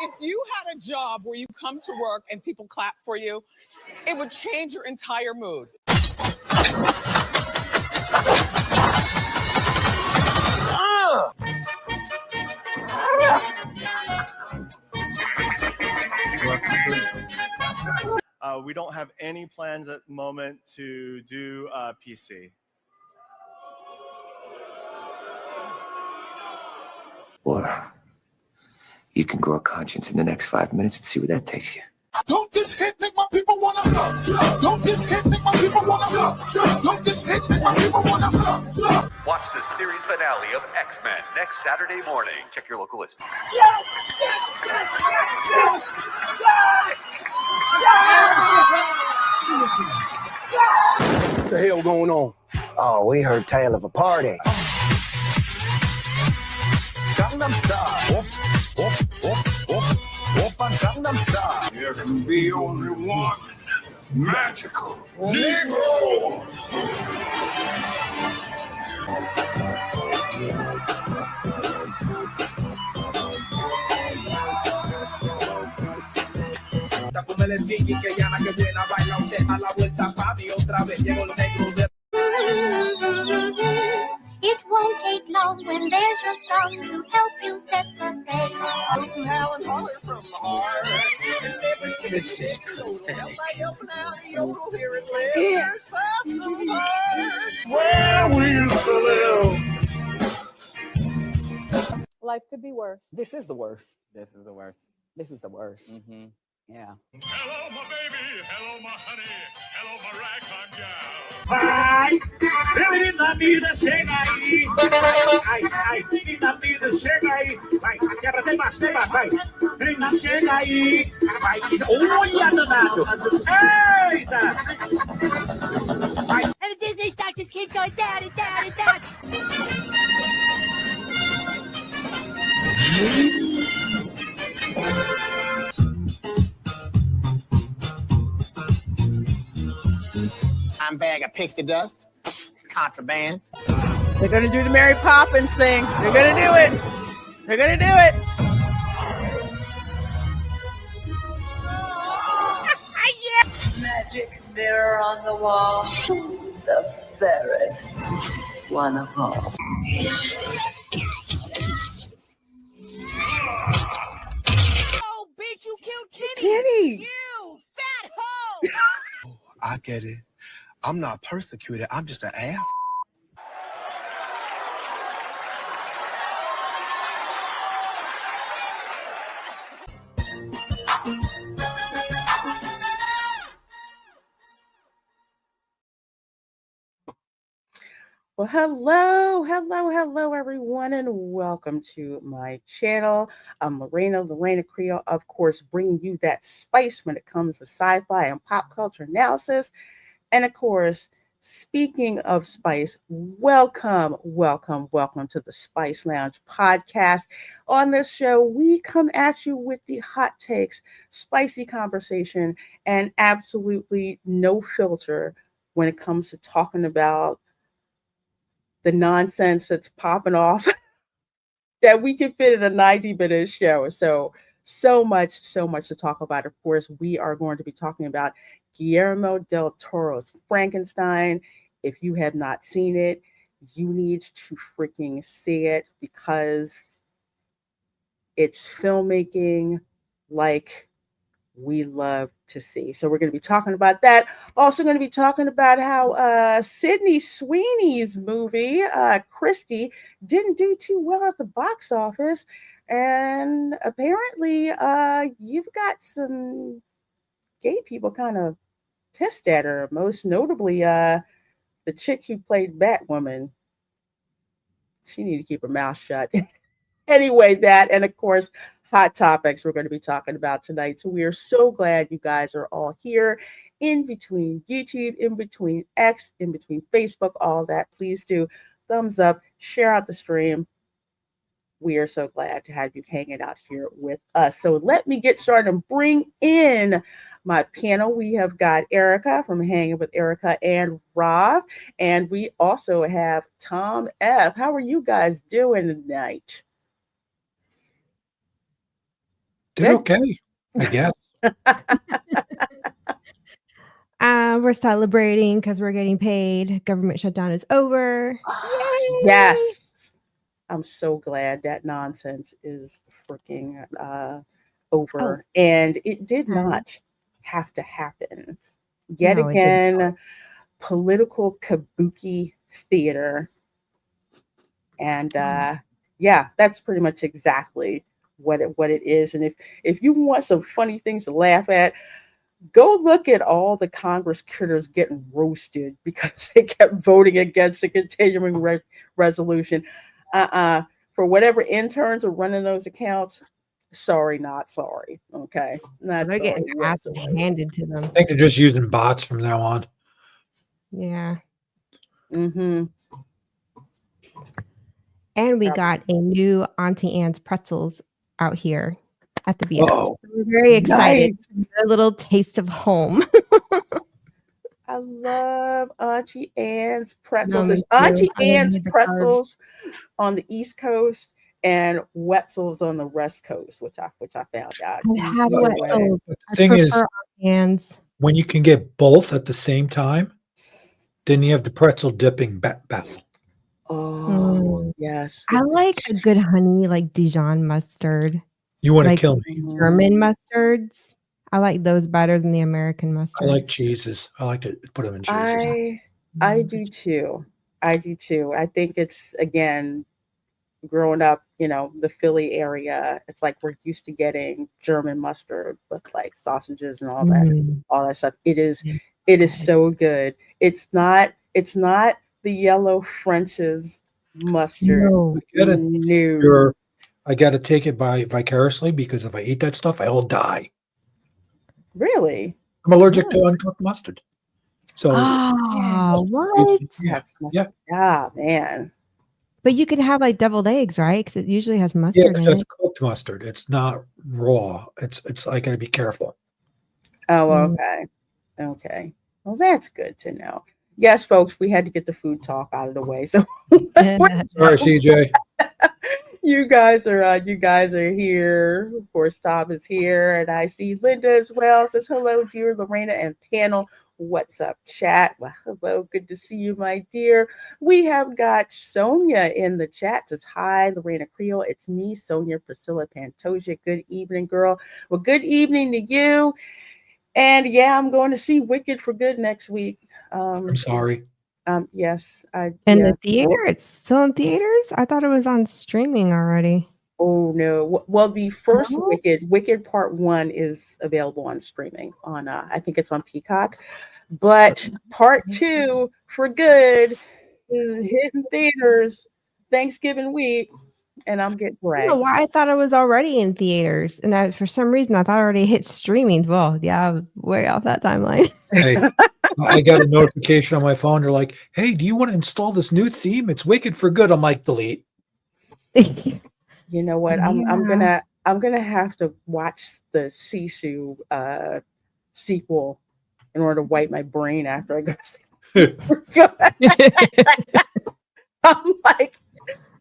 If you had a job where you come to work and people clap for you, it would change your entire mood. We don't have any plans at the moment to do PC. Or you can grow a conscience in the next 5 minutes and see where that takes you. Don't this hit make my people wanna Don't this hit make my people wanna Don't this hit make my people wanna Watch the series finale of X-Men next Saturday morning. Check your local listing. What the hell going on? Oh, we heard tale of a party. Gangnam Style. Gangnam Style. There can be only one magical Negro. Como les dije que llama que buena baila usted a la vuelta pa' mí otra vez llegó los negros de. It won't take long when there's a song to help you set the pace. Howling Holly from the heart. This is pathetic. Where we used to live. Life could be worse. This is the worst. This is the worst. This is the worst. Mm-hmm. Yeah. Hello, my baby. Hello, my honey. Hello, my ragtime gal. Ai, menina, vida, chega aí. Ai, menina, vida, chega aí. Vai, quebra, tem mais, vai. Menina, chega aí. Vai, olha, danado. Eita. And the Disney stock just keeps going down and down and down. I'm bag of pixie dust. Contraband. They're going to do the Mary Poppins thing. They're going to do it. They're going to do it. Yeah. Magic mirror on the wall. The fairest one of all. Oh, bitch, you killed Kenny. Kenny. You fat hoe. I get it. I'm not persecuted. I'm just an ass. Well, hello, everyone, and welcome to my channel. I'm Lorena Creole, of course, bringing you that spice when it comes to sci-fi and pop culture analysis. And of course, speaking of spice, welcome to the Spice Lounge podcast. On this show, we come at you with the hot takes, spicy conversation, and absolutely no filter when it comes to talking about the nonsense that's popping off that we can fit in a 90-minute show. So much to talk about. Of course, we are going to be talking about Guillermo del Toro's Frankenstein. If you have not seen it, you need to freaking see it because it's filmmaking like we love to see. So we're going to be talking about that. Also going to be talking about how Sydney Sweeney's movie, Christy, didn't do too well at the box office. And apparently you've got some gay people kind of pissed at her. Most notably, the chick who played Batwoman. She needed to keep her mouth shut. Anyway, that, and of course, hot topics we're going to be talking about tonight. So we are so glad you guys are all here in between YouTube, in between X, in between Facebook, all that. Please do thumbs up, share out the stream. We are so glad to have you hanging out here with us. So let me get started and bring in my panel. We have got Erica from Hanging with Erica and Rob, and we also have Tom F. How are you guys doing tonight? Did okay, I guess. We're celebrating because we're getting paid. Government shutdown is over. Yes. I'm so glad that nonsense is freaking over. And it did not have to happen. Yet No, it didn't. again, political kabuki theater. And yeah, that's pretty much exactly what it is. And if you want some funny things to laugh at, go look at all the Congress critters getting roasted because they kept voting against the continuing resolution. For whatever interns are running those accounts, sorry, not sorry. Okay, not They're sorry getting their asses whatsoever. handed to them. I think they're just using bots from now on. Yeah. Mm-hmm. And we got a new Auntie Anne's pretzels out here at the BS. Oh, We're very excited. Nice. A little taste of home. I love Auntie Anne's pretzels. Me It's too. Auntie I Anne's need the pretzels on the East Coast and Wetzel's on the West Coast, which I found out. I've had No way. Wetzel's. the I thing is, prefer Auntie Anne's. when you can get both at the same time, then you have the pretzel dipping battle. Oh, yes. I like a good honey, like Dijon mustard. You want to Like kill me. German mustards. I like those better than the American I mustard. like cheeses. I like to put them in cheeses. I do too. I do too. I think it's, again, growing up, the Philly area, it's like we're used to getting German mustard with like sausages and all that stuff. It is so good. It's not the yellow French's mustard. No. No. I got to take it by vicariously because if I eat that stuff, I'll die. Really? I'm allergic to uncooked mustard. So, what? Yeah, man. But you can have like deviled eggs, right? Because it usually has yeah, mustard because in that's it. cooked mustard. It's not raw. It's I got to be careful. Oh, okay. Okay. Well, that's good to know. Yes, folks, we had to get the food talk out of the way. So Sorry, CJ. you guys are here. Of course, Tom is here, and I see Linda as well. Says hello, dear Lorena and panel. What's up, chat? Well, hello, good to see you, my dear. We have got Sonia in the chat. Says hi, Lorena Creole. It's me, Sonia Priscilla Pantoja. Good evening, girl. Well, good evening to you. And yeah, I'm going to see Wicked for good next week. I'm sorry. Yes, In the theater? It's still in theaters? I thought it was on streaming already. Oh no! Well, the first Wicked Part 1 is available on streaming on I think it's on Peacock, but Part 2 for good is hitting theaters Thanksgiving week, and I'm getting I don't bragged. know why I thought it was already in theaters, and for some reason I thought it already hit streaming. Well, yeah, I'm way off that timeline. Hey, I got a notification on my phone. They're like, "Hey, do you want to install this new theme? It's Wicked for good." I'm like, delete. You know what? I'm gonna have to watch the Sisu sequel in order to wipe my brain after I go see I'm like,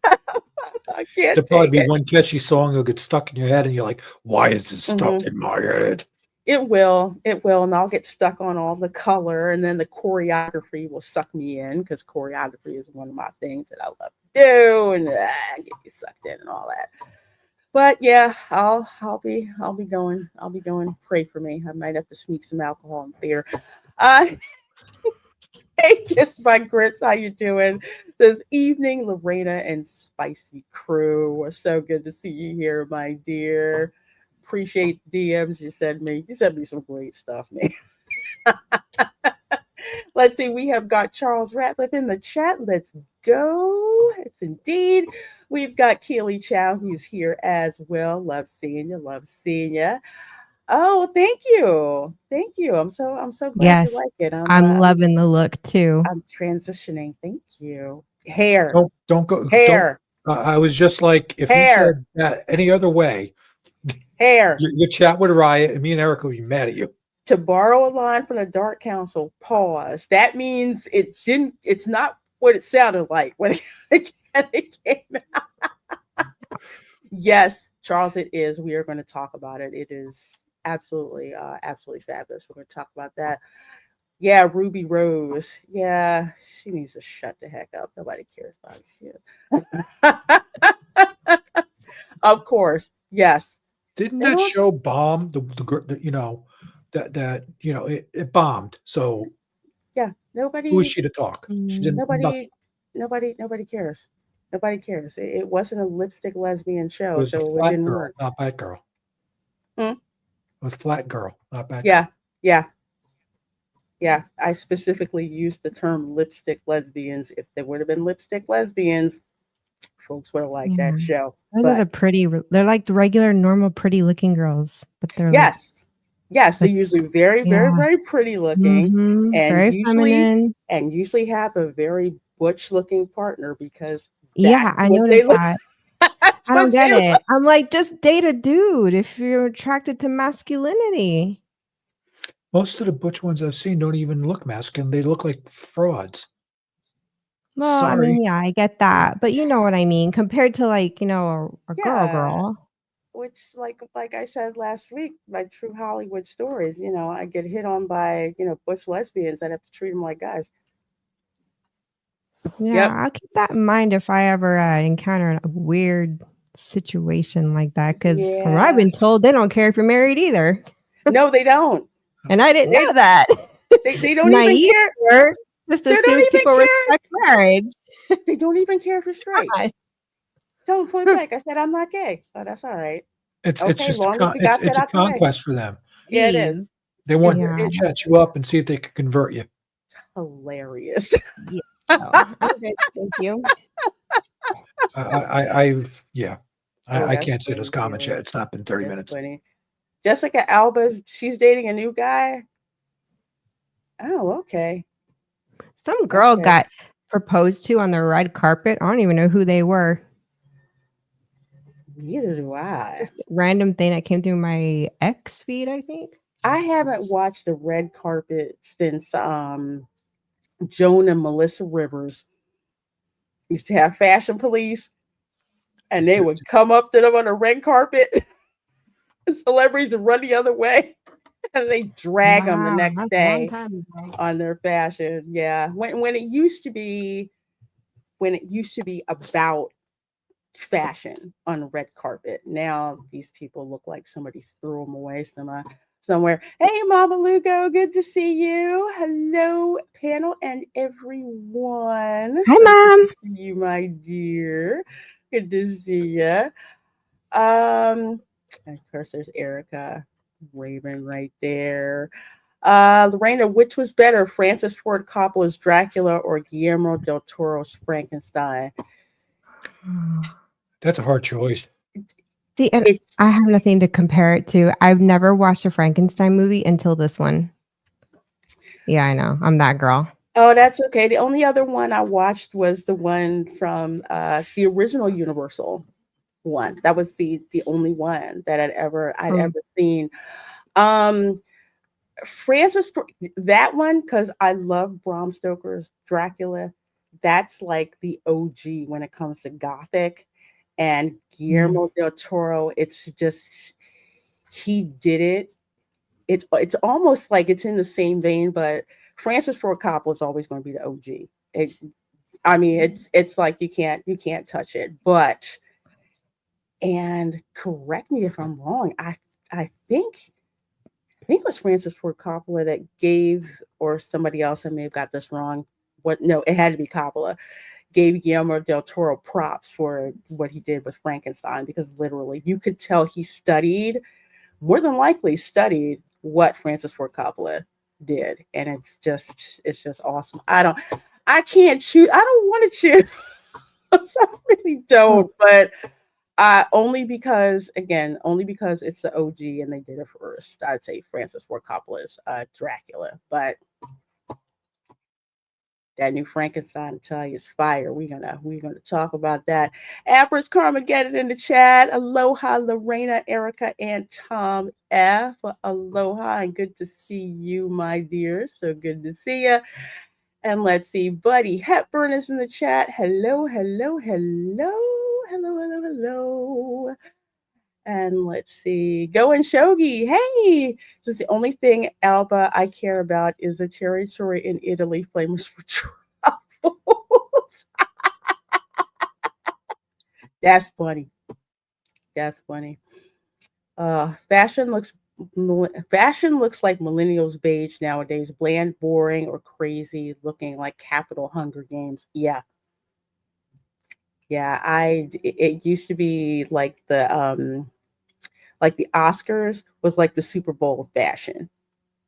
I can't. There'll probably be one catchy song that'll get stuck in your head, and you're like, "Why is this stuck in my head?" It will, and I'll get stuck on all the color, and then the choreography will suck me in because choreography is one of my things that I love to do, and get me sucked in and all that. But yeah, I'll be going. Pray for me. I might have to sneak some alcohol in theater. Hey, Kiss My Grits, how you doing? This evening, Lorena and Spicy Crew. So good to see you here, my dear. Appreciate the DMs you sent me. You sent me some great stuff, man. Let's see. We have got Charles Ratliff in the chat. Let's go. It's indeed. We've got Keely Chow, who's here as well. Love seeing you. Oh, thank you. I'm so glad you like it. I'm loving the look too. I'm transitioning. Thank you. Hair. Don't go. Hair. I was just like, if you said that any other way, hair. Your chat would riot, and me and Erica would be mad at you. To borrow a line from the Dark Council, pause. That means it's not what it sounded like when it came out. Yes, Charles, it is. We are going to talk about it. It is absolutely, absolutely fabulous. We're going to talk about that. Yeah, Ruby Rose. Yeah, she needs to shut the heck up. Nobody cares about shit. Of course, yes. Didn't They that don't- show bomb? The you know that you know it bombed. So Yeah, who is nobody, she to talk? She did nothing. nobody cares. Nobody cares. It wasn't a lipstick lesbian It show, was a so it flat didn't girl, work. not bad girl. Hmm? It was flat girl, not bad Yeah, girl. yeah, yeah. I specifically used the term lipstick lesbians. If there would have been lipstick lesbians, folks would have liked Yeah. that show. Those are the But pretty. They're like the regular, normal, pretty looking girls, but they're yes, yes, they're like, usually very, very, yeah, very pretty looking, and very usually feminine. have a very butch looking partner because Yeah, that's I what they noticed look. that. That's I don't what get they look. it. I'm like, just date a dude if you're attracted to masculinity. Most of the butch ones I've seen don't even look masculine. They look like frauds. Well, I mean, Sorry. yeah, I get that, but you know what I mean. Compared to like, a Yeah, girl. which like I said last week, my true Hollywood stories. I get hit on by butch lesbians. I'd have to treat them like guys. Yeah, Yep. I'll keep that in mind if I ever encounter a weird situation like that. Because from what I've Yeah. been told, they don't care if you're married either. No, they don't. And I didn't They know that. they don't even Naive care. or just They don't assumes even people care. respect marriage. They don't even care if you're straight. God. Tell them point blank. I said I'm not gay. Oh, that's all right. It's Okay, just long as we got that it's a out the way. conquest for them. Yeah, it is. Jeez. They want Yeah. to chat you up and see if they can convert you. Hilarious. Yeah. So, I'm good. Thank you. Yeah. Oh, I that's can't say those funny, comments Keely. yet. It's not been 30 That's minutes. funny. Jessica Alba's she's dating a new guy. Oh, okay. Some girl Okay. got proposed to on the red carpet. I don't even know who they were. Neither do I. Just a random thing that came through my X feed, I think. I haven't watched the red carpet since Joan and Melissa Rivers used to have fashion police, and they would come up to them on the red carpet. Celebrities would run the other way, and they drag them the Wow, next that's a long day time ago. on their fashion. Yeah, when it used to be about fashion on the red carpet. Now these people look like somebody threw them away somewhere. Hey, Mama Lugo, good to see you. Hello, panel and everyone. Hi, So Mom. good to see you, my dear. Good to see you. Of course, there's Erica Raven right there. Lorena, which was better, Francis Ford Coppola's Dracula or Guillermo del Toro's Frankenstein? That's a hard choice. See, and I have nothing to compare it to. I've never watched a Frankenstein movie until this one. Yeah, I know. I'm that girl. Oh, that's okay. The only other one I watched was the one from the original Universal one. That was the only one that I'd ever seen. Francis, that one, because I love Bram Stoker's Dracula. That's like the OG when it comes to Gothic. And Guillermo del Toro, it's just he did it. It's almost like it's in the same vein, but Francis Ford Coppola is always going to be the OG. It's like you can't touch it. But and correct me if I'm wrong. I think it was Francis Ford Coppola that gave, or somebody else. I may have got this wrong. No, it had to be Coppola. Gave Guillermo del Toro props for what he did with Frankenstein, because literally you could tell he more than likely studied what Francis Ford Coppola did. And it's just awesome. I can't choose. I don't want to choose. I really don't, but only because it's the OG and they did it first. I'd say Francis Ford Coppola's Dracula, but that new Frankenstein, I tell you, is fire. We're gonna talk about that. Empress Karma, get it in the chat. Aloha, Lorena, Erica, and Tom F. Aloha, and good to see you, my dear. So good to see you. And let's see, Buddy Hepburn is in the chat. Hello, hello, hello, hello, hello, hello. And let's see. Go and Shogi. Hey, just the only thing, Alba, I care about is the territory in Italy famous for truffles. That's funny. That's funny. Fashion looks like millennials' beige nowadays. Bland, boring, or crazy, looking like Capital Hunger Games. Yeah. Yeah, it used to be like the Oscars was like the Super Bowl of fashion.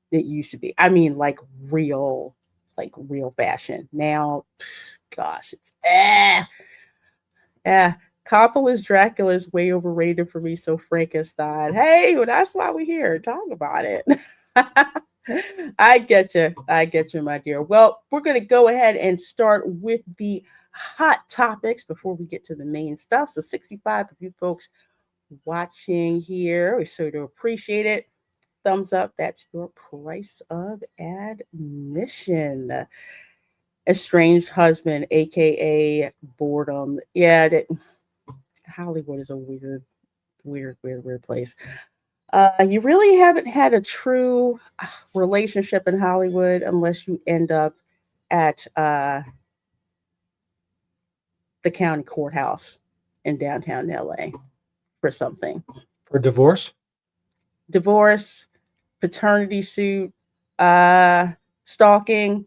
It used to be. I mean, real fashion. Now, gosh, it's Coppola's Dracula is way overrated for me. So Frankenstein. Hey, well, that's why we're here. Talk about it. I get you. I get you, my dear. Well, we're going to go ahead and start with the hot topics before we get to the main stuff. So 65 of you folks watching here, we sure do appreciate it. Thumbs up. That's your price of admission. Estranged husband, aka boredom. Yeah, Hollywood is a weird place. You really haven't had a true relationship in Hollywood unless you end up at the county courthouse in downtown LA for something. For divorce? Divorce, paternity suit, stalking.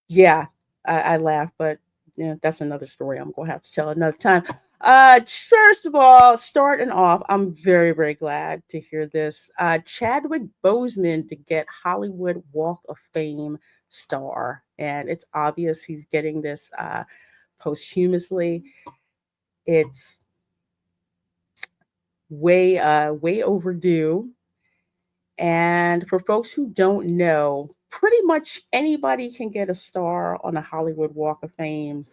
Yeah, I laugh, but that's another story I'm going to have to tell another time. First of all, starting off, I'm very, very glad to hear this. Chadwick Boseman to get Hollywood Walk of Fame star, and it's obvious he's getting this posthumously. It's way overdue. And for folks who don't know, pretty much anybody can get a star on a Hollywood Walk of Fame.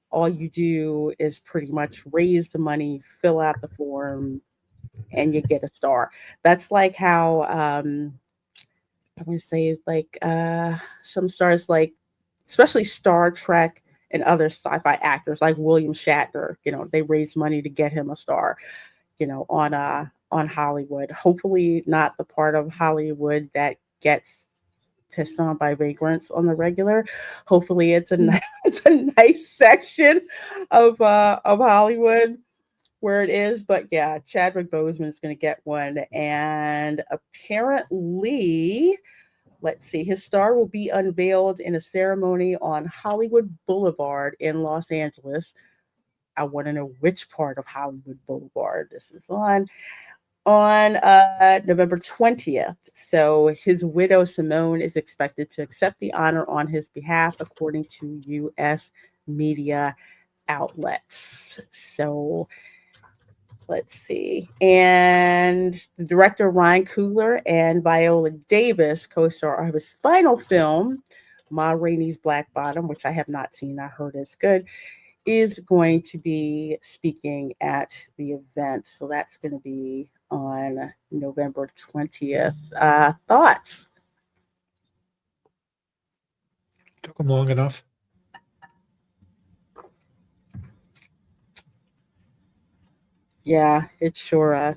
All you do is pretty much raise the money, fill out the form, and you get a star. That's like how I'm going to say some stars, like especially Star Trek and other sci-fi actors like William Shatner. They raise money to get him a star. On Hollywood. Hopefully not the part of Hollywood that gets pissed on by vagrants on the regular. Hopefully it's a nice section of Hollywood where it is. But yeah, Chadwick Boseman is going to get one, and apparently, let's see, his star will be unveiled in a ceremony on Hollywood Boulevard in Los Angeles. I want to know which part of Hollywood Boulevard this is on November 20th. So his widow, Simone, is expected to accept the honor on his behalf, according to U.S. media outlets. So let's see. And the director, Ryan Coogler, and Viola Davis co-star of his final film, Ma Rainey's Black Bottom, which I have not seen. I heard it's good, is going to be speaking at the event. So that's going to be on November 20th. Thoughts? Took them long enough. Yeah, it sure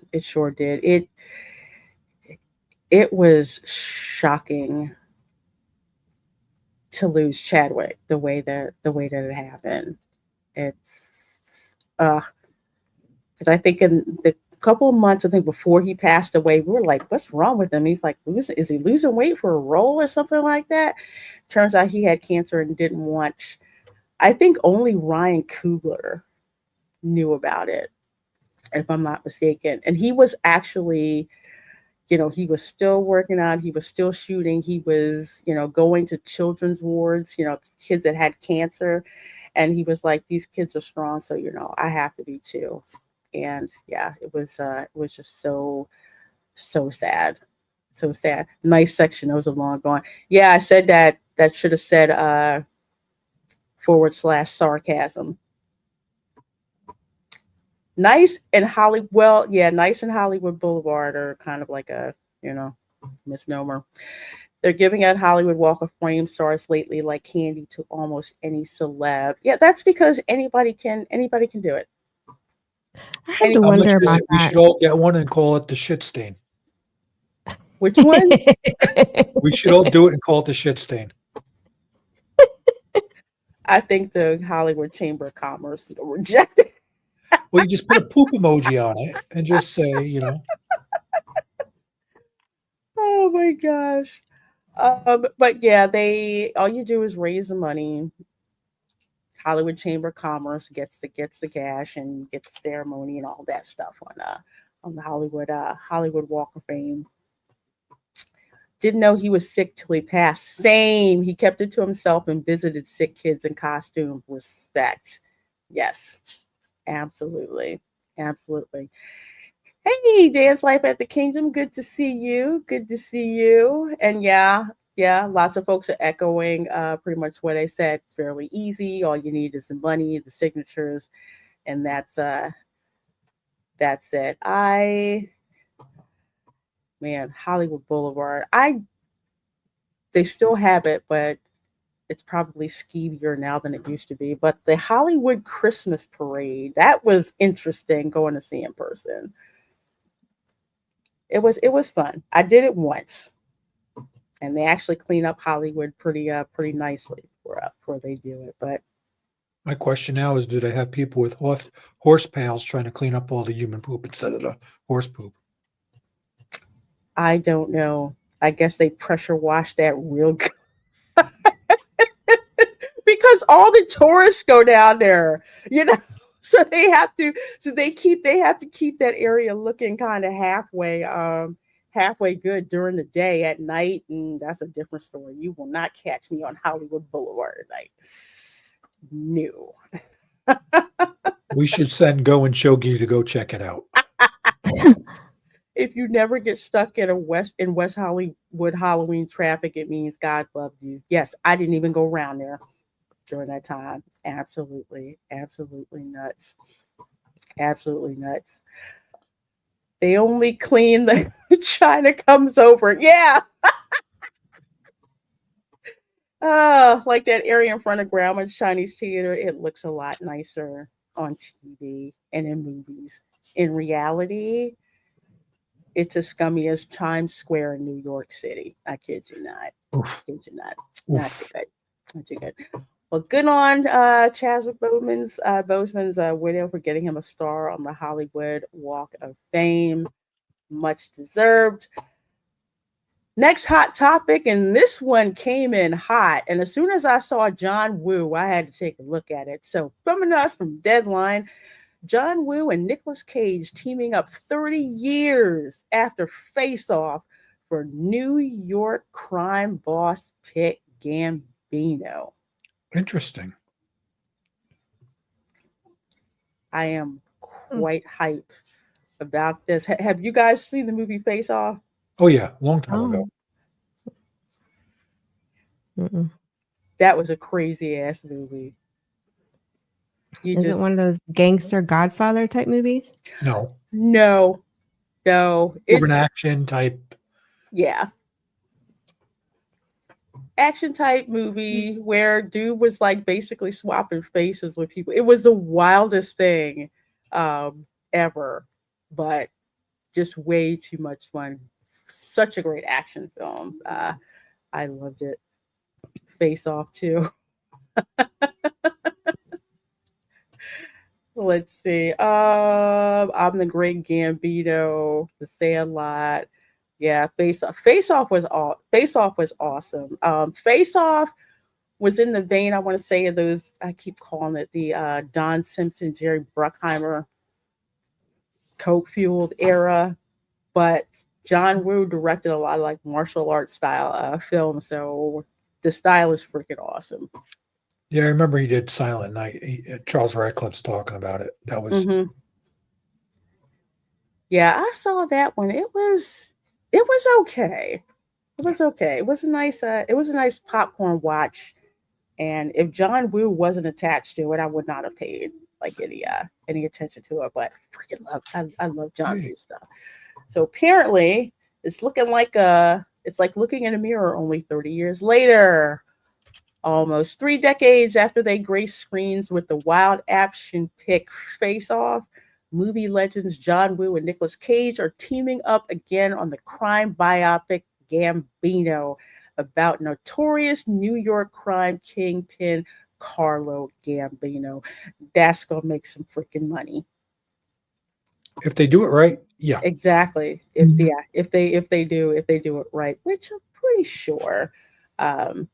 did. It was shocking to lose Chadwick the way that it happened. It's because I think in the couple of months, I think before he passed away, we were like, what's wrong with him? He's like, is he losing weight for a role or something like that? Turns out he had cancer and didn't want. I think only Ryan Coogler knew about it, if I'm not mistaken. And he was actually, he was still working out, he was still shooting, he was, going to children's wards, kids that had cancer. And he was like, these kids are strong, so I have to be too. And yeah, it was just so sad. So sad. Nice section. That was a long going. Yeah, I said that should have said /sarcasm. Nice and Hollywood. Well, yeah, Nice and Hollywood Boulevard are kind of like a, misnomer. They're giving out Hollywood Walk of Fame stars lately like candy to almost any celeb. Yeah, that's because anybody can do it. I had to wonder about We that. should all get one and call it the shit stain. Which one? We should all do it and call it the shit stain. I think the Hollywood Chamber of Commerce will reject it. Well, you just put a poop emoji on it and just say, you know. Oh my gosh. But yeah, all you do is raise the money. Hollywood Chamber of Commerce gets the cash and you get the ceremony and all that stuff on the Hollywood Walk of Fame. Didn't know he was sick till he passed. Same. He kept it to himself and visited sick kids in costume. Respect. Yes, absolutely. Absolutely. Hey, Dance Life at the Kingdom. Good to see you. Good to see you. And yeah, lots of folks are echoing pretty much what I said. It's fairly easy. All you need is the money, the signatures, and that's it. Hollywood Boulevard. They still have it, but it's probably skeevier now than it used to be. But the Hollywood Christmas Parade, that was interesting going to see in person. It was fun. I did it once. And they actually clean up Hollywood pretty nicely before they do it. But my question now is, do they have people with horse pails trying to clean up all the human poop instead of the horse poop? I don't know. I guess they pressure wash that real good. Because all the tourists go down there, you know. So they have to keep that area looking kind of halfway good during the day. At night, and that's a different story. You will not catch me on Hollywood Boulevard at night. No. We should send Go and Shogi to go check it out. If you never get stuck in West Hollywood Halloween traffic, it means God loved you. Yes, I didn't even go around there during that time. Absolutely nuts. Absolutely nuts. They only clean the China comes over. Yeah. Like that area in front of Grauman's Chinese Theater, it looks a lot nicer on TV and in movies. In reality, it's as scummy as Times Square in New York City. I kid you not. Oof. Kid you not. Oof. Not too good. Not too good. Well, good on Chadwick Boseman's widow for getting him a star on the Hollywood Walk of Fame. Much deserved. Next hot topic, and this one came in hot. And as soon as I saw John Woo, I had to take a look at it. So coming to us from Deadline, John Woo and Nicolas Cage teaming up 30 years after Face Off for New York crime boss Pitt Gambino. Interesting. I am quite hyped about this. Have you guys seen the movie Face Off? Oh yeah, long time ago. Mm-mm. That was a crazy ass movie. Is it one of those gangster Godfather type movies? No. It's an action type. Yeah. Action type movie where dude was like basically swapping faces with people. It was the wildest thing ever, but just way too much fun. Such a great action film. I loved it. Face Off too. Let's see. I'm the Great Gambino, The Sandlot. Yeah, Face Off was awesome. Face Off was in the vein, I want to say, of those, I keep calling it the Don Simpson, Jerry Bruckheimer coke-fueled era, but John Woo directed a lot of like martial arts style films, so the style is freaking awesome. Yeah, I remember he did Silent Night. Charles Radcliffe's talking about it. That was Yeah, I saw that one. It was okay. It was okay. It was a nice popcorn watch. And if John Woo wasn't attached to it, I would not have paid like any attention to it. But freaking I love John Woo stuff. So apparently it's looking like it's like looking in a mirror only 30 years later. Almost 3 decades after they graced screens with the wild action pick Face Off, Movie legends John Woo and Nicolas Cage are teaming up again on the crime biopic Gambino about notorious New York crime kingpin Carlo Gambino. That's gonna make some freaking money. If they do it right, yeah. Exactly. If they do it right, which I'm pretty sure. I'm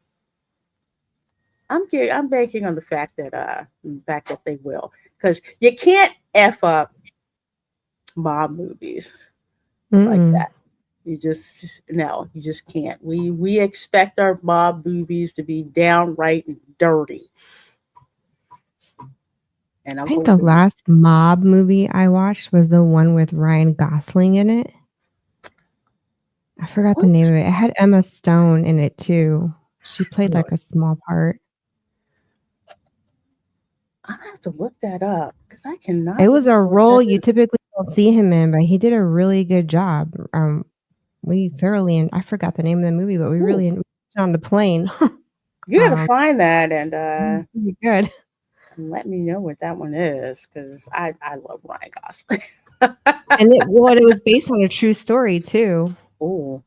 banking on the fact that they will, because you can't F up mob movies like that. You just can't. We expect our mob movies to be downright dirty. And I think the last mob movie I watched was the one with Ryan Gosling in it. I forgot the name of it. It had Emma Stone in it too. She played like a small part. I have to look that up because I cannot. It was a role you typically don't see him in, but he did a really good job. We thoroughly, and I forgot the name of the movie, but we really on the plane. You gotta find that and pretty good. And let me know what that one is, because I love Ryan Gosling. And it was based on a true story too. Oh,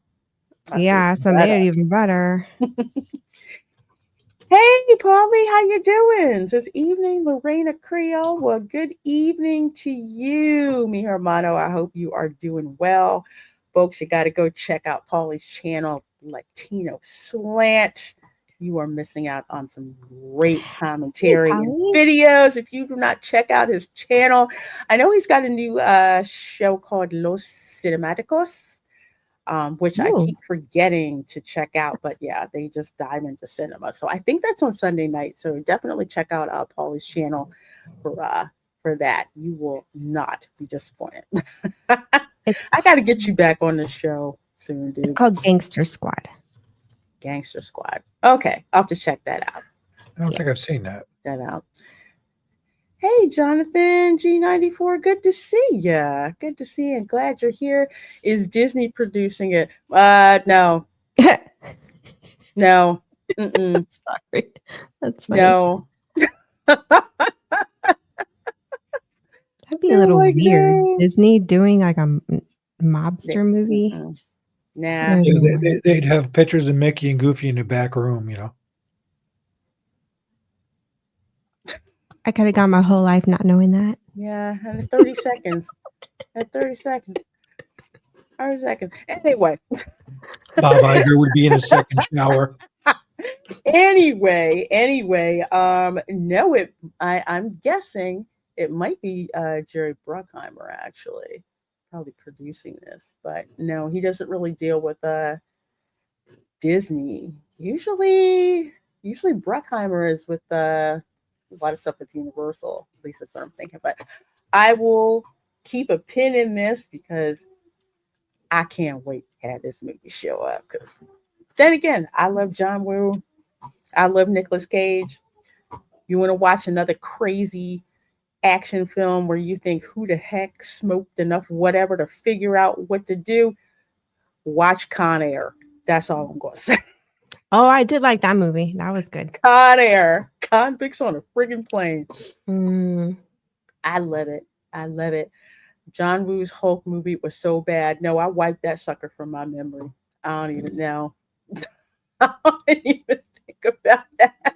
yeah, so it made it even better. Hey, Paulie, how you doing? Says evening, Lorena Creole. Well, good evening to you, mi hermano. I hope you are doing well. Folks, you got to go check out Paulie's channel, Latino Slant. You are missing out on some great commentary and videos if you do not check out his channel. I know he's got a new show called Los Cinematicos, which I keep forgetting to check out. But yeah, they just dive into cinema. So I think that's on Sunday night. So definitely check out Paulie's channel for that. You will not be disappointed. I got to get you back on the show soon, dude. It's called Gangster Squad. Gangster Squad. Okay, I'll have to check that out. I don't think I've seen that. Hey, Jonathan G94, good to see ya. Good to see you. And glad you're here. Is Disney producing it? No. No. Sorry. That's funny. No. That'd be a little weird. Disney doing like a mobster movie. Nah. Yeah, they'd have pictures of Mickey and Goofy in the back room, you know. I could have gone my whole life not knowing that. Yeah, and 30 seconds. At 30 seconds. 30 seconds. Anyway. Bob Iger would be in a second shower. Anyway, no, I'm guessing it might be Jerry Bruckheimer, actually, probably producing this, but no, he doesn't really deal with Disney. Usually Bruckheimer is with a lot of stuff with Universal. At least that's what I'm thinking. But I will keep a pin in this because I can't wait to have this movie show up. Because then again, I love John Woo. I love Nicolas Cage. You want to watch another crazy action film where you think, who the heck smoked enough whatever to figure out what to do? Watch Con Air. That's all I'm going to say. Oh, I did like that movie. That was good. Con Air. Convicts on a friggin' plane. I love it. John Woo's Hulk movie was so bad. No, I wiped that sucker from my memory. I don't even know. I don't even think about that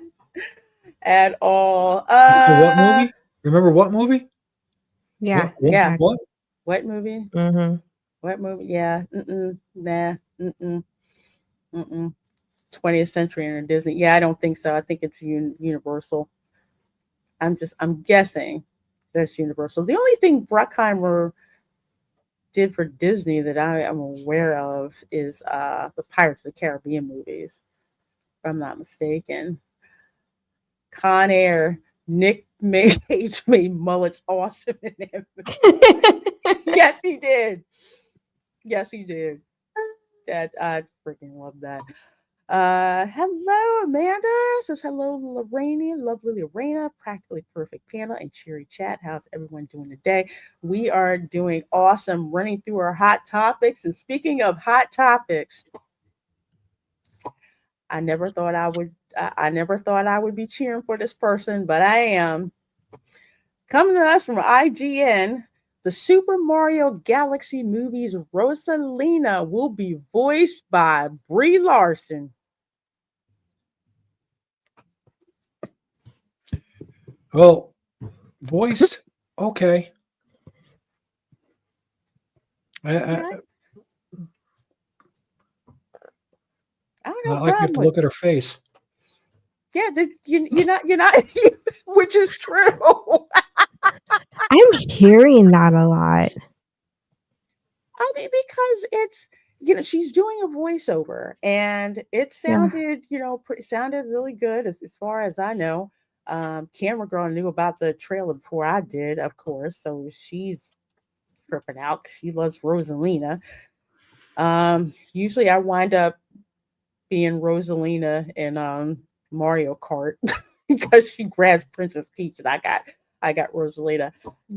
at all. What movie? Remember what movie? Yeah. What? What movie? Mm-hmm. What movie? Yeah. Nah. 20th Century or Disney. Yeah, I don't think so. I think it's Universal. I'm guessing that's Universal. The only thing Bruckheimer did for Disney that I am aware of is the Pirates of the Caribbean movies, if I'm not mistaken. Con Air, Nick Cage made mullets awesome in him. Yes, he did. That I freaking love that. Hello, Amanda. Says hello, Lorraine, lovely Lorena, practically perfect panel and cheery chat. How's everyone doing today? We are doing awesome, running through our hot topics. And speaking of hot topics, I never thought I would be cheering for this person, but I am. Coming to us from IGN, The Super Mario Galaxy movie's Rosalina will be voiced by Brie Larson. Well, voiced, okay. I don't know. I like to look at her face. Yeah, you're not, which is true. I'm hearing that a lot. I mean, because it's, she's doing a voiceover, and it sounded, sounded really good as far as I know. Camera Girl knew about the trailer before I did, of course, so she's tripping out. She loves Rosalina. Usually I wind up being Rosalina in Mario Kart because she grabs Princess Peach, and I got Rosalina.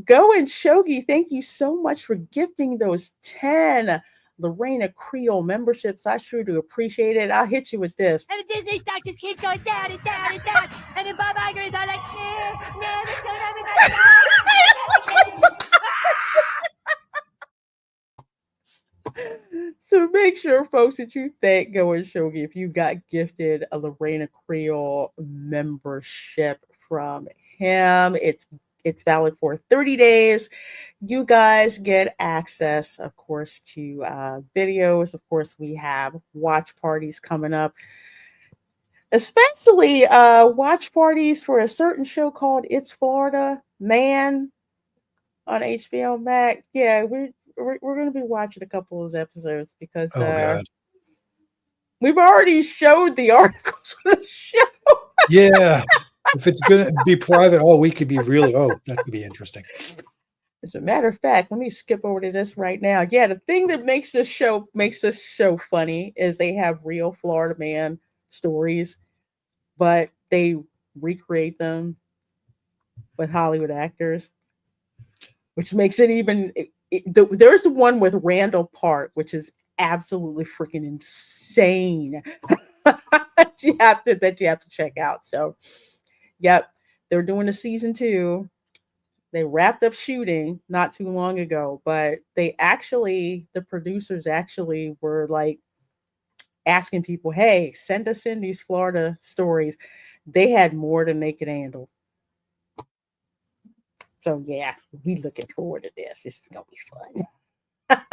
Go and Shogi, thank you so much for gifting those 10 Lorena Creole memberships. I sure do appreciate it. I'll hit you with this. And the Disney stock just keeps going down and down and down. And then Bob Iger is all like, no, it's going to So make sure, folks, that you thank Go and Shogi if you got gifted a Lorena Creole membership from him. It's valid for 30 days. You guys get access, of course, to videos. Of course, we have watch parties coming up, especially watch parties for a certain show called It's Florida Man on HBO Max. Yeah, we're going to be watching a couple of those episodes because we've already showed the articles on the show. Yeah. If it's going to be private, we could be really, that could be interesting. As a matter of fact, let me skip over to this right now. Yeah, the thing that makes this show funny is they have real Florida Man stories, but they recreate them with Hollywood actors, which makes it even. There's the one with Randall Park, which is absolutely freaking insane. that you have to check out. So, yep, they're doing a season 2. They wrapped up shooting not too long ago, but the producers actually were like asking people, hey, send us in these Florida stories. They had more than they could handle. So yeah, we looking forward to this. This is going to be fun.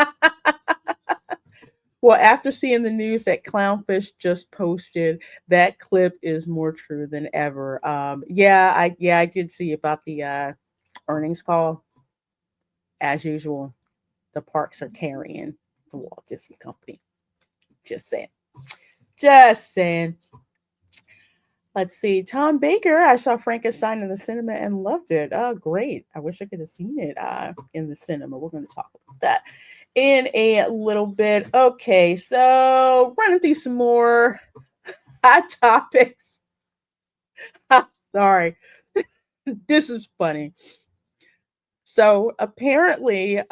Well, after seeing the news that Clownfish just posted, that clip is more true than ever. I did see about the earnings call. As usual, the parks are carrying the Walt Disney Company. Just saying. Let's see. Tom Baker, I saw Frankenstein in the cinema and loved it. Oh, great. I wish I could have seen it in the cinema. We're going to talk about that in a little bit. Okay, so running through some more hot topics. I'm sorry. This is funny. So apparently,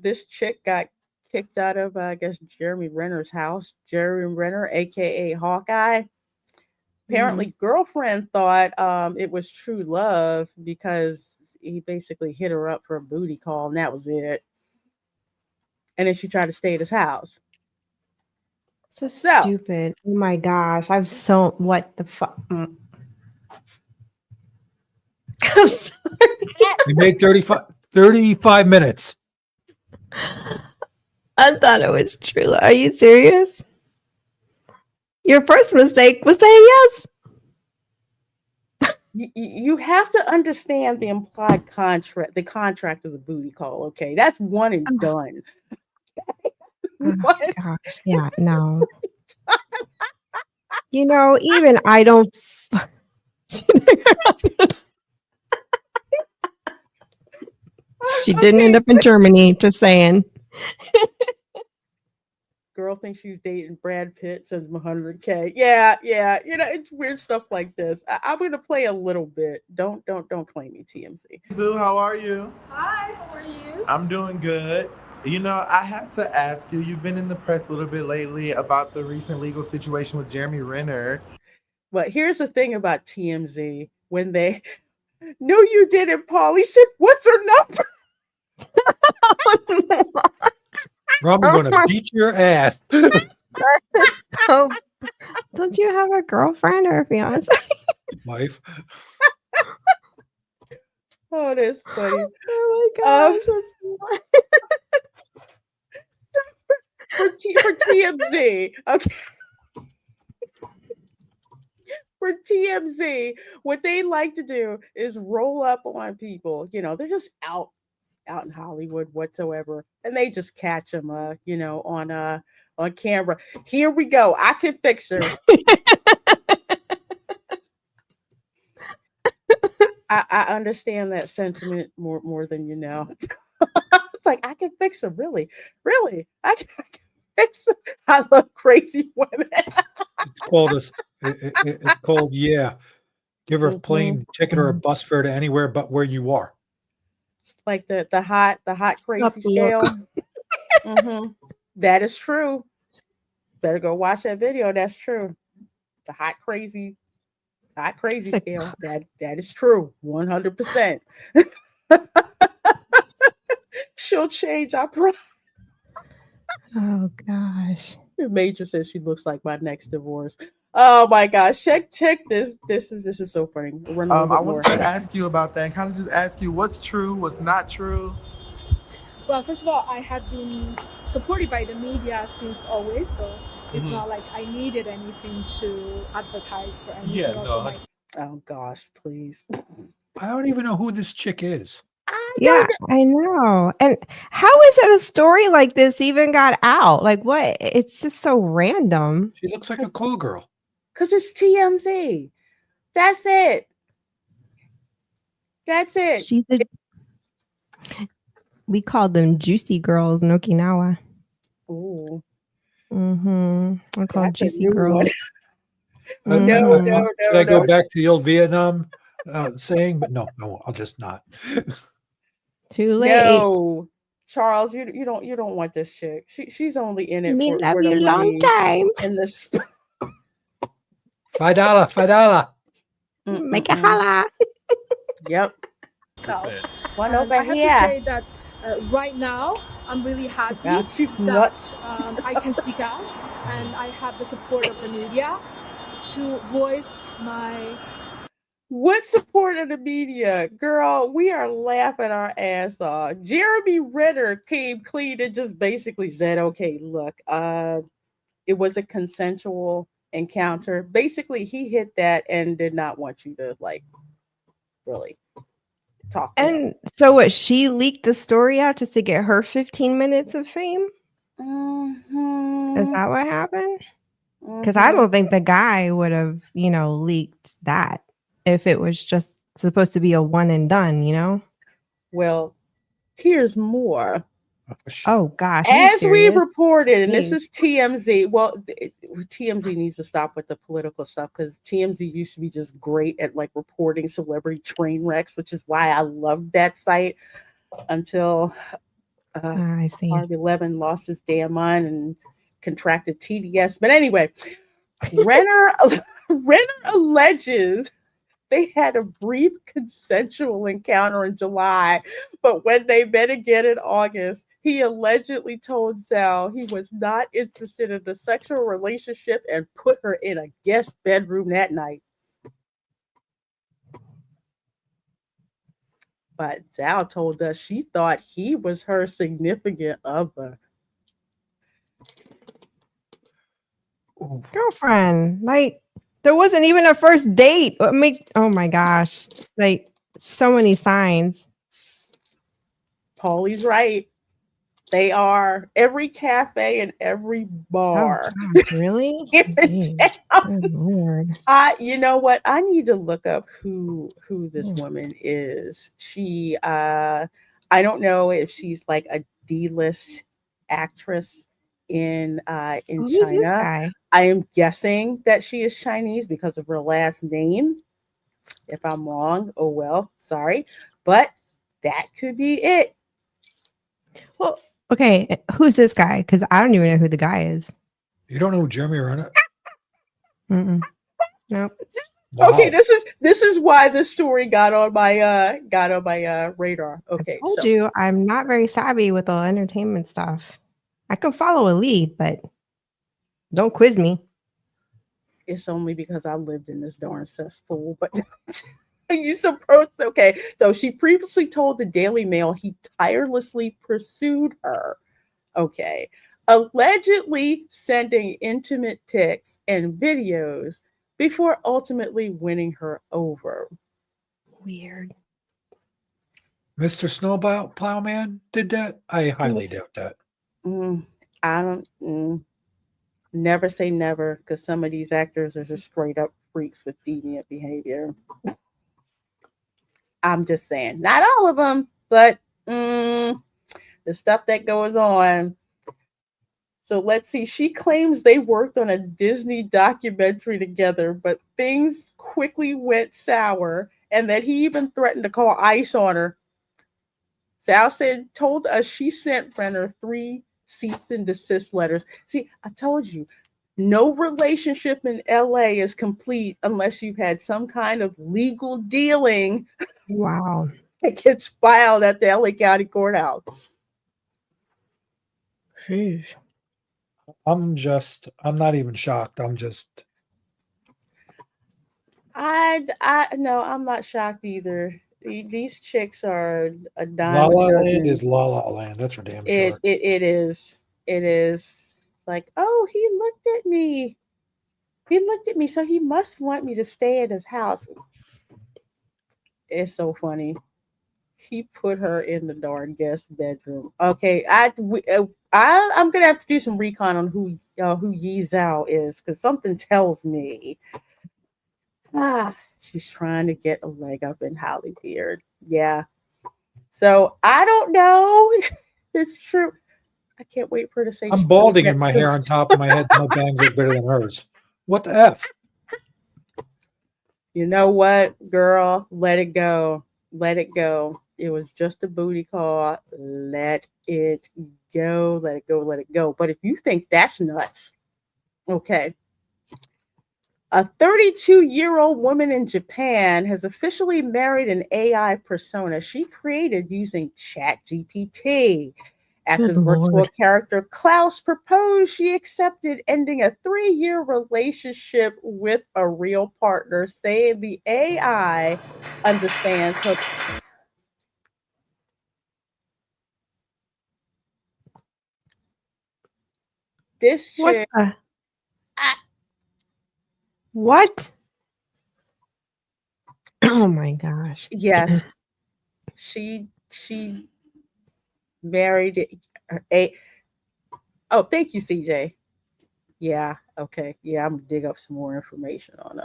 this chick got kicked out of, I guess, Jeremy Renner's house. Jeremy Renner, a.k.a. Hawkeye. Apparently, girlfriend thought it was true love because he basically hit her up for a booty call, and that was it. And then she tried to stay at his house. So stupid. Oh my gosh. What the fuck? I'm sorry. We made 35 minutes. I thought it was true love. Are you serious? Your first mistake was saying yes. You have to understand the implied contract, the contract of the booty call. Okay, that's one and done. Oh my gosh. Yeah, no. Even I don't. She didn't end up in Germany, just saying. Girl thinks she's dating Brad Pitt, sends him $100K. Yeah. It's weird stuff like this. I'm gonna play a little bit. Don't claim me, TMZ. Zoo, how are you? Hi, how are you? I'm doing good. I have to ask you, you've been in the press a little bit lately about the recent legal situation with Jeremy Renner. But here's the thing about TMZ. When they, no, you didn't, Paul. He said, what's her number? Rob, I'm going to beat your ass. Oh, don't you have a girlfriend or a fiance? Wife. Oh, that's funny. Oh my gosh. For TMZ, okay. For TMZ, what they like to do is roll up on people. You know, they're just out in Hollywood whatsoever, and they just catch them, on camera. Here we go. I can fix her. I understand that sentiment more than you know. It's like, I can fix her. Really, I can fix her. I love crazy women. It's called us. It's called, yeah. Give her a plane ticket or a bus fare to anywhere but where you are. It's like the hot crazy scale. That is true. Better go watch that video. That's true. The hot crazy scale. That is true. 100%. She'll change, I promise. Oh gosh. Major says she looks like my next divorce. Oh my gosh. Check this. This is so funny. I wanted to ask you about that and kind of just ask you what's true, what's not true. Well, first of all, I have been supported by the media since always, so it's not like I needed anything to advertise for anything. Oh gosh, please. I don't even know who this chick is. Yeah, I know. And how is it a story like this even got out? Like what? It's just so random. She looks like a call girl. Because it's TMZ. That's it. We called them juicy girls in Okinawa. Ooh. I call juicy girls. No. Should I go back to the old Vietnam saying? But no, I'll just not. Too late. No, Charles, you don't want this chick. She's only in it for the long time. In this $5. Make a holla. Yep. So, One I over have here. to say that right now I'm really happy that I can speak out and I have the support of the media to voice my. What support of the media? Girl, we are laughing our ass off. Jeremy Renner came clean and just basically said, okay, look, it was a consensual encounter. Basically, he hit that and did not want you to really talk. And so what, she leaked the story out just to get her 15 minutes of fame? Is that what happened? Because I don't think the guy would have, leaked that if it was just supposed to be a one and done, Well, here's more. Oh gosh. As we reported, and this is TMZ. Well, TMZ needs to stop with the political stuff because TMZ used to be just great at reporting celebrity train wrecks, which is why I loved that site until I see. Harvey Levin lost his damn mind and contracted TDS. But anyway, Renner alleges they had a brief consensual encounter in July, but when they met again in August, he allegedly told Sal he was not interested in a sexual relationship and put her in a guest bedroom that night. But Sal told us she thought he was her significant other. Girlfriend, there wasn't even a first date. Oh my gosh. So many signs. Paulie's right. They are every cafe and every bar. Oh, gosh, really? Good Lord. You know what? I need to look up who this woman is. She I don't know if she's a D-list actress in China. I am guessing that she is Chinese because of her last name. If I'm wrong, oh well, sorry. But that could be it. Well, okay, who's this guy? Because I don't even know who the guy is. You don't know who Jeremy Renner? Nope. Okay, this is why this story got on my radar. Okay, I told you I'm not very savvy with all entertainment stuff. I can follow a lead, but don't quiz me. It's only because I lived in this darn cesspool, but you supposed okay. So she previously told the Daily Mail he tirelessly pursued her. Okay. Allegedly sending intimate texts and videos before ultimately winning her over. Weird. Mr. Snowplowman did that? I highly doubt that. I don't never say never, because some of these actors are just straight up freaks with deviant behavior. I'm just saying, not all of them, but the stuff that goes on. So let's see. She claims they worked on a Disney documentary together, but things quickly went sour, and that he even threatened to call ICE on her. Sal told us she sent Renner 3 cease and desist letters. See, I told you, no relationship in LA is complete unless you've had some kind of legal dealing. Wow. It gets filed at the LA County Courthouse. Jeez. I'm not even shocked. I'm just. No, I'm not shocked either. These chicks are a dime. La La Land is La La Land. That's for damn sure. It is. It is like, oh, he looked at me. He looked at me, so he must want me to stay at his house. It's so funny. He put her in the darn guest bedroom. Okay, I'm gonna have to do some recon on who Yi Zhao is, because something tells me she's trying to get a leg up in Hollywood. Yeah. So I don't know. It's true. I can't wait for her to say. I'm balding and my hair on top of my head. My bangs look better than hers. What the F? You know what, girl? Let it go. Let it go. It was just a booty call. Let it go. Let it go. Let it go. But if you think that's nuts, okay. A 32-year-old woman in Japan has officially married an AI persona she created using ChatGPT. After the virtual character Klaus proposed, she accepted ending a 3-year relationship with a real partner, saying the AI understands her. This chick. What? Oh my gosh. Yes. She married a. Oh, thank you, CJ. Yeah. Okay. Yeah, I'm gonna dig up some more information on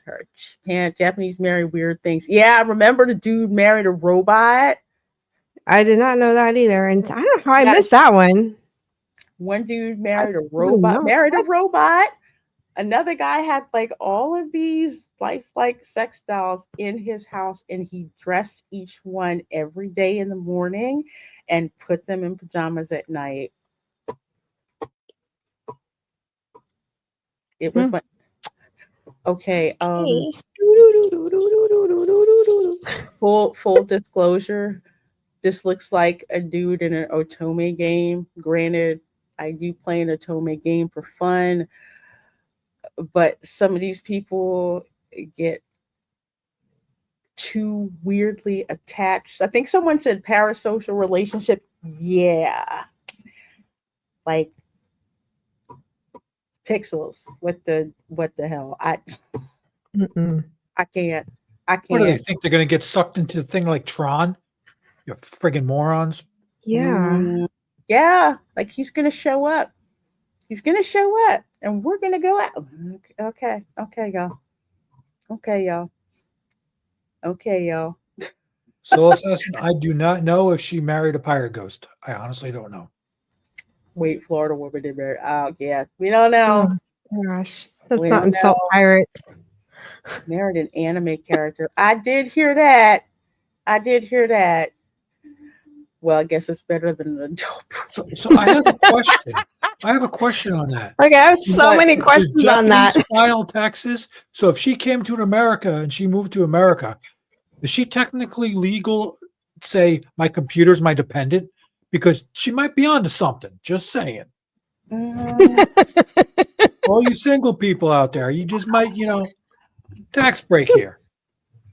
her. Japanese marry weird things. Yeah, I remember the dude married a robot. I did not know that either, and I don't know how I missed that one. One dude married a robot. Another guy had like all of these lifelike sex dolls in his house, and he dressed each one every day in the morning and put them in pajamas at night. It was like, okay. Full disclosure, this looks like a dude in an Otome game. Granted, I do play an Otome game for fun, but some of these people get too weirdly attached. I think someone said parasocial relationship. Yeah. Like pixels. What the hell? I can't. What do they think? They're going to get sucked into a thing like Tron? You friggin' morons. Yeah. Yeah. Like he's going to show up. He's going to show up and we're going to go out. Okay. Okay, y'all. Okay, y'all. Okay, y'all. Soul Assassin, I do not know if she married a pirate ghost. I honestly don't know. Wait, Florida woman did marry. Oh, yeah. We don't know. Oh, gosh. Let's not insult pirates. Married an anime character. I did hear that. Well, I guess it's better than an adult. So I have a question. I have a question on that. Okay, I have so many Does questions on that. Japanese file taxes? So if she came to America and she moved to America, is she technically legal? Say my computer's my dependent, because she might be onto something. Just saying. All you single people out there, you just might, tax break here.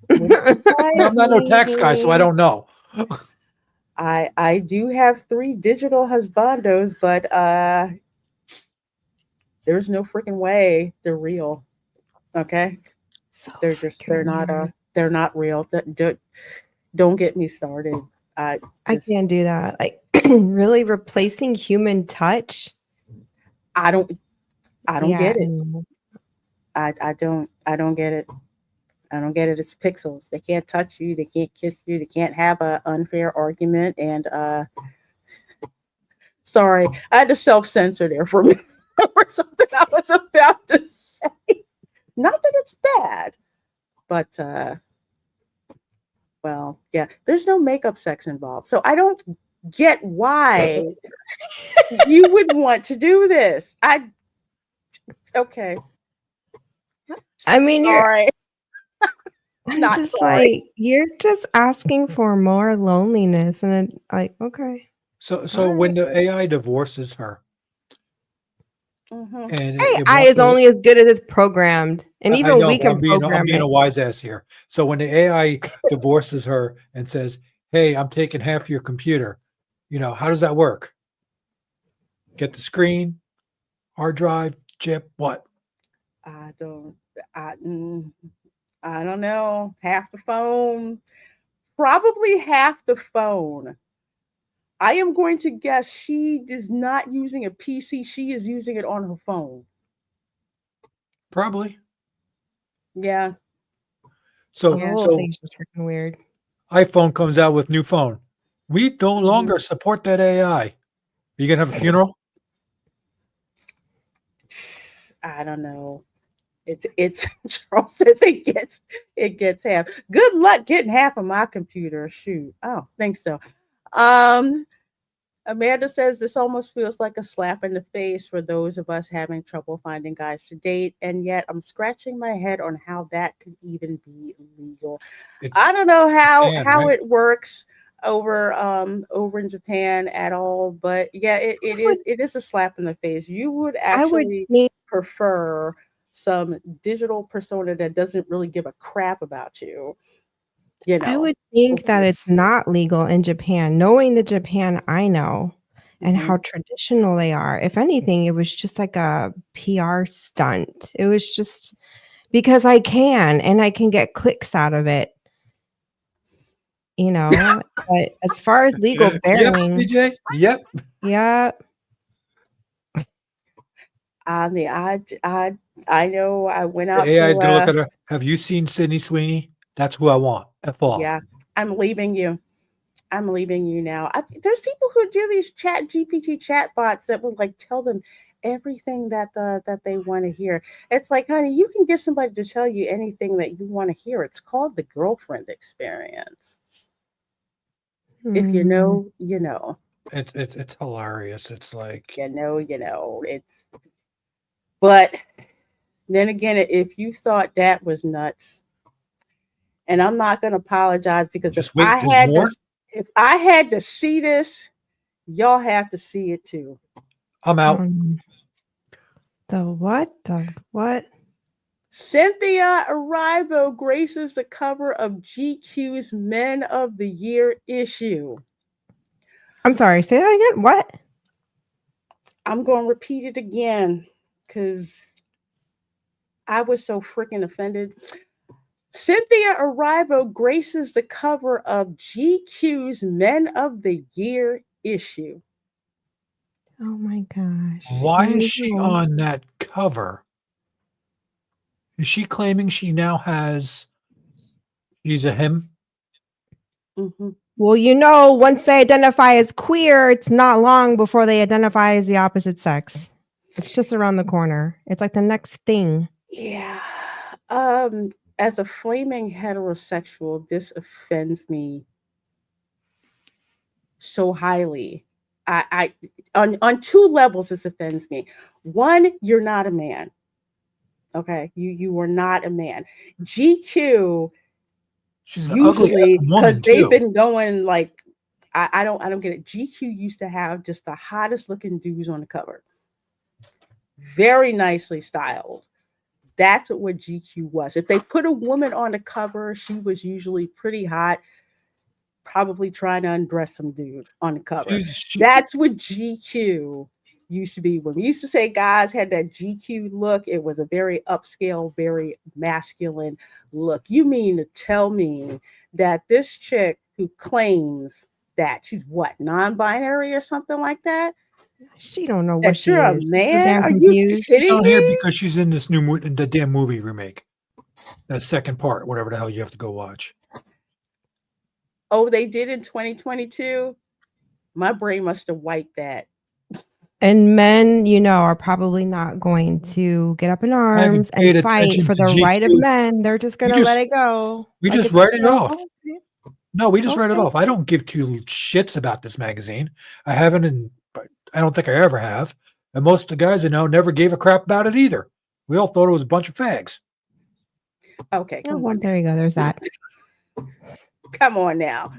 I'm not no tax guy, so I don't know. I do have 3 digital husbandos, but there's no freaking way they're real. Okay, they're not real. Don't get me started. I can't do that. Like really replacing human touch. I don't get it. no. I don't get it. I don't get it. It's pixels. They can't touch you. They can't kiss you. They can't have an unfair argument. And sorry, I had to self-censor there for me or something I was about to say. Not that it's bad, but well, yeah, there's no makeup sex involved. So I don't get why you would want to do this. Okay. I mean, sorry. I'm Not just sorry. like, you're just asking for more loneliness, and it, like, okay. So when the AI divorces her, Mm-hmm. and AI is only as good as it's programmed, and I even know, we but can I'm being program a it. wise ass here. So when the AI divorces her and says, "Hey, I'm taking half your computer," how does that work? Get the screen, hard drive, chip, what? I don't know. Half the phone. Probably half the phone. I am going to guess she is not using a PC. She is using it on her phone. Probably. Yeah. So, The whole so thing's just freaking weird. iPhone comes out with new phone. We no longer support that AI. Are you gonna have a funeral? I don't know. It's Charles says it gets half. Good luck getting half of my computer. Shoot. Oh, think so. Amanda says this almost feels like a slap in the face for those of us having trouble finding guys to date, and yet I'm scratching my head on how that could even be legal. I don't know how right? it works over in Japan at all, but yeah, it is a slap in the face. You would actually prefer some digital persona that doesn't really give a crap about you. I would think that it's not legal in Japan, knowing the Japan I know and how traditional they are. If anything, it was just like a PR stunt. It was just because I can and I can get clicks out of it. But as far as legal bearing, CJ. Yep. Yeah. I mean, I know I went out The AI is to gonna look at her. Have you seen Sydney Sweeney? That's who I want. F off. yeah, I'm leaving you. I'm leaving you now. There's people who do these chat GPT chat bots that will like tell them everything that they want to hear. It's like, honey, you can get somebody to tell you anything that you want to hear. It's called the girlfriend experience. If you know, you know. It's hilarious. It's like you know. It's but then again, if you thought that was nuts, and I'm not going to apologize because if I had to see this, y'all have to see it too. I'm out. The what? Cynthia Erivo graces the cover of GQ's Men of the Year issue. I'm sorry, say that again. What? I'm going to repeat it again because I was so freaking offended. Cynthia Erivo graces the cover of GQ's Men of the Year issue. Oh my gosh. Why is she on that cover? Is she claiming she now has she's a him? Mm-hmm. Well, once they identify as queer, it's not long before they identify as the opposite sex. It's just around the corner. It's like the next thing. Yeah. As a flaming heterosexual, this offends me so highly. I on two levels this offends me. One, you're not a man. Okay, you are not a man. GQ She's an ugly usually, woman because they've too. been going like I don't get it. GQ used to have just the hottest looking dudes on the cover. Very nicely styled. That's what GQ was. If they put a woman on the cover, she was usually pretty hot, probably trying to undress some dude on the cover. That's what GQ used to be. When we used to say guys had that GQ look, it was a very upscale, very masculine look. You mean to tell me that this chick who claims that she's what, non-binary or something like that? She don't know what That she you're a is. She's so man? damn Are you confused. She's kidding on here me? because she's in this the damn movie remake. That second part, whatever the hell you have to go watch. Oh, they did in 2022? My brain must have wiped that. And men, are probably not going to get up in I haven't arms paid and fight attention for to the right of GQ. men. They're just going to let it go. We Like just it's write it off. okay. No, we just write it Okay. off. I don't give two shits about this magazine. I haven't, and I don't think I ever have. And most of the guys I know never gave a crap about it either. We all thought it was a bunch of fags. Okay. Oh, well, there you go. There's that. Come on now.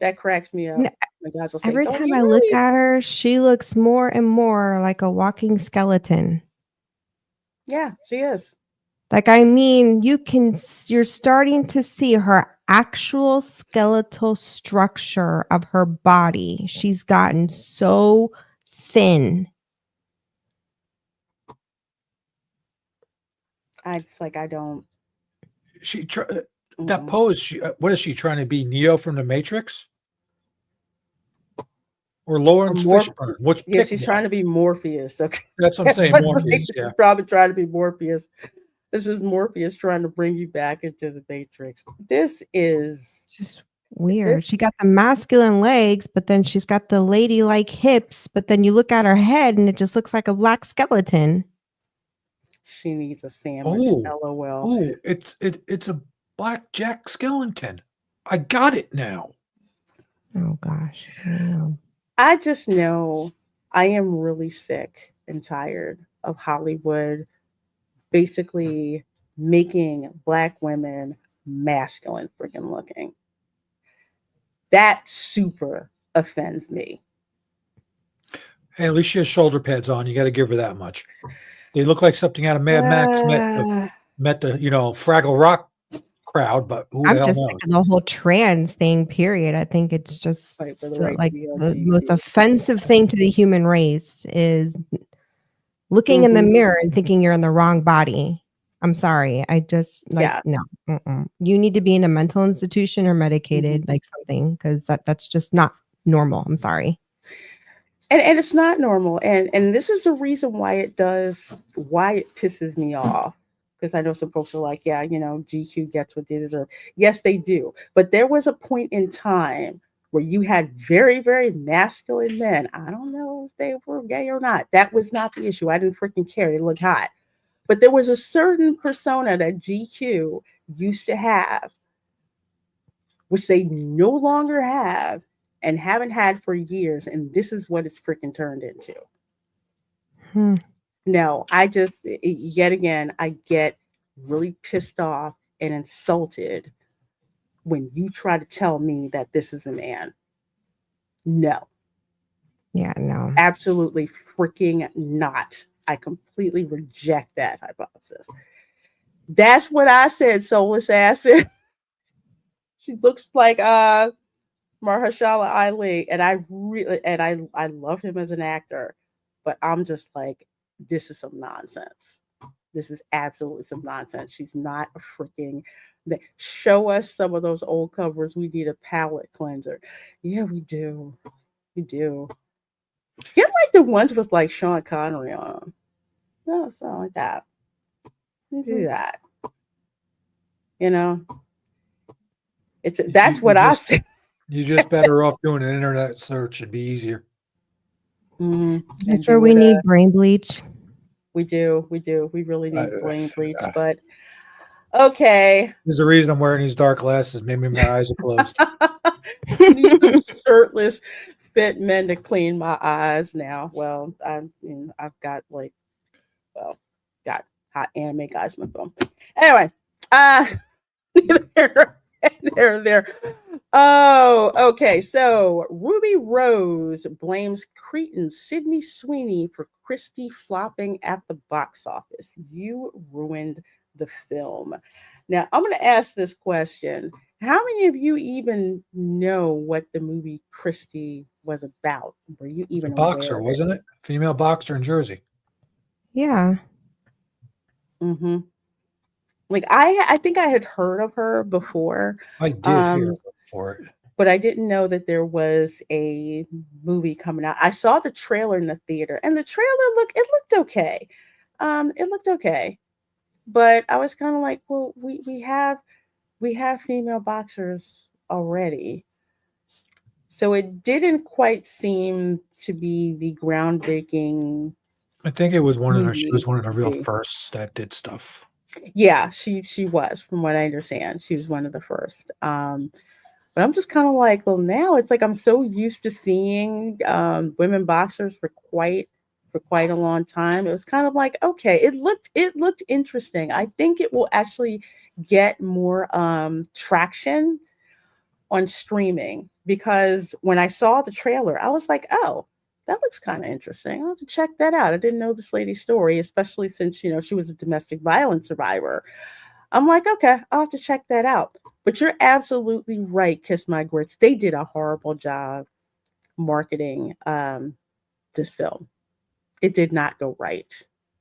That cracks me up. Yeah, My guys will say, Every "Don't time you I look really?" at her, she looks more and more like a walking skeleton. Yeah, she is. Like, I mean, you're starting to see her actual skeletal structure of her body. She's gotten so thin. I don't. She that pose. What is she trying to be? Neo from the Matrix, or Lawrence Fishburne? Which Yeah, she's trying to be Morpheus. Okay, That's what I'm saying. Morpheus. Yeah. Probably trying to be Morpheus. This is Morpheus trying to bring you back into the Matrix. This is just weird. She got the masculine legs, but then she's got the ladylike hips. But then you look at her head, and it just looks like a black skeleton. She needs a sandwich. LOL. Oh, it's a black Jack skeleton. I got it now. Oh gosh. I just know I am really sick and tired of Hollywood basically making Black women masculine freaking looking. That super offends me. Hey, at least she has shoulder pads on. You got to give her that much. They look like something out of Mad Max met the Fraggle Rock crowd, but who I'm the hell just knows? sick of the whole trans thing, period. I think it's just Right, for the so, right to like be the LGBT. most offensive thing to the human race is looking in the mirror and thinking you're in the wrong body. I'm sorry. I just no. You need to be in a mental institution or medicated, like something, because that's just not normal. I'm sorry. And it's not normal. And this is the reason why it pisses me off. Because I know some folks are like, yeah, GQ gets what they deserve. Yes, they do. But there was a point in time where you had very, very masculine men. I don't know if they were gay or not. That was not the issue. I didn't freaking care. They looked hot. But there was a certain persona that GQ used to have, which they no longer have and haven't had for years. And this is what it's freaking turned into. No, yet again, I get really pissed off and insulted when you try to tell me that this is a man. No. Yeah, no. Absolutely freaking not. I completely reject that hypothesis. That's what I said, soulless acid. She looks like Mahershala Ali, and I love him as an actor, but I'm just like, this is some nonsense. This is absolutely some nonsense. She's not a freaking. Show us some of those old covers. We need a palette cleanser. Yeah, we do. We do. Get like the ones with like Sean Connery on them. No, something like that. Do that. That's what I say. You're just better off doing an internet search. It'd be easier. That's where we need brain bleach. We do. We really need brain bleach. But okay. There's a reason I'm wearing these dark glasses. Maybe my eyes are closed. Need some shirtless, fit men to clean my eyes now. Well, I've got got hot anime guys in my phone. Anyway, there. Oh, okay. So Ruby Rose blames cretin Sydney Sweeney for Christy flopping at the box office. You ruined the film. Now, I'm going to ask this question. How many of you even know what the movie Christy was about? Were you even a boxer, wasn't it? Female boxer in Jersey. Yeah. Mm-hmm. Like I think I had heard of her before. I did hear for it. But I didn't know that there was a movie coming out. I saw the trailer in the theater, and the trailer looked okay. It looked okay. But I was kind of like, well, we have female boxers already. So it didn't quite seem to be the groundbreaking. I think it was she was one of the real movie. firsts that did stuff. Yeah, she was, from what I understand. She was one of the first. But I'm just kind of like, well, now it's like I'm so used to seeing women boxers for quite a long time. It was kind of like, okay, it looked interesting. I think it will actually get more traction on streaming, because when I saw the trailer, I was like, oh, that looks kind of interesting. I'll have to check that out. I didn't know this lady's story, especially since, she was a domestic violence survivor. I'm like, okay, I'll have to check that out. But you're absolutely right, Kiss My Grits. They did a horrible job marketing this film. It did not go right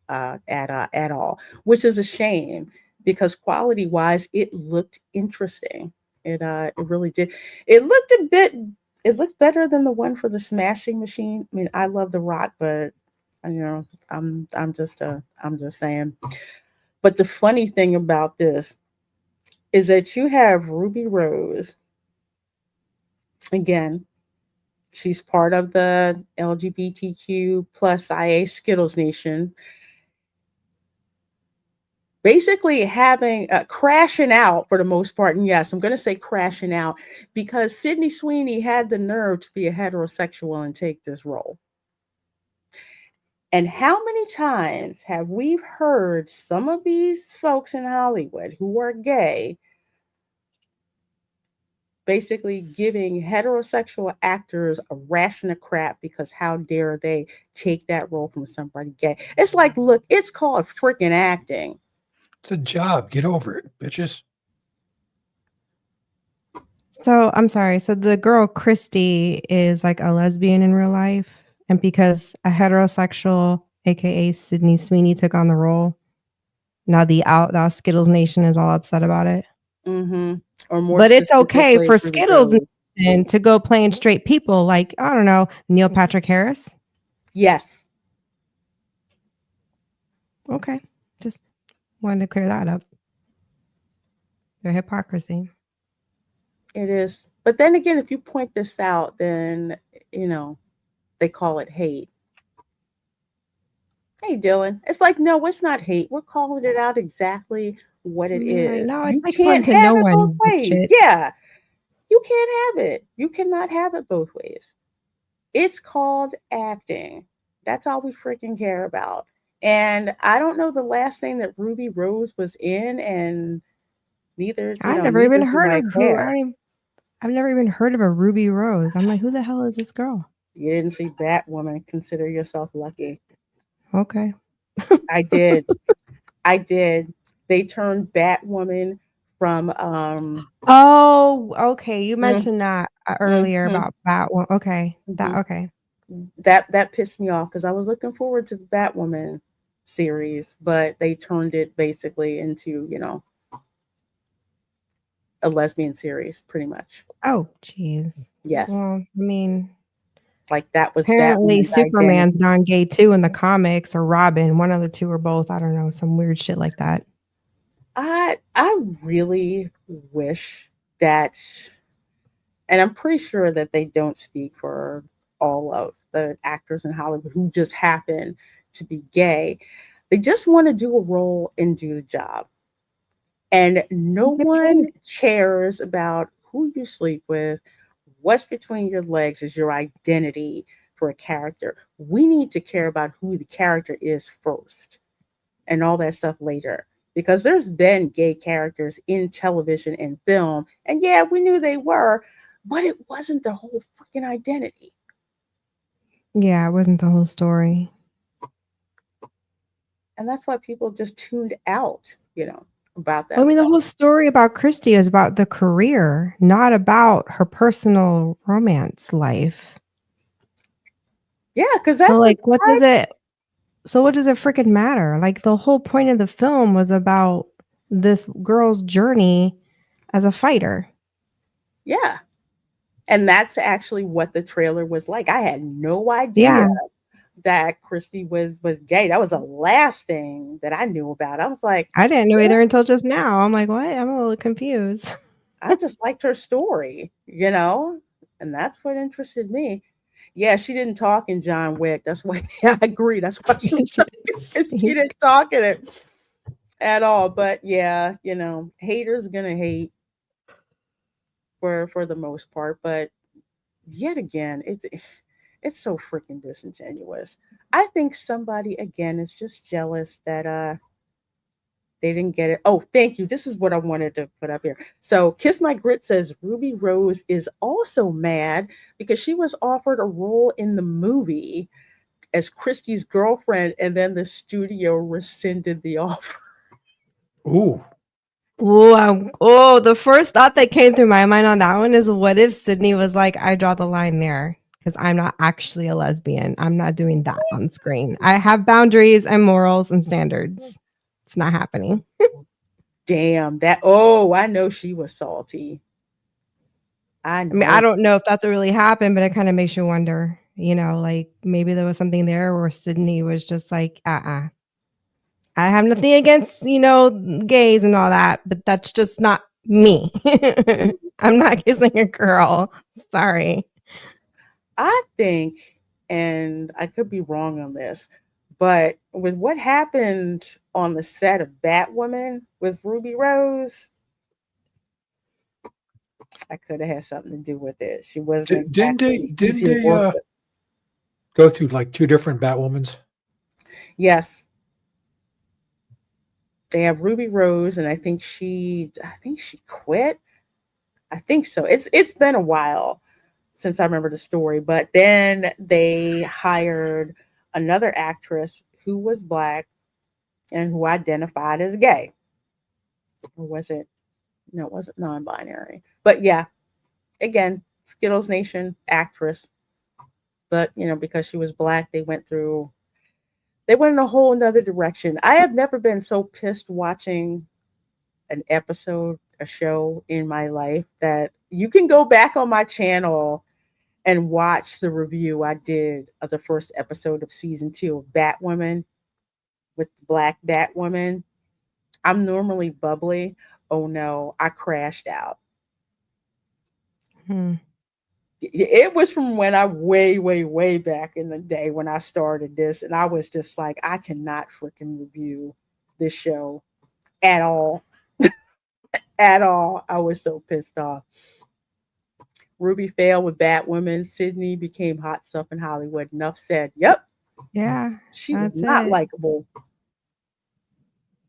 at all, which is a shame, because quality-wise, it looked interesting. It really did. It looked better than the one for the Smashing Machine. I mean, I love The Rock, but I'm just saying. But the funny thing about this is that you have Ruby Rose. Again, she's part of the LGBTQ plus IA Skittles Nation. Basically having crashing out for the most part. And yes, I'm going to say crashing out, because Sydney Sweeney had the nerve to be a heterosexual and take this role. And how many times have we heard some of these folks in Hollywood who are gay basically giving heterosexual actors a ration of crap because how dare they take that role from somebody gay? It's like, look, it's called freaking acting. It's a job. Get over it, bitches. So I'm sorry. So the girl Christy is like a lesbian in real life, and because a heterosexual, aka Sydney Sweeney, took on the role, now the Skittles Nation is all upset about it. Mm-hmm. Or more, but it's okay for Skittles Nation to go playing straight people, like, I don't know, Neil Patrick Harris. Yes. Okay, just wanted to clear that up. Their hypocrisy. It is. But then again, if you point this out, then, they call it hate. Hey, Dylan. It's like, no, it's not hate. We're calling it out exactly what it is. No, you it can't to have no it one. both ways. Yeah. You can't have it. You cannot have it both ways. It's called acting. That's all we freaking care about. And I don't know the last thing that Ruby Rose was in, and neither. I've never even heard of I've never even heard of a Ruby Rose. I'm like, who the hell is this girl? You didn't see Batwoman. Consider yourself lucky. Okay. I did. They turned Batwoman from Oh, okay. You mentioned that earlier about Batwoman. Okay. That pissed me off, because I was looking forward to the Batwoman series, but they turned it basically into, a lesbian series, pretty much. Oh, jeez. Yes. Well, I mean, like that was apparently Batwoman's Superman's identity. non-gay too in the comics, or Robin, one of the two or both. I don't know, some weird shit like that. I really wish that, and I'm pretty sure that they don't speak for all of the actors in Hollywood who just happen to be gay. They just want to do a role and do the job. And no one cares about who you sleep with, what's between your legs is your identity for a character. We need to care about who the character is first and all that stuff later. Because there's been gay characters in television and film, and yeah, we knew they were, but it wasn't the whole freaking identity. Yeah, it wasn't the whole story. And that's why people just tuned out, about that. I mean, the whole story about Christy is about the career, not about her personal romance life. Yeah, because that's so like, what does it freaking matter? Like, the whole point of the film was about this girl's journey as a fighter. Yeah. And that's actually what the trailer was like. I had no idea that Christy was gay. That was the last thing that I knew about. I was like, I didn't know either until just now. I'm like, what? I'm a little confused. I just liked her story, and that's what interested me. Yeah, she didn't talk in John Wick. That's why I agree. That's why she didn't talk in it at all. But yeah, haters gonna hate for the most part. But yet again, it's so freaking disingenuous. I think somebody again is just jealous that they didn't get it. Oh, thank you. This is what I wanted to put up here. So Kiss My Grit says Ruby Rose is also mad because she was offered a role in the movie as Christy's girlfriend, and then the studio rescinded the offer. Ooh. Oh, the first thought that came through my mind on that one is, what if Sydney was like, I draw the line there because I'm not actually a lesbian. I'm not doing that on screen. I have boundaries and morals and standards. It's not happening. Damn, I know she was salty. I mean, I don't know if that's what really happened, but it kind of makes you wonder, like maybe there was something there where Sydney was just like, I have nothing against, gays and all that, but that's just not me. I'm not kissing a girl. Sorry. I think, and I could be wrong on this, but with what happened on the set of Batwoman with Ruby Rose, I could have had something to do with it. She wasn't. Didn't they go through like two different Batwomans? Yes. They have Ruby Rose, and I think she quit. I think so. It's been a while since I remember the story, but then they hired another actress who was Black and who identified as gay. Or was it? No, it wasn't non-binary. But yeah, again, Skittles Nation actress. But because she was Black, they went in a whole nother direction. I have never been so pissed watching a show in my life that you can go back on my channel and watch the review I did of the first episode of season 2 of Batwoman with Black Batwoman. I'm normally bubbly. Oh no, I crashed out. It was from when I way back in the day when I started this, and I was just like, I cannot freaking review this show at all. At all. I was so pissed off. Ruby failed with Batwoman. Sydney became hot stuff in Hollywood. Enough said. Yep. Yeah. She was not likable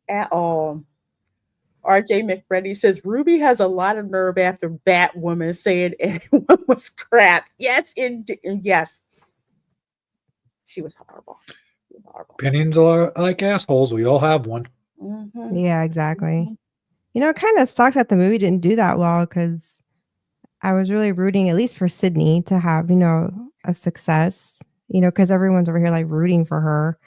at all. RJ McFreddy says Ruby has a lot of nerve after Batwoman saying anyone was crap. Yes, yes. She was horrible. Opinions are like assholes. We all have one. Mm-hmm. Yeah, exactly. It kind of sucked that the movie didn't do that well because I was really rooting, at least for Sydney, to have, a success, because everyone's over here like rooting for her.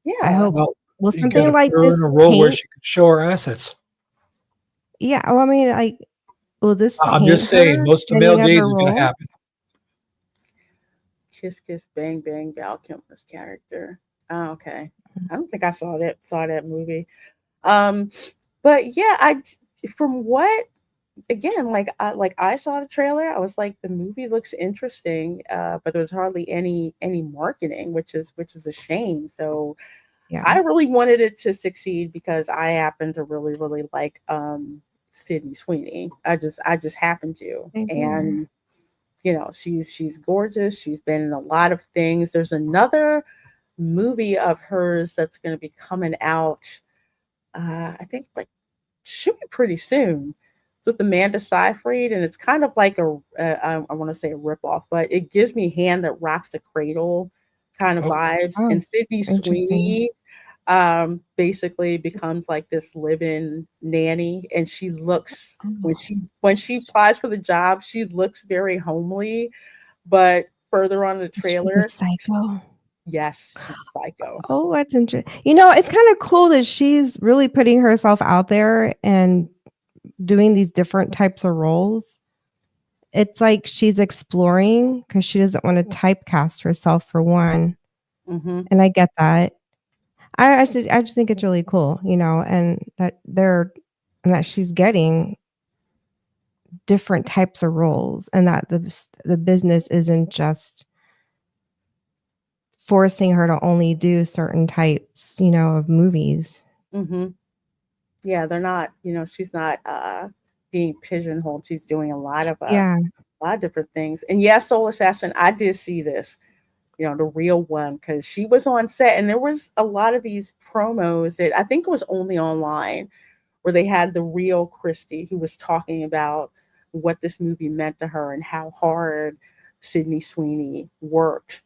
Yeah. I hope. Well, you something gotta like put her this in a role where she can show her assets. Yeah, well, I mean, like, will this? I'm just saying, most of male gays is going to happen. Kiss Kiss Bang Bang, Val Kilmer's character. Oh, okay. I don't think I saw that movie. But yeah, from what again, I saw the trailer, I was like, the movie looks interesting, but there's hardly any marketing, which is a shame. So yeah. I really wanted it to succeed because I happen to really, really like Sydney Sweeney. I just happen to. Same here. And you know, she's gorgeous. She's been in a lot of things. There's another movie of hers that's going to be coming out. I think like should be pretty soon. It's with Amanda Seyfried, and it's kind of like I want to say a ripoff, but it gives me Hand That Rocks the Cradle kind of vibes. Oh, And Sydney interesting. Sweeney basically becomes like this live-in nanny, and she looks when she applies for the job, she looks very homely, but further on in the trailer, Psycho. yes, she's psycho. Oh, that's interesting. You know, it's kind of cool that she's really putting herself out there and doing these different types of roles. It's like she's exploring because she doesn't want to typecast herself for one. Mm-hmm. And I get that. I just think it's really cool, you know, and that she's getting different types of roles, and that the business isn't just forcing her to only do certain types, you know, of movies. Mm-hmm. Yeah, they're not, you know, she's not being pigeonholed. She's doing a lot of different things. And yes, Soul Assassin, I did see this, you know, the real one, because she was on set, and there was a lot of these promos that I think it was only online, where they had the real Christy who was talking about what this movie meant to her and how hard Sydney Sweeney worked,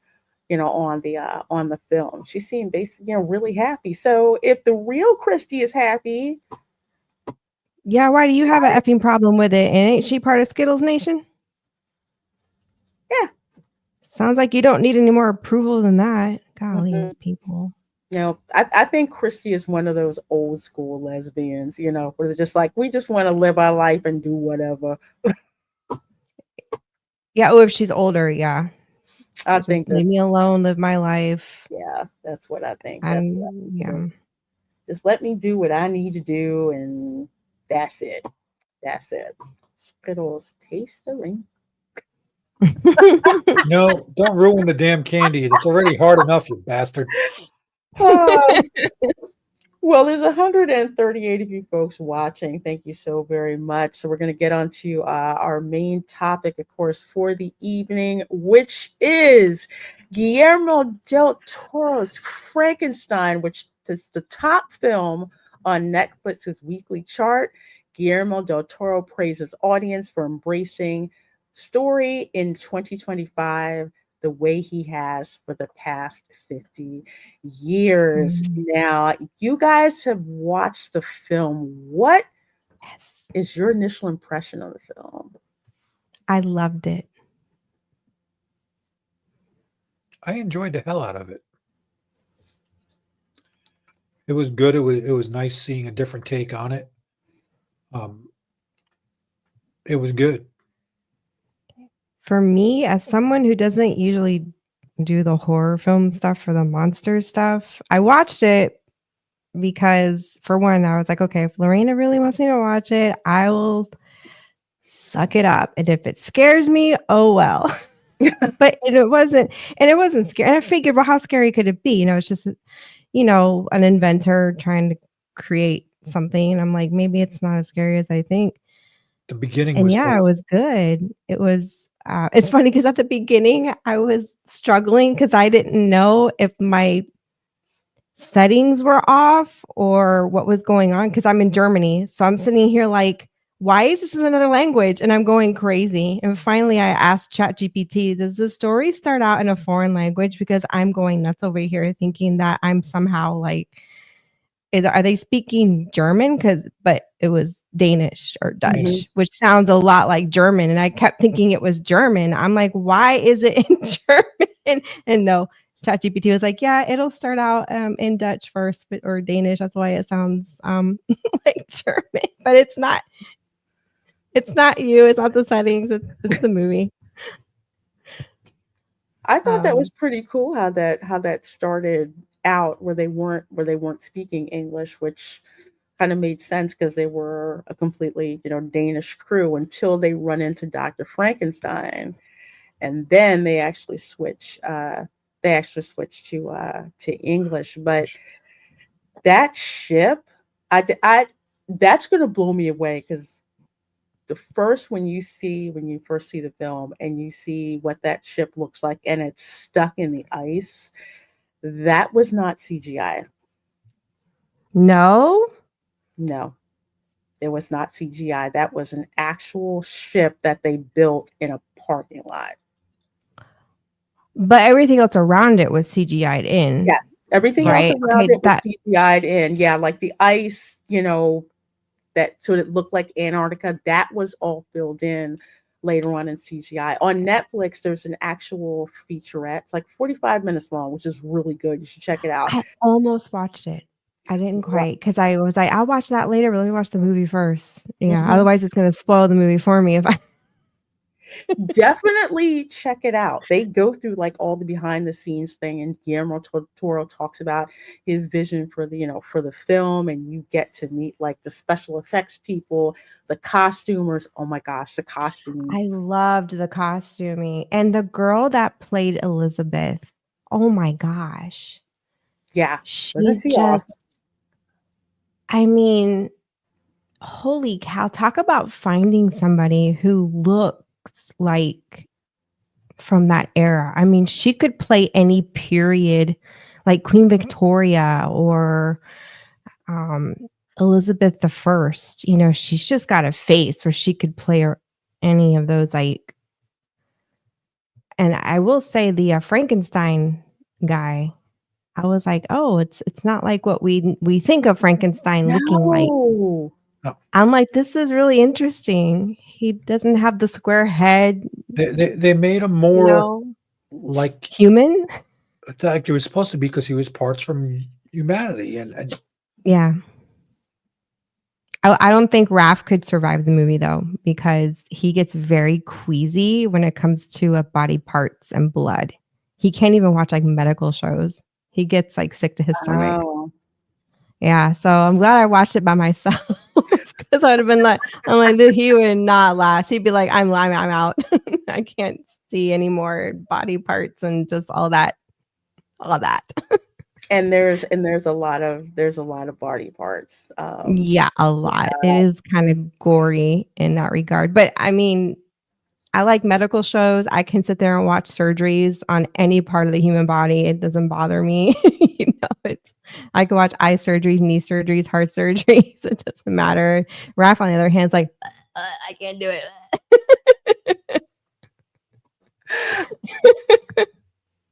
you know, on the film. She seemed basically, you know, really happy. So if the real Christy is happy, yeah, why do you have an effing problem with it? And ain't she part of Skittles Nation? Yeah. Sounds like you don't need any more approval than that. Golly, these people. You know, I think Christy is one of those old school lesbians, you know, where they're just like, we just want to live our life and do whatever. Yeah, oh, if she's older, yeah. I Just think leave me alone, live my life. Yeah, that's what I think. Yeah. Just let me do what I need to do, and that's it. That's it. Skittles, taste the ring. No, don't ruin the damn candy. It's already hard enough, you bastard. Well, there's 138 of you folks watching. Thank you so very much. So we're going to get on to our main topic, of course, for the evening, which is Guillermo del Toro's Frankenstein, which is the top film on Netflix's weekly chart. Guillermo del Toro praises audience for embracing story in 2025 the way he has for the past 50 years. Now, you guys have watched the film. What is your initial impression of the film? I loved it. I enjoyed the hell out of it. It was good. It was nice seeing a different take on it. It was good. For me, as someone who doesn't usually do the horror film stuff for the monster stuff, I watched it because, for one, I was like, okay, if Lorena really wants me to watch it, I will suck it up. And if it scares me, oh well. But it wasn't scary. And I figured, well, how scary could it be? You know, it's just, you know, an inventor trying to create something. And I'm like, maybe it's not as scary as I think. The beginning and was it was good. It was it's funny because at the beginning I was struggling because I didn't know if my settings were off or what was going on, because I'm in Germany. So I'm sitting here like, why is this in another language? And I'm going crazy. And finally I asked ChatGPT, does the story start out in a foreign language? Because I'm going nuts over here thinking that I'm somehow like, are they speaking German? But it was Danish or Dutch, which sounds a lot like German. And I kept thinking it was German. I'm like, why is it in German? And no, ChatGPT was like, yeah, it'll start out in Dutch first, or Danish. That's why it sounds like German. But it's not. It's not you. It's not the settings. It's the movie. I thought that was pretty cool how that started out, where they weren't speaking English, which kind of made sense because they were a completely, you know, Danish crew until they run into Dr. Frankenstein, and then they actually switch to English. But that ship, that's going to blow me away, because when you first see the film and you see what that ship looks like and it's stuck in the ice, that was not CGI. No, it was not CGI. That was an actual ship that they built in a parking lot. but everything else around it was CGI'd in. Yes, everything right? else around Okay, it was CGI'd in. Yeah, like the ice, that so it looked like Antarctica. That was all filled in later on in CGI. On Netflix, there's an actual featurette. It's like 45 minutes long, which is really good. You should check it out. I almost watched it. I didn't quite because I was like, I'll watch that later, but let me watch the movie first. Yeah, Mhm. otherwise it's gonna spoil the movie for me if I. Definitely check it out. They go through like all the behind the scenes thing, and Guillermo del Toro talks about his vision for the film, and you get to meet like the special effects people, the costumers. Oh my gosh, the costumes. I loved the costuming and the girl that played Elizabeth. Oh my gosh. Yeah, She wasn't she just, awesome? I mean, holy cow. Talk about finding somebody who looks like from that era. I mean, she could play any period, like Queen Victoria or Elizabeth the First. She's just got a face where she could play any of those. And I will say the Frankenstein guy, I was like, oh, it's not like what we think of Frankenstein looking like. No. I'm like, this is really interesting. He doesn't have the square head. They made him more like human. Like he was supposed to be because he was parts from humanity, and Yeah. I don't think Raph could survive the movie though, because he gets very queasy when it comes to body parts and blood. He can't even watch like medical shows. He gets like sick to his stomach. Oh. Yeah, so I'm glad I watched it by myself because I'd have been like, he would not last. He'd be like, I'm out. I can't see any more body parts and just all that. And there's a lot of body parts. Yeah, a lot. It is kind of gory in that regard. But I mean, I like medical shows. I can sit there and watch surgeries on any part of the human body. It doesn't bother me. I can watch eye surgeries, knee surgeries, heart surgeries. It doesn't matter. Raph, on the other hand, is like, I can't do it.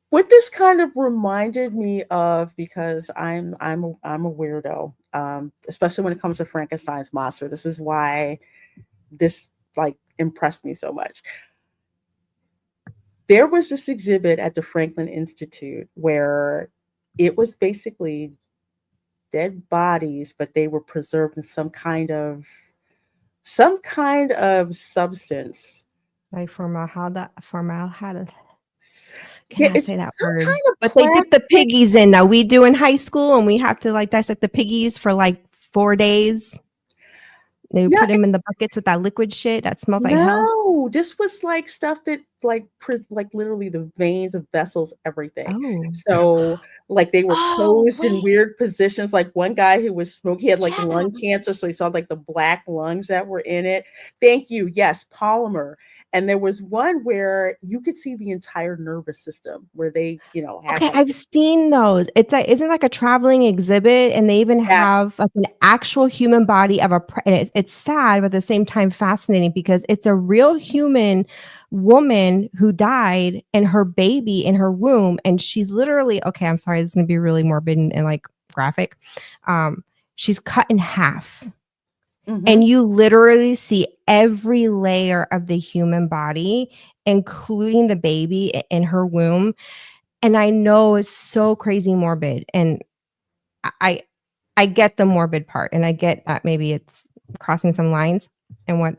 What this kind of reminded me of, because I'm a weirdo, especially when it comes to Frankenstein's monster. This is why this impressed me so much. There was this exhibit at the Franklin Institute where it was basically dead bodies, but they were preserved in some kind of substance. Like formaldehyde. Yeah, Can't say that word. Kind of but they dip the piggies in. Now we do in high school, and we have to dissect the piggies for 4 days. They put them in the buckets with that liquid shit that smells like hell. No, this was stuff that literally the veins of vessels, everything. Oh. So they were posed in weird positions. Like one guy who was smoking, he had lung cancer, so he saw the black lungs that were in it. Thank you. Yes, polymer. And there was one where you could see the entire nervous system where they, have Okay, I've seen those. Isn't like a traveling exhibit, and they even have an actual human body of and it's sad, but at the same time fascinating because it's a real human woman who died and her baby in her womb, and she's literally, okay, I'm sorry, this is gonna be really morbid and graphic. She's cut in half. Mm-hmm. And you literally see every layer of the human body, including the baby in her womb. And I know it's so crazy morbid. And I get the morbid part, and I get that maybe it's crossing some lines and what,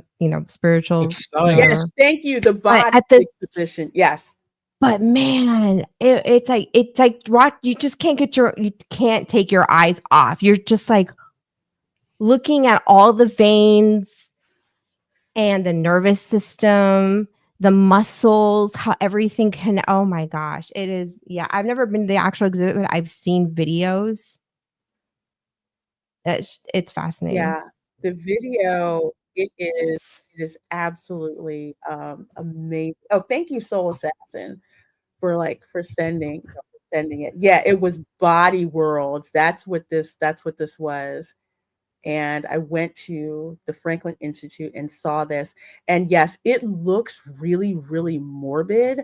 spiritual. Yes, thank you. The body at this position. Yes. But man, it's like what you just can't take your eyes off. You're just looking at all the veins and the nervous system, the muscles, how everything can, oh my gosh, it is. Yeah. I've never been to the actual exhibit, but I've seen videos. It's fascinating. Yeah. The video, it is it is absolutely amazing. Oh, thank you, Soul Assassin, for sending it. Yeah, it was Body Worlds. That's what this was. And I went to the Franklin Institute and saw this. And yes, it looks really, really morbid,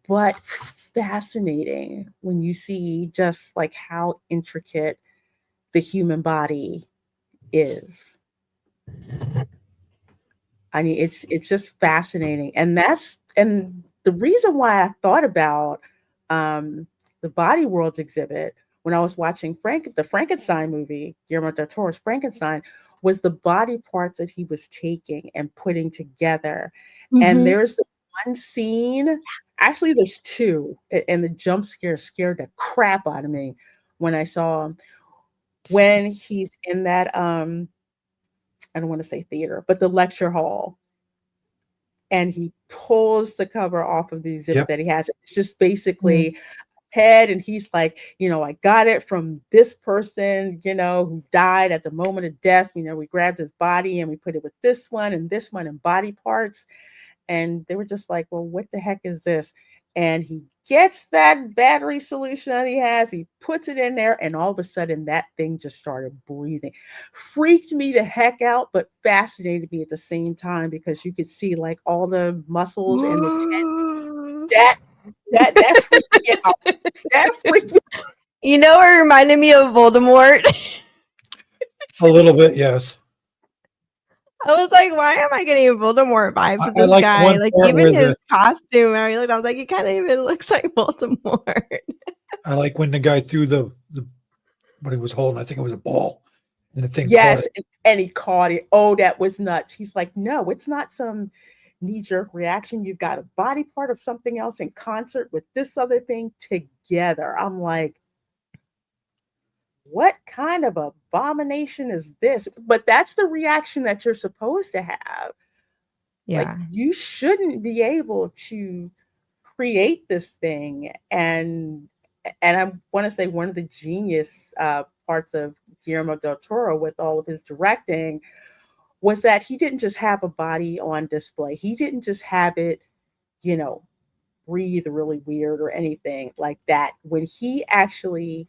but fascinating when you see just like how intricate the human body is. I mean, it's just fascinating. And the reason why I thought about the Body Worlds exhibit when I was watching the Frankenstein movie, Guillermo del Toro's Frankenstein, was the body parts that he was taking and putting together. And there's one scene, actually there's two, and the jump scare scared the crap out of me when I saw him. When he's in that, I don't want to say theater, but the lecture hall, and he pulls the cover off of the exhibit that he has. It's just basically head, and he's like, I got it from this person, who died at the moment of death. We grabbed his body and we put it with this one and body parts. And they were just like, well, what the heck is this? And he gets that battery solution that he has, he puts it in there, and all of a sudden that thing just started breathing. Freaked me the heck out, but fascinated me at the same time, because you could see like all the muscles and the that freaked me out. That freaked me out. It reminded me of Voldemort. A little bit, yes. I was like, why am I getting Voldemort vibes with I this like guy? one Like, part even where his costume, I was like, he kind of even looks like Voldemort. I like when the guy threw the what he was holding. I think it was a ball, and the thing Yes, caught it. and he caught it. Oh, that was nuts. He's like, no, it's not some knee-jerk reaction. You've got a body part of something else in concert with this other thing together. I'm like, what kind of abomination is this? But that's the reaction that you're supposed to have. Yeah. Like, you shouldn't be able to create this thing. And I want to say one of the genius parts of Guillermo del Toro with all of his directing was that he didn't just have a body on display. He didn't just have it, breathe really weird or anything like that. When he actually,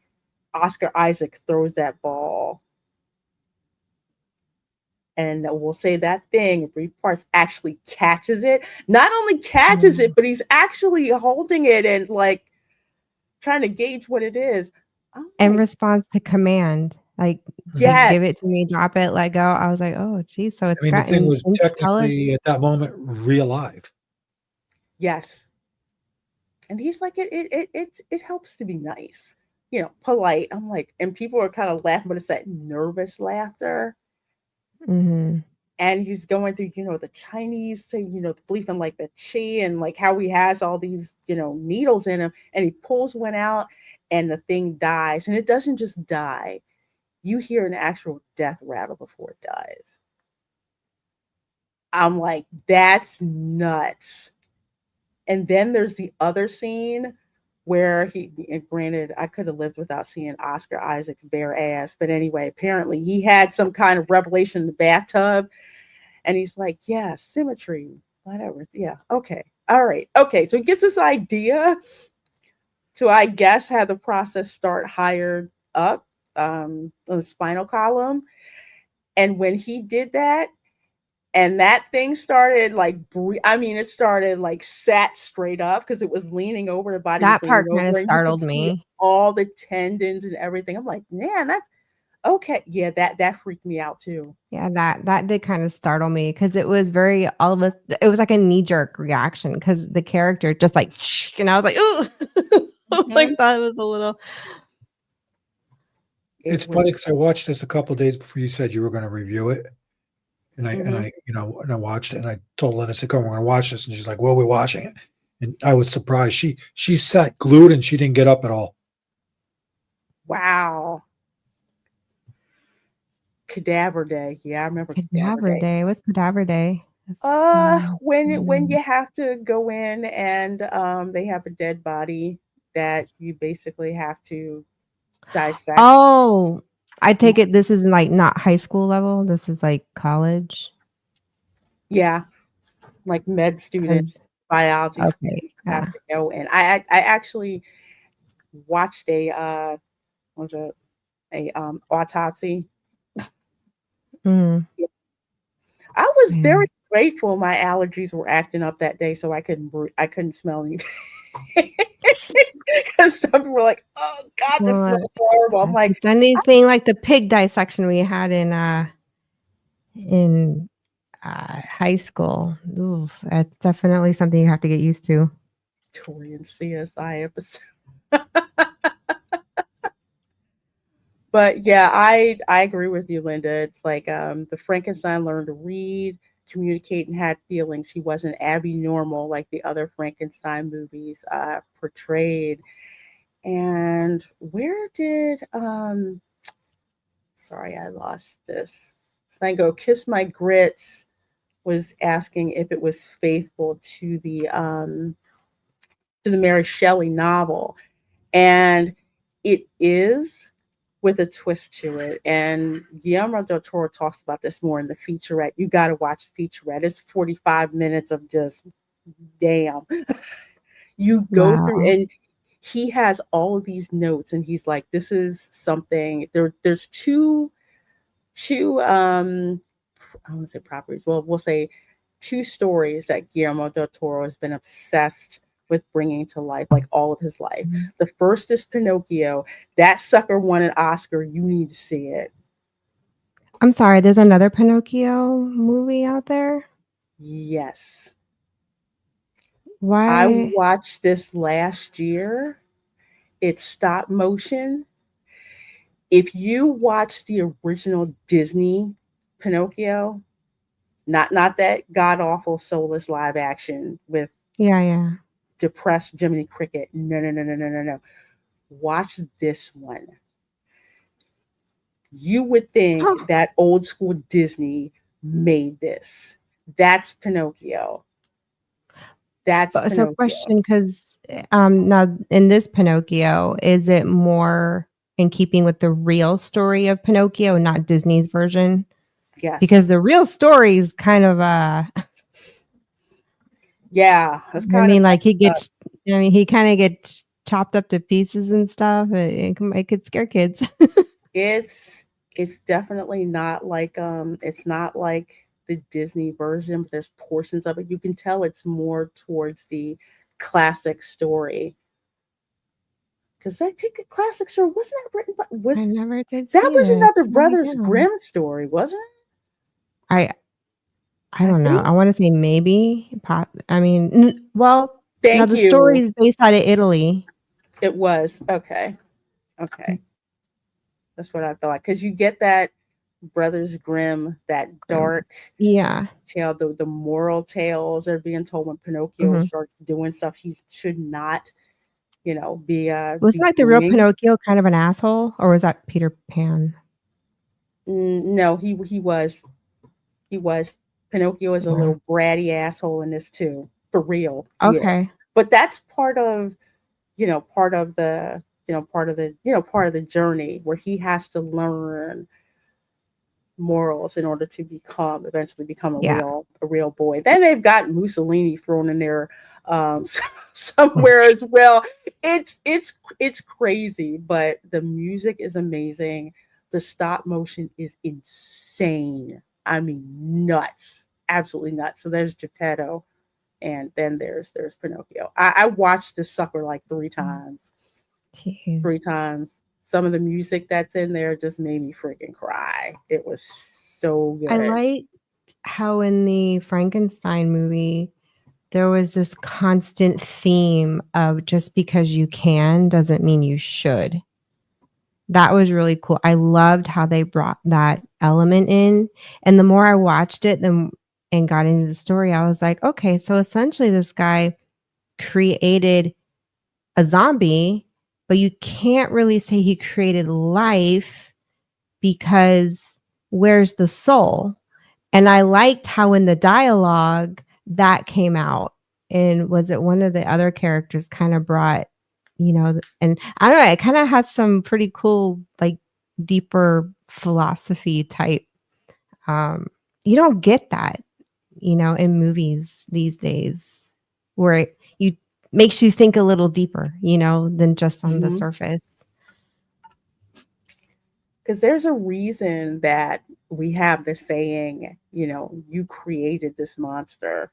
Oscar Isaac throws that ball, and we'll say that thing, Brief Parts actually catches it. Not only catches it, but he's actually holding it and like trying to gauge what it is. And responds to command. Like, give it to me, drop it, let go. I was like, oh, geez. So it's the thing was technically at that moment real live. Yes. And he's like, it helps to be nice, polite. I'm like, and people are kind of laughing, but it's that nervous laughter. And he's going through, the Chinese thing, believing like the chi and like how he has all these, needles in him, and he pulls one out and the thing dies. And it doesn't just die. You hear an actual death rattle before it dies. I'm like, that's nuts. And then there's the other scene where granted, I could have lived without seeing Oscar Isaac's bare ass. But anyway, apparently he had some kind of revelation in the bathtub. And he's like, yeah, symmetry, whatever. Yeah, okay. All right. Okay. So he gets this idea to, I guess, have the process start higher up on the spinal column. And when he did that, and that thing started like, it started like sat straight up because it was leaning over the body. That part kind of startled me. All the tendons and everything. I'm like, man, that's okay. Yeah, that freaked me out too. Yeah, that did kind of startle me because it was it was like a knee-jerk reaction because the character just like, and I was like, ooh, like that was a little. It's funny because I watched this a couple of days before you said you were going to review it. And I watched it, and I told Lynn, I said, "Come, we're gonna watch this." And she's like, "Well, we're watching it." And I was surprised. She sat glued and she didn't get up at all. Wow. Cadaver Day. Yeah, I remember Cadaver Day. What's Cadaver Day? When you have to go in and they have a dead body that you basically have to dissect. Oh, I take it this is like not high school level. This is like college. Yeah, like med students, biology students have to go in. I actually watched a autopsy. Mhm. I was Yeah. very grateful my allergies were acting up that day, so I couldn't smell anything. Because some people were like, "Oh God, this Well, smells horrible." I'm if like, it's anything like the pig dissection we had in high school. Oof, that's definitely something you have to get used to. Victorian CSI episode. But yeah, I agree with you, Linda. It's like the Frankenstein learned to read, communicate, and had feelings. He wasn't abnormal like the other Frankenstein movies portrayed. And where did sorry, I lost this. Go Kiss My Grits was asking if it was faithful to the Mary Shelley novel. And it is, with a twist to it. And Guillermo del Toro talks about this more in the featurette. You got to watch the featurette. It's 45 minutes of just damn. You go through, and he has all of these notes, and he's like, this is something, there's two I don't want to say properties. Well, we'll say two stories that Guillermo del Toro has been obsessed with bringing to life, like all of his life. Mm-hmm. The first is Pinocchio. That sucker won an Oscar. You need to see it. I'm sorry, there's another Pinocchio movie out there? Yes. Why? I watched this last year. It's stop motion. If you watch the original Disney Pinocchio, not that god awful soulless live action with Yeah. depressed Jiminy Cricket. No. Watch this one. You would think that old school Disney made this. That's Pinocchio. That's So Pinocchio. question, because now in this Pinocchio, is it more in keeping with the real story of Pinocchio, not Disney's version? Yes. Because the real story is kind of yeah, that's kind I mean, of like he kind of gets chopped up to pieces and stuff. It could scare kids. It's definitely not like it's not like the Disney version, but there's portions of it. You can tell it's more towards the classic story. Because I think a classic story wasn't that written by I never did that see was it. another Tell me Brothers again. Grimm story, wasn't it? I don't know. think- I want to say maybe. I mean, well, now Thank the you. story is based out of Italy. It was. Okay. That's what I thought. Because you get that Brothers Grimm, that dark Yeah. tale, the moral tales that are being told when Pinocchio Mhm. starts doing stuff he should not, be Wasn't be like the real doing. Pinocchio kind of an asshole, or was that Peter Pan? No, he was. Pinocchio is a Yeah. little bratty asshole in this too, for real. He Okay. is. But that's part of the journey where he has to learn morals in order to eventually become a Yeah. real boy. Then they've got Mussolini thrown in there somewhere as well. It's crazy, but the music is amazing. The stop motion is insane. I mean, nuts, absolutely nuts. So there's Geppetto, and then there's Pinocchio. I watched this sucker like 3 times. Jeez. 3 times. Some of the music that's in there just made me freaking cry. It was so good. I liked how in the Frankenstein movie there was this constant theme of just because you can doesn't mean you should. That was really cool. I loved how they brought that element in. And the more I watched it and got into the story, I was like, okay, so essentially this guy created a zombie, but you can't really say he created life because where's the soul? And I liked how in the dialogue that came out. And was it one of the other characters kind of brought, and I don't know, it kind of has some pretty cool, like deeper philosophy type. You don't get that, in movies these days, where you makes you think a little deeper, than just on the surface. Because there's a reason that we have the saying, you created this monster.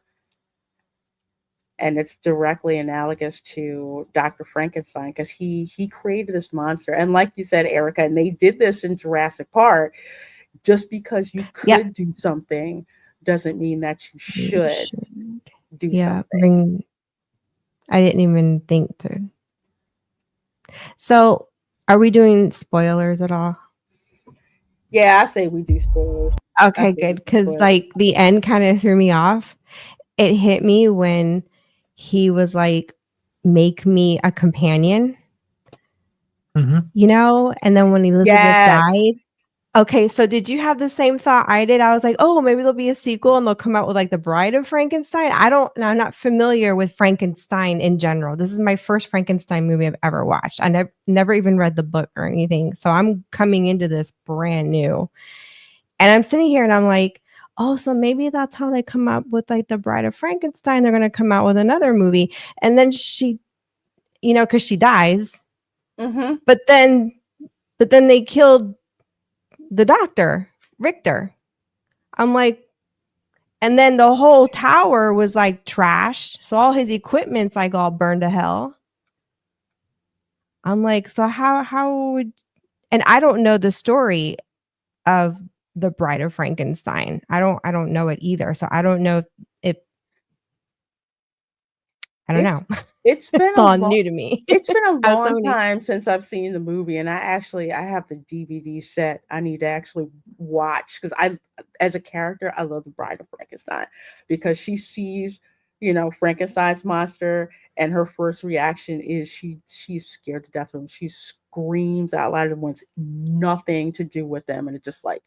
And it's directly analogous to Dr. Frankenstein, because he created this monster. And like you said, Erica, and they did this in Jurassic Park, just because you could do something doesn't mean that you should do something. I didn't even think to. So are we doing spoilers at all? Yeah, I say we do spoilers. Okay, good. Because like the end kind of threw me off. It hit me when he was like, make me a companion, and then when Elizabeth died. Okay, so did you have the same thought I did? I was like, oh, maybe there'll be a sequel and they'll come out with like the Bride of Frankenstein. I'm not familiar with Frankenstein in general. This is my first Frankenstein movie I've ever watched. I never even read the book or anything. So I'm coming into this brand new. And I'm sitting here and I'm like, oh, so maybe that's how they come up with like the Bride of Frankenstein. They're going to come out with another movie. And then she, because she dies. But then they killed the doctor, Richter. I'm like, and then the whole tower was like trashed. So all his equipment's like all burned to hell. I'm like, so how would, and I don't know the story of the Bride of Frankenstein. I don't know it either. So I don't know if I don't know. It's been all new to me. It's been a long time since I've seen the movie, and I have the DVD set I need to actually watch, because as a character, I love the Bride of Frankenstein, because she sees, Frankenstein's monster, and her first reaction is she's scared to death of him. She screams out loud and wants nothing to do with them, and it just like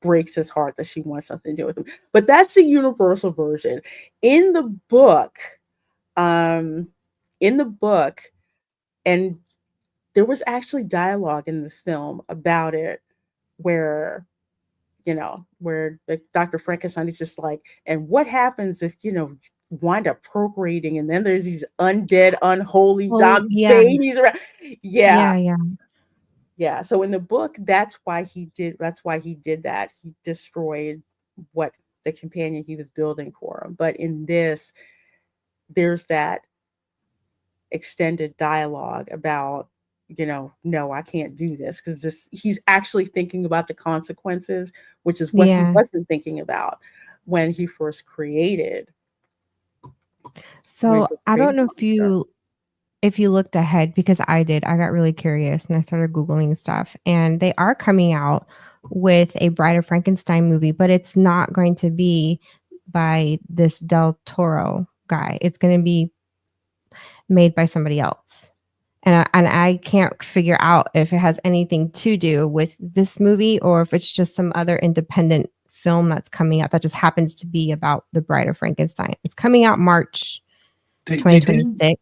breaks his heart that she wants something to do with him. But that's the universal version. In the book, and there was actually dialogue in this film about it, where Dr. Frankenstein is just like, and what happens if wind up procreating, and then there's these undead, unholy babies around. Yeah. So in the book, that's why he did that. He destroyed what the companion he was building for him. But in this, there's that extended dialogue about, no, I can't do this, because he's actually thinking about the consequences, which is what he wasn't thinking about when he first created. So I don't know if you looked ahead, because I did. I got really curious and I started Googling stuff, and they are coming out with a Bride of Frankenstein movie, but it's not going to be by this Del Toro guy. It's going to be made by somebody else. And I can't figure out if it has anything to do with this movie, or if it's just some other independent film that's coming out that just happens to be about the Bride of Frankenstein. It's coming out March 2026.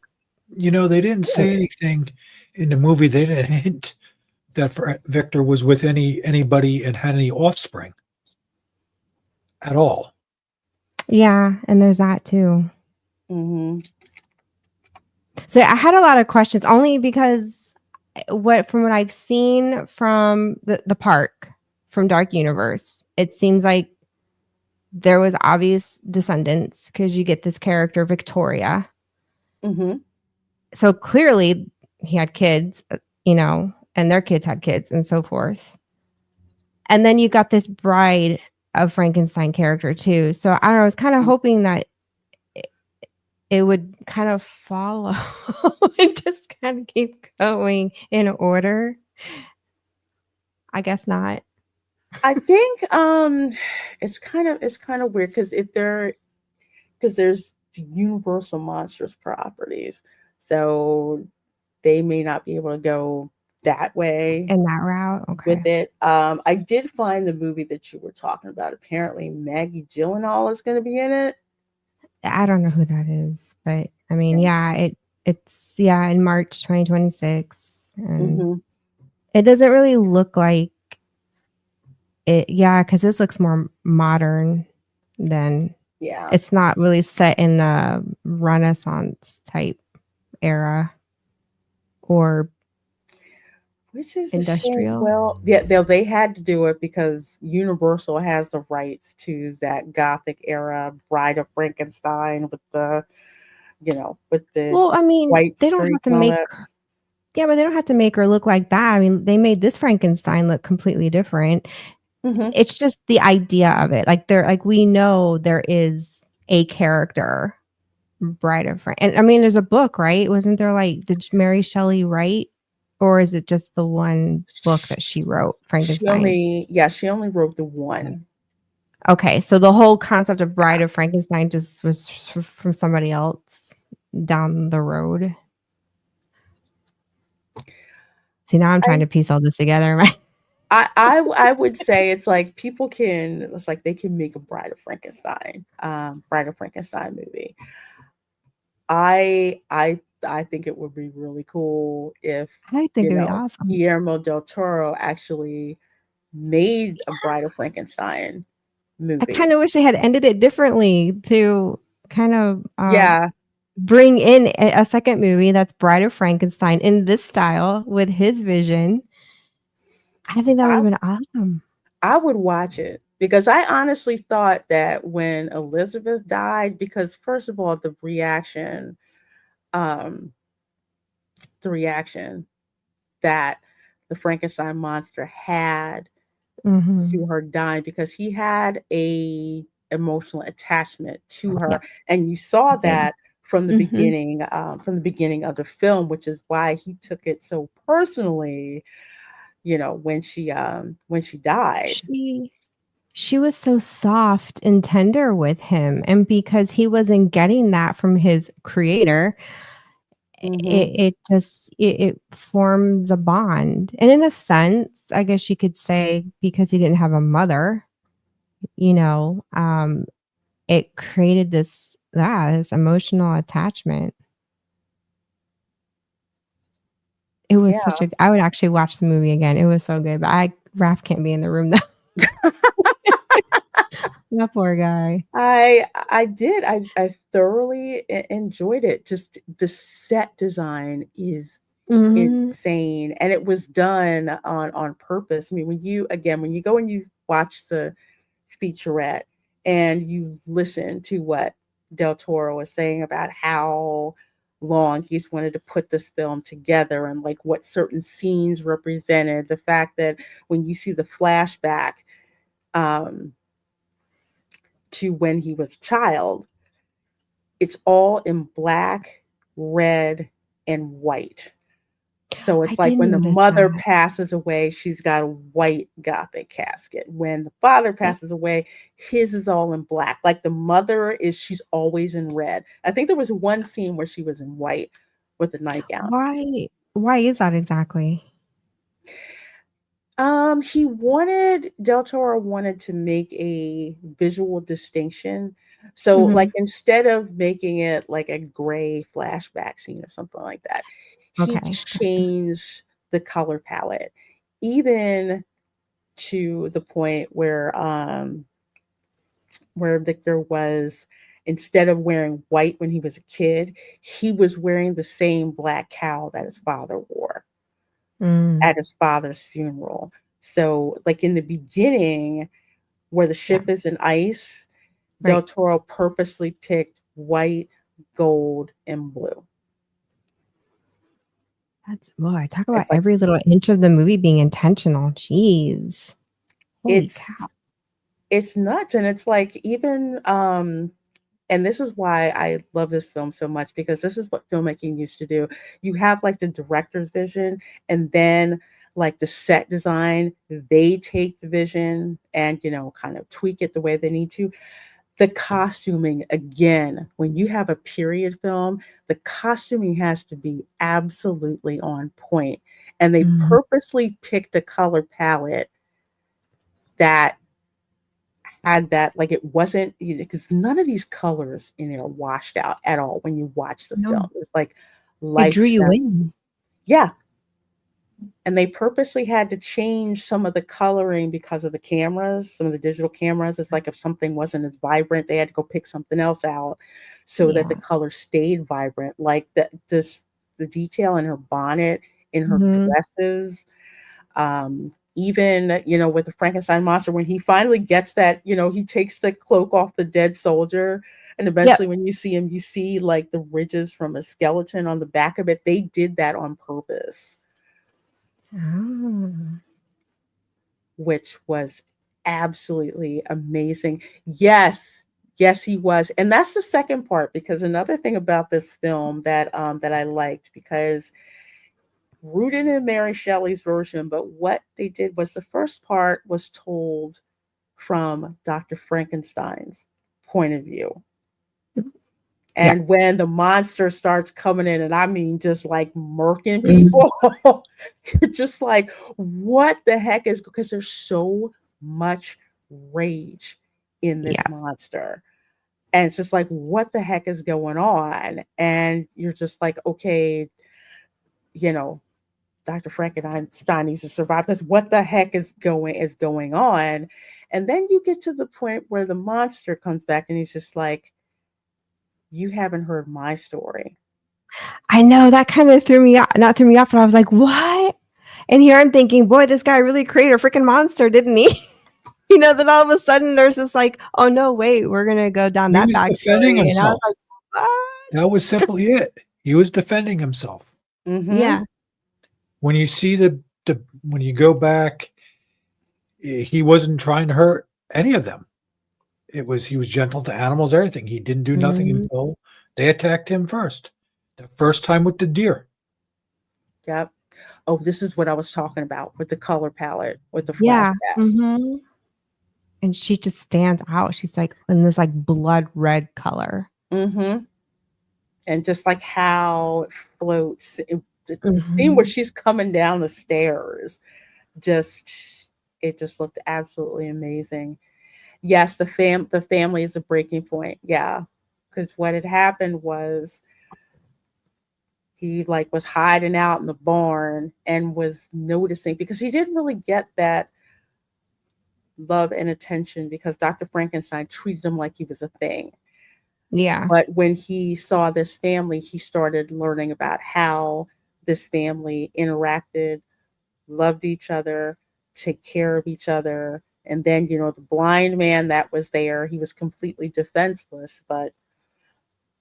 They didn't say anything in the movie. They didn't hint that Victor was with anybody and had any offspring at all. Yeah, and there's that too. So I had a lot of questions, only because from what I've seen from the park, from Dark Universe, it seems like there was obvious descendants, because you get this character Victoria. So clearly he had kids, and their kids had kids, and so forth. And then you got this Bride of Frankenstein character too. So I don't know, I was kind of hoping that it would kind of follow and just kind of keep going in order. I guess not. I think it's kind of weird, because there's Universal Monsters properties, so they may not be able to go that way in that route. Okay. With it. I did find the movie that you were talking about. Apparently Maggie Gyllenhaal is going to be in it. I don't know who that is, but I mean, it's in March 2026, and it doesn't really look like it. Yeah, because this looks more modern than Yeah. It's not really set in the Renaissance type era or Which is a shame. industrial. Well, yeah, they had to do it because Universal has the rights to that Gothic era Bride of Frankenstein with the, with the Well, I mean, white they don't have streak to and all make that. yeah, but they don't have to make her look like that. I mean, they made this Frankenstein look completely different. Mhm. It's just the idea of it. Like we know there is a character, Bride of Frank. And I mean, there's a book, right? Wasn't there did Mary Shelley write, or is it just the one book that she wrote, Frankenstein? She only wrote the one. Okay, so the whole concept of Bride of Frankenstein just was from somebody else down the road. See, now I'm trying to piece all this together. I would say it's like they can make a Bride of Frankenstein movie. I think it would be really cool if I think it'd be awesome. Guillermo del Toro actually made a Bride of Frankenstein movie. I kind of wish they had ended it differently to kind of Yeah. bring in a second movie that's Bride of Frankenstein in this style with his vision. I think that would have been awesome. I would watch it because I honestly thought that when Elizabeth died, because first of all, the reaction that the Frankenstein monster had to her dying, because he had a emotional attachment to her, Yep. and you saw He did. that from the Mhm. beginning of the film, which is why he took it so personally, when she died. She was so soft and tender with him, and because he wasn't getting that from his creator, it forms a bond. And in a sense, I guess you could say, because he didn't have a mother, it created this emotional attachment. It was such Yeah. I would actually watch the movie again. It was so good, but Raph can't be in the room though. That poor guy. I did. I thoroughly enjoyed it. Just the set design is Mhm. insane, and it was done on purpose. I mean, when you go and you watch the featurette and you listen to what Del Toro was saying about how long he's wanted to put this film together and like what certain scenes represented, the fact that when you see the flashback to when he was a child, it's all in black, red, and white. So it's I like did when the notice mother that. passes away, she's got a white Gothic casket. When the father passes away, his is all in black. Like the mother she's always in red. I think there was one scene where she was in white with a nightgown. Why is that exactly? Del Toro wanted to make a visual distinction. So like Mhm. instead of making it like a gray flashback scene or something like that, he Okay, gotcha. changed the color palette, even to the point where Victor was, instead of wearing white when he was a kid, he was wearing the same black cowl that his father wore Mm. at his father's funeral. So, like in the beginning, where the Yeah. ship is in ice, Del Right. Toro purposely picked white, gold, and blue. Boy, talk about It's like every little inch of the movie being intentional. Jeez. Holy cow. it's nuts, and it's like even and this is why I love this film so much, because this is what filmmaking used to do. You have like the director's vision, and then like the set design, they take the vision and kind of tweak it the way they need to. The costuming, again, when you have a period film, the costuming has to be absolutely on point. And they Mhm. purposely picked a color palette that had that, like it wasn't, because none of these colors in it are washed out at all when you watch the film. No. It's like It drew lights you down. in. Yeah. And they purposely had to change some of the coloring because of the cameras, some of the digital cameras. It's like if something wasn't as vibrant, they had to go pick something else out so that the Yeah. color stayed vibrant. Like the detail in her bonnet, in her Mhm. dresses, even, with the Frankenstein monster, when he finally gets that, he takes the cloak off the dead soldier. And Yep. eventually when you see him, you see like the ridges from a skeleton on the back of it. They did that on purpose, Oh. which was absolutely amazing. Yes, yes, he was. And that's the second part, because another thing about this film that I liked, because rooted in Mary Shelley's version, but what they did was the first part was told from Dr. Frankenstein's point of view. Yeah. And when the monster starts coming in, and I mean just like murking Mhm. people, you're just like, what the heck is, because there's so much rage in this Yeah. monster. And it's just like, what the heck is going on? And you're just like, okay, Dr. Frankenstein needs to survive, because what the heck is going on? And then you get to the point where the monster comes back and he's just like, you haven't heard my story. I know that kind of threw me off, not threw me off, but I was like, "What?" And here I'm thinking, "Boy, this guy really created a freaking monster, didn't he?" Then all of a sudden there's this like, "Oh no, wait, we're gonna go down He that was defending backstory." And I was himself. like, "What?" That was simply it. He was defending himself. Mhm. When you see when you go back, he wasn't trying to hurt any of them. He was gentle to animals, everything. He didn't do nothing Mhm. until they attacked him first. The first time with the deer. Yep. Oh, this is what I was talking about with the color palette, with the Yeah. flashback. Mhm. And she just stands out. She's like in this like blood red color. Mhm. And just like how it floats, the scene where Mhm. she's coming down the stairs, just it just looked absolutely amazing. Yes, the family is a breaking point. Yeah. Because what had happened was he like was hiding out in the barn and was noticing, because he didn't really get that love and attention because Dr. Frankenstein treated him like he was a thing. Yeah. But when he saw this family, he started learning about how this family interacted, loved each other, take care of each other. And then, the blind man that was there, he was completely defenseless, but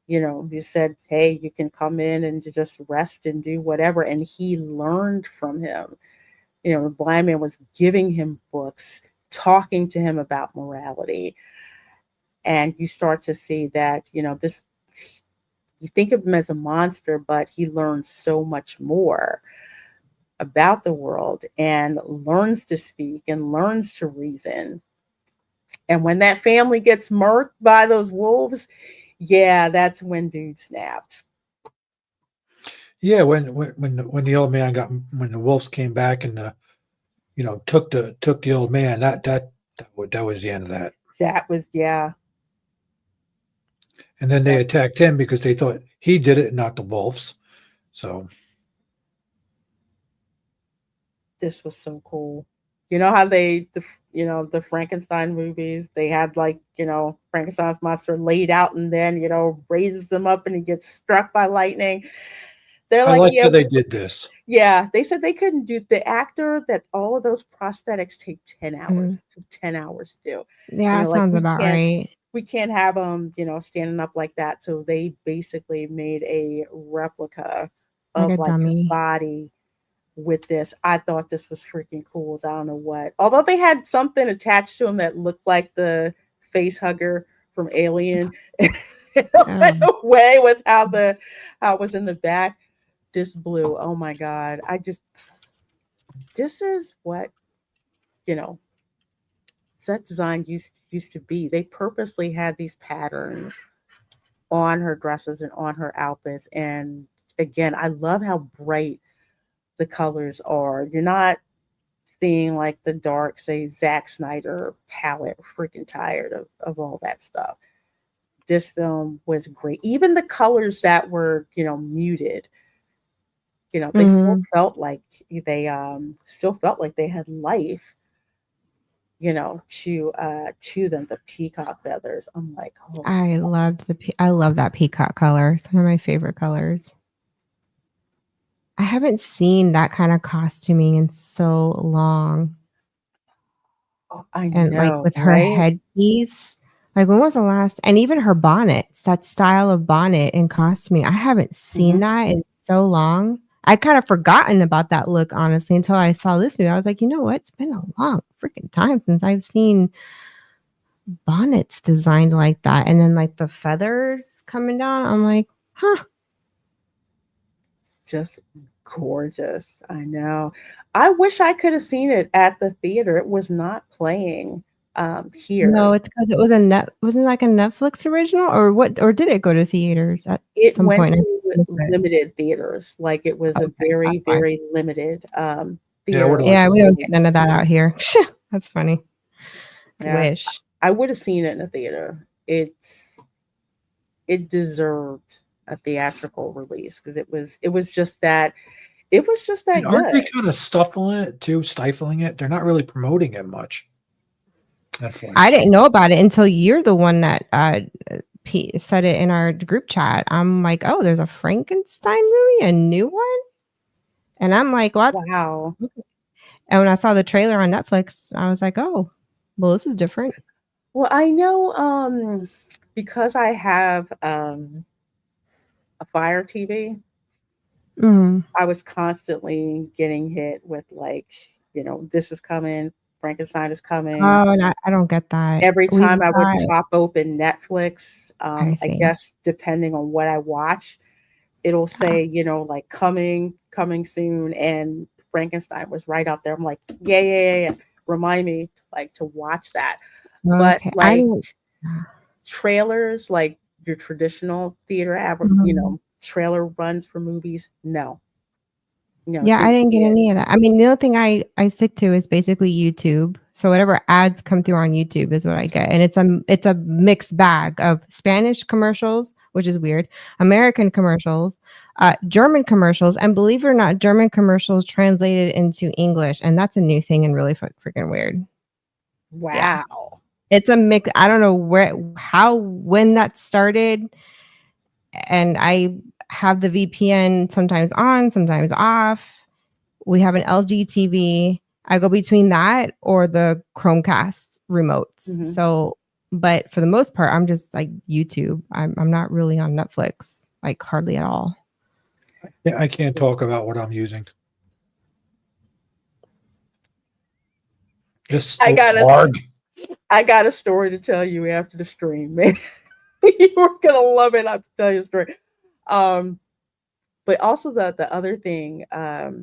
he said, "Hey, you can come in and just rest and do whatever." And he learned from him. The blind man was giving him books, talking to him about morality. And you start to see that, you think of him as a monster, but he learns so much more about the world and learns to speak and learns to reason. And when that family gets murked by those wolves, yeah, that's when dude snapped. Yeah, when the old man when the wolves came back and took the old man, that was the end of that. That was, yeah. And then they attacked him because they thought he did it, not the wolves. So This was so cool. You know how the Frankenstein movies, they had like, Frankenstein's monster laid out and then, raises them up and he gets struck by lightning. They're I like, like yeah, how they did this. yeah. They said they couldn't do the actor that all of those prosthetics take 10 hours. Mhm. It took 10 hours to do. And Yeah, they're like, sounds about right. we can't have them, standing up like that. So they basically made a replica Like of a like his dummy. body with this. I thought this was freaking cool. I don't know what. Although they had something attached to him that looked like the face hugger from Alien in a way with how it was in the back. This blue. Oh my God. This is what, set design used to be. They purposely had these patterns on her dresses and on her outfits. And again, I love how bright the colors are. You're not seeing like the dark, say, Zack Snyder palette. Freaking tired of all that stuff. This film was great. Even the colors that were, muted, You know, they still Mhm. felt like they had life, you know, to them, the peacock feathers. I'm like, oh, I love that peacock color. It's one of my favorite colors. I haven't seen that kind of costuming in so long. I And like know, with her right? headpiece, like when was the last, and even her bonnets, that style of bonnet and costuming, I haven't seen Mhm. that in so long. I'd kind of forgotten about that look, honestly, until I saw this movie. I was like, you know what? It's been a long freaking time since I've seen bonnets designed like that. And then like the feathers coming down, I'm like, huh. It's just gorgeous. I know. I wish I could have seen it at the theater. It was not playing No, here. it's because it was wasn't it like a Netflix original or what? Or did it go to theaters at It some went point? I just to missed it. limited theaters. Like it was a Okay, that's very, fine. very limited Yeah, I would theater have liked Yeah, to we see don't it. get none of that out here. That's funny. Yeah, Wish. I would have seen it in a theater. It deserved a theatrical release because it was just And that aren't they good. kind of stifling it too, stifling it? They're not really promoting it much. I Netflix. didn't know about it until you're the one that said it in our group chat. I'm like, oh, there's a Frankenstein movie, a new one, and I'm like, what? Wow. And when I saw the trailer on Netflix, I was like, oh, well, this is different. Well, I know because I have a Fire TV, Mm. I was constantly getting hit with like, you know, this is coming, Frankenstein is coming. Oh, and I don't get that. Every We've time I would got. pop open Netflix, I I see. guess depending on what I watch, it'll say, you know, like coming soon, and Frankenstein was right out there. I'm like, yeah. Remind me to watch that. But Okay, I like don't. trailers, like your traditional theater, you Mhm. know, trailer runs for movies, no, Yeah, I didn't didn't see get it. any of that. I mean, the only thing I stick to is basically YouTube. So whatever ads come through on YouTube is what I get, and it's a mixed bag of Spanish commercials, which is weird, American commercials, German commercials, and believe it or not, German commercials translated into English, and that's a new thing and really freaking weird. Yeah, Wow. it's a mix. I don't know when that started, and I have the VPN sometimes on, sometimes off. We have an LG TV. I go between that or the Chromecast remotes. Mhm. So, but for the most part, I'm just like YouTube. I'm not really on Netflix, like hardly at all. Yeah, I can't talk about what I'm using. Just I so got hard. a story to tell you after the stream, man. You're gonna love it. I'll tell you a story. But also the other thing that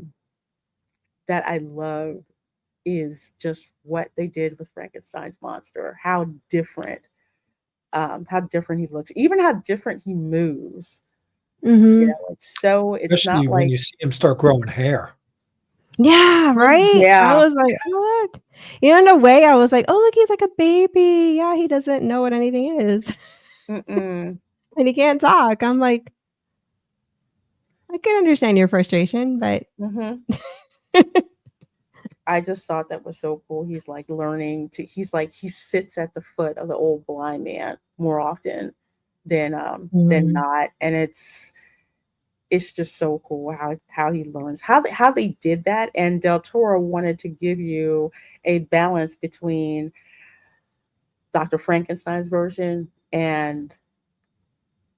I love is just what they did with Frankenstein's monster. How different he looks, even how different he moves. You Mhm. know, it's Especially not when like you see him start growing hair. Yeah, right? I yeah. was like, "Oh, look." You know, in a way, I was like, "Oh, look, he's like a baby. Yeah, he doesn't know what anything is." Mm-mm. And he can't talk. I'm like, "I can understand your frustration, but." Mhm. I just thought that was so cool. He's like learning to. He sits at the foot of the old blind man more often than Mhm. not, and it's just so cool how he learns how they did that. And Del Toro wanted to give you a balance between Dr. Frankenstein's version and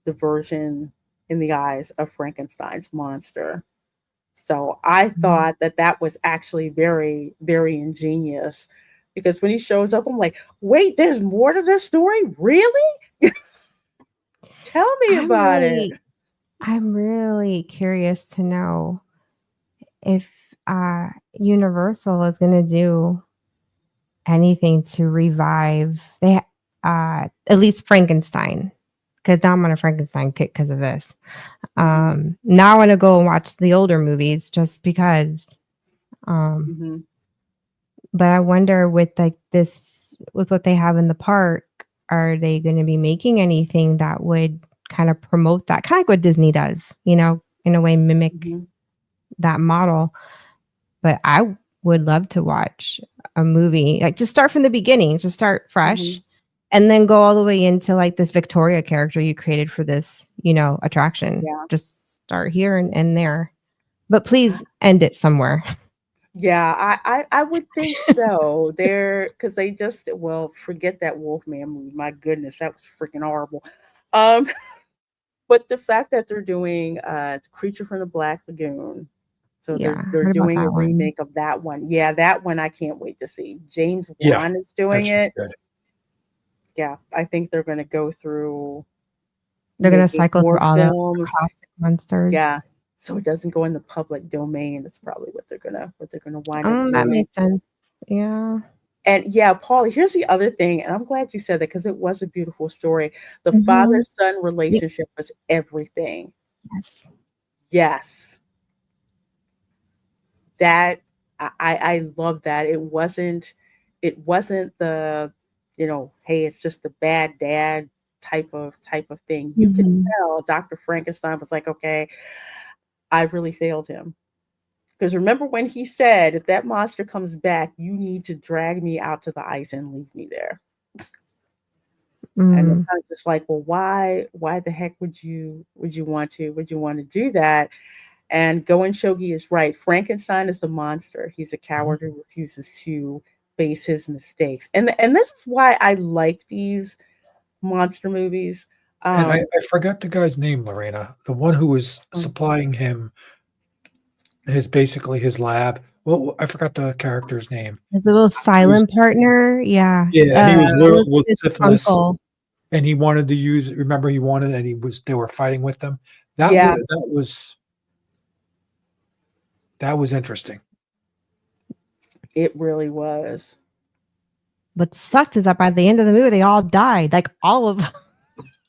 the version in the eyes of Frankenstein's monster. So I Mhm. thought that was actually very, very ingenious because when he shows up, I'm like, wait, there's more to this story? Really? Tell me I'm about it. really I'm really curious to know if Universal is going to do anything to revive at least Frankenstein, because now I'm on a Frankenstein kick because of this. Now I want to go and watch the older movies just because. Mhm. But I wonder with like this, with what they have in the park, are they going to be making anything that would kind of promote that, kind of like what Disney does, you know, in a way mimic Mhm. that model. But I would love to watch a movie, like just start from the beginning, just start fresh, and then go all the way into like this Victoria character you created for this, attraction. Yeah. Just start here and end there. But please end it somewhere. Yeah, I would think so. Because they just forget that Wolfman movie. My goodness, that was freaking horrible. But the fact that they're doing Creature from the Black Lagoon, so Yeah, they're heard about doing a that one. remake of that one. Yeah, that one I can't wait to see. James Yeah, Wan is doing that's it. good. Yeah, I think they're going to go through. They're going to making cycle more through all the films. classic monsters. Yeah, so it doesn't go in the public domain. That's probably what they're gonna wind up That doing. makes sense. Yeah. And yeah, Paula, here's the other thing, and I'm glad you said that because it was a beautiful story. The Mhm. father-son relationship was everything. Yes. Yes. That I love that. It wasn't the, hey, it's just the bad dad type of thing. You could Mhm. tell Dr. Frankenstein was like, okay, I really failed him. Because remember when he said, if that monster comes back, you need to drag me out to the ice and leave me there. And I'm kind of just like, well, why the heck would you want to do that? And Goen Shogi is right. Frankenstein is the monster. He's a coward who refuses to face his mistakes. And this is why I like these monster movies. And I forgot the guy's name, Lorena. The one who was supplying him basically his lab. Well, I forgot the character's name. His little silent partner. Yeah. Yeah, and he was literally with his syphilis. uncle. And he wanted to use. Remember, he wanted, and they were fighting with them. That was interesting. It really was. What sucked is that by the end of the movie, they all died, like all of them.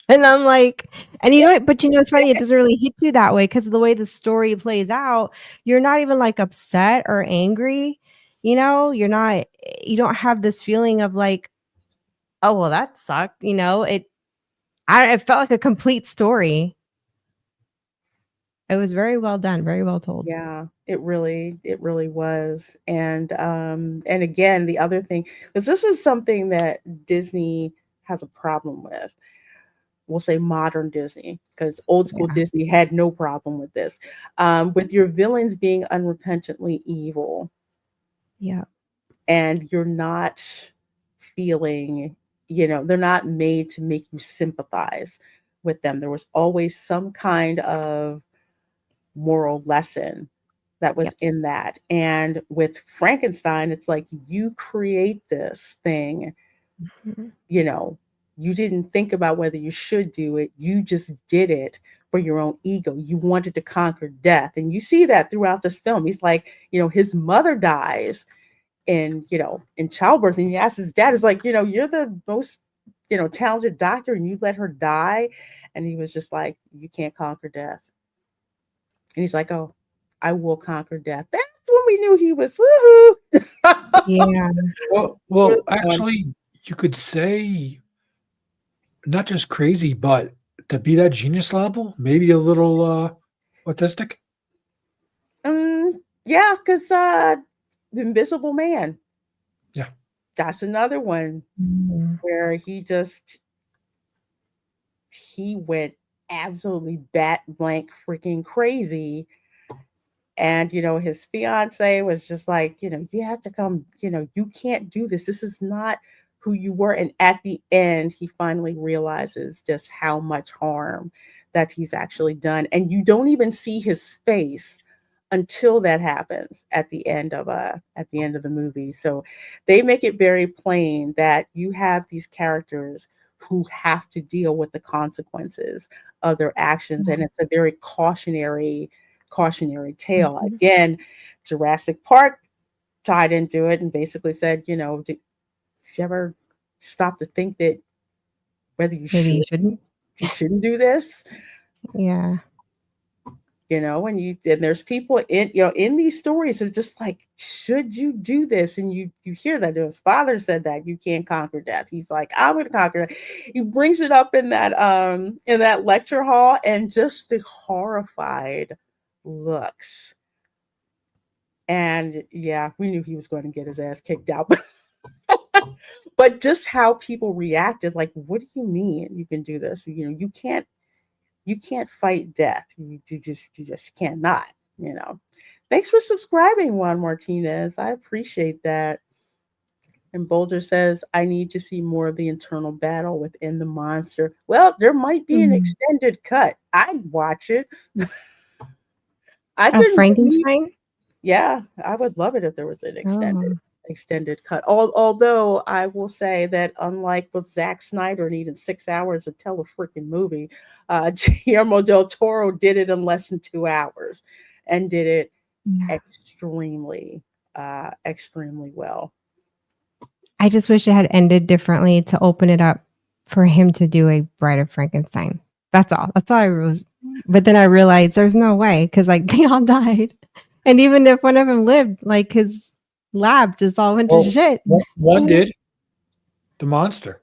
And I'm like, and it's funny, it doesn't really hit you that way because of the way the story plays out. You're not even like upset or angry. You don't have this feeling of like, oh, well, that sucked. It felt like a complete story. It was very well done, very well told. Yeah, it really was. And again, the other thing, because this is something that Disney has a problem with. We'll say modern Disney, because old school Disney had no problem with this. With your villains being unrepentantly evil. Yeah. And you're not feeling, they're not made to make you sympathize with them. There was always some kind of moral lesson that was in that. And with Frankenstein, it's like you create this thing, you didn't think about whether you should do it. You just did it for your own ego. You wanted to conquer death. And you see that throughout this film. He's like, his mother dies in childbirth. And he asks his dad, is like, you're the most, talented doctor and you let her die. And he was just like, you can't conquer death. And he's like, oh, I will conquer death. That's when we knew he was woohoo. Yeah. Well, actually, you could say not just crazy, but to be that genius level, maybe a little autistic. Yeah, because the Invisible Man. Yeah. That's another one where he went absolutely bat blank freaking crazy. And, his fiance was just like, you have to come, you can't do this. This is not who you were. And at the end, he finally realizes just how much harm that he's actually done. And you don't even see his face until that happens at the end of the movie. So they make it very plain that you have these characters who have to deal with the consequences of their actions. And it's a very cautionary tale. Again, Jurassic Park tied into it and basically said, did you ever stop to think that whether you shouldn't do this? Yeah. And there's people in these stories that are just like, should you do this? And you hear that his father said that you can't conquer death. He's like, I'm going to conquer it. He brings it up in that lecture hall, and just the horrified looks And yeah, we knew he was going to get his ass kicked out. But just how people reacted, like, what do you mean you can do this? You know, you can't fight death. You just cannot, you know. Thanks for subscribing, Juan Martinez. I appreciate that. And Bolger says, I need to see more of the internal battle within the monster. Well, there might be an extended cut. I'd watch it. I Of Frankenstein? Yeah, I would love it if there was an extended cut. Although I will say that unlike with Zack Snyder needing 6 hours to tell a freaking movie, Guillermo del Toro did it in less than 2 hours and did it extremely well. I just wish it had ended differently to open it up for him to do a Bride of Frankenstein. That's all. That's all I wrote. But then I realized there's no way because like they all died. And even if one of them lived, like his lab just all went to shit. One did. The monster.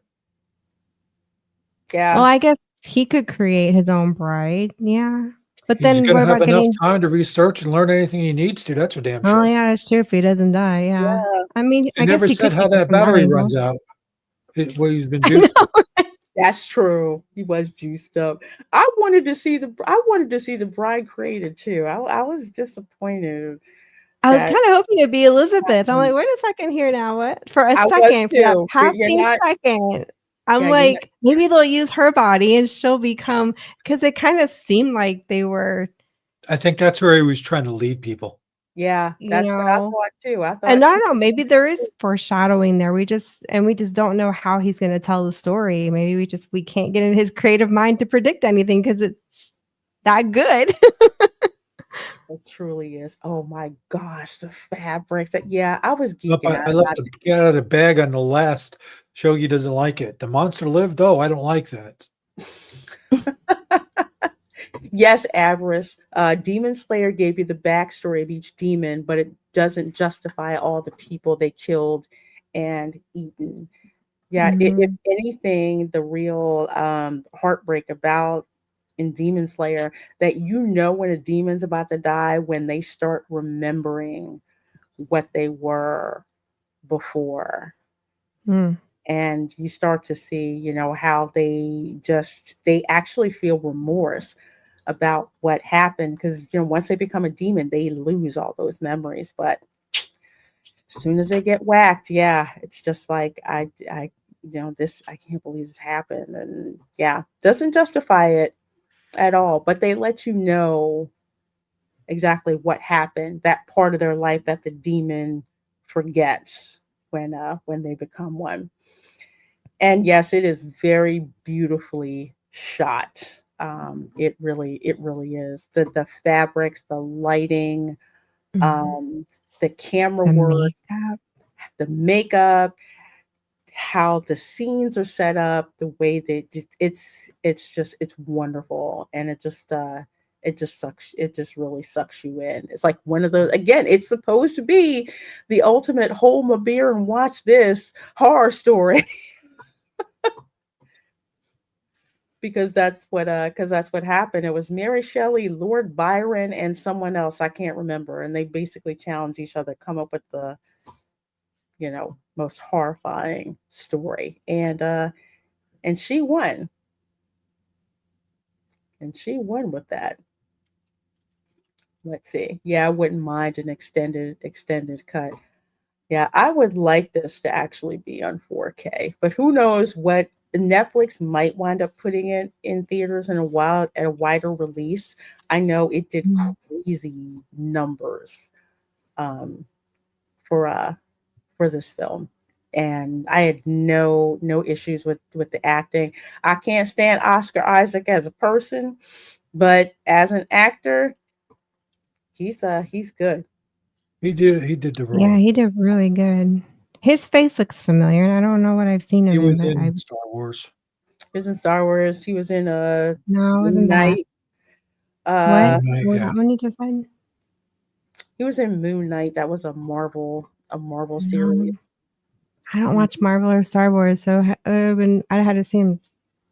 Yeah. Well, I guess he could create his own bride. Yeah. But He's then going what to have about enough getting... time to research and learn anything he needs to. That's for damn sure. Oh, yeah, that's true. If he doesn't die, yeah. I mean, He I never guess he said could how keep that it from battery dying, runs though. out. What he's been juiced. That's true. He was juiced up. I wanted to see the bride created too. I was disappointed. I was kind of hoping it'd be Elizabeth. I'm like, wait a second here now. What? For a I was second, for that too. passing second, I'm Yeah, like, maybe they'll use her body and she'll become, because it kind of seemed like they were, I think that's where he was trying to lead people. Yeah, you that's what I know. thought too. I thought And I don't know, maybe there is foreshadowing there. We just don't know how he's going to tell the story. Maybe we can't get in his creative mind to predict anything because it's that good. It truly is. Oh my gosh, the fabrics. Yeah, I was Look, geeking out I left about the cat out of the bag on the last. Shogi doesn't like it. The monster lived. Oh, I don't like that. Yes, Avarice. Demon Slayer gave you the backstory of each demon, but it doesn't justify all the people they killed and eaten. Yeah, if anything, the real heartbreak about in Demon Slayer that you know when a demon's about to die when they start remembering what they were before. And you start to see, you know, how they actually feel remorse about what happened because, you know, once they become a demon, they lose all those memories. But as soon as they get whacked, yeah, it's just like, I can't believe this happened. And yeah, doesn't justify it at all, but they let you know exactly what happened, that part of their life that the demon forgets when they become one. And yes, it is very beautifully shot. It really is. The fabrics, the lighting, the camera work, the makeup, how the scenes are set up, the way they it's wonderful, and it just really sucks you in. It's like one of those, again, it's supposed to be the ultimate hold my beer and watch this horror story. because that's what happened. It was Mary Shelley, Lord Byron, and someone else I can't remember, and they basically challenged each other to come up with the, you know, most horrifying story, and she won. And she won with that. Let's see. Yeah, I wouldn't mind an extended cut. Yeah, I would like this to actually be on 4K, but who knows what Netflix might wind up putting it in theaters at a wider release. I know it did crazy numbers for this film, and I had no issues with the acting. I can't stand Oscar Isaac as a person, but as an actor, he's good. He did the role. Yeah, he did really good. His face looks familiar, and I don't know what I've seen him He was in. in Star Wars. He was in Star Wars. He was in No, it wasn't Knight. that. What? Knight, yeah. When you just said? He was in Moon Knight. That was a Marvel series. I don't watch Marvel or Star Wars, so I had to see him,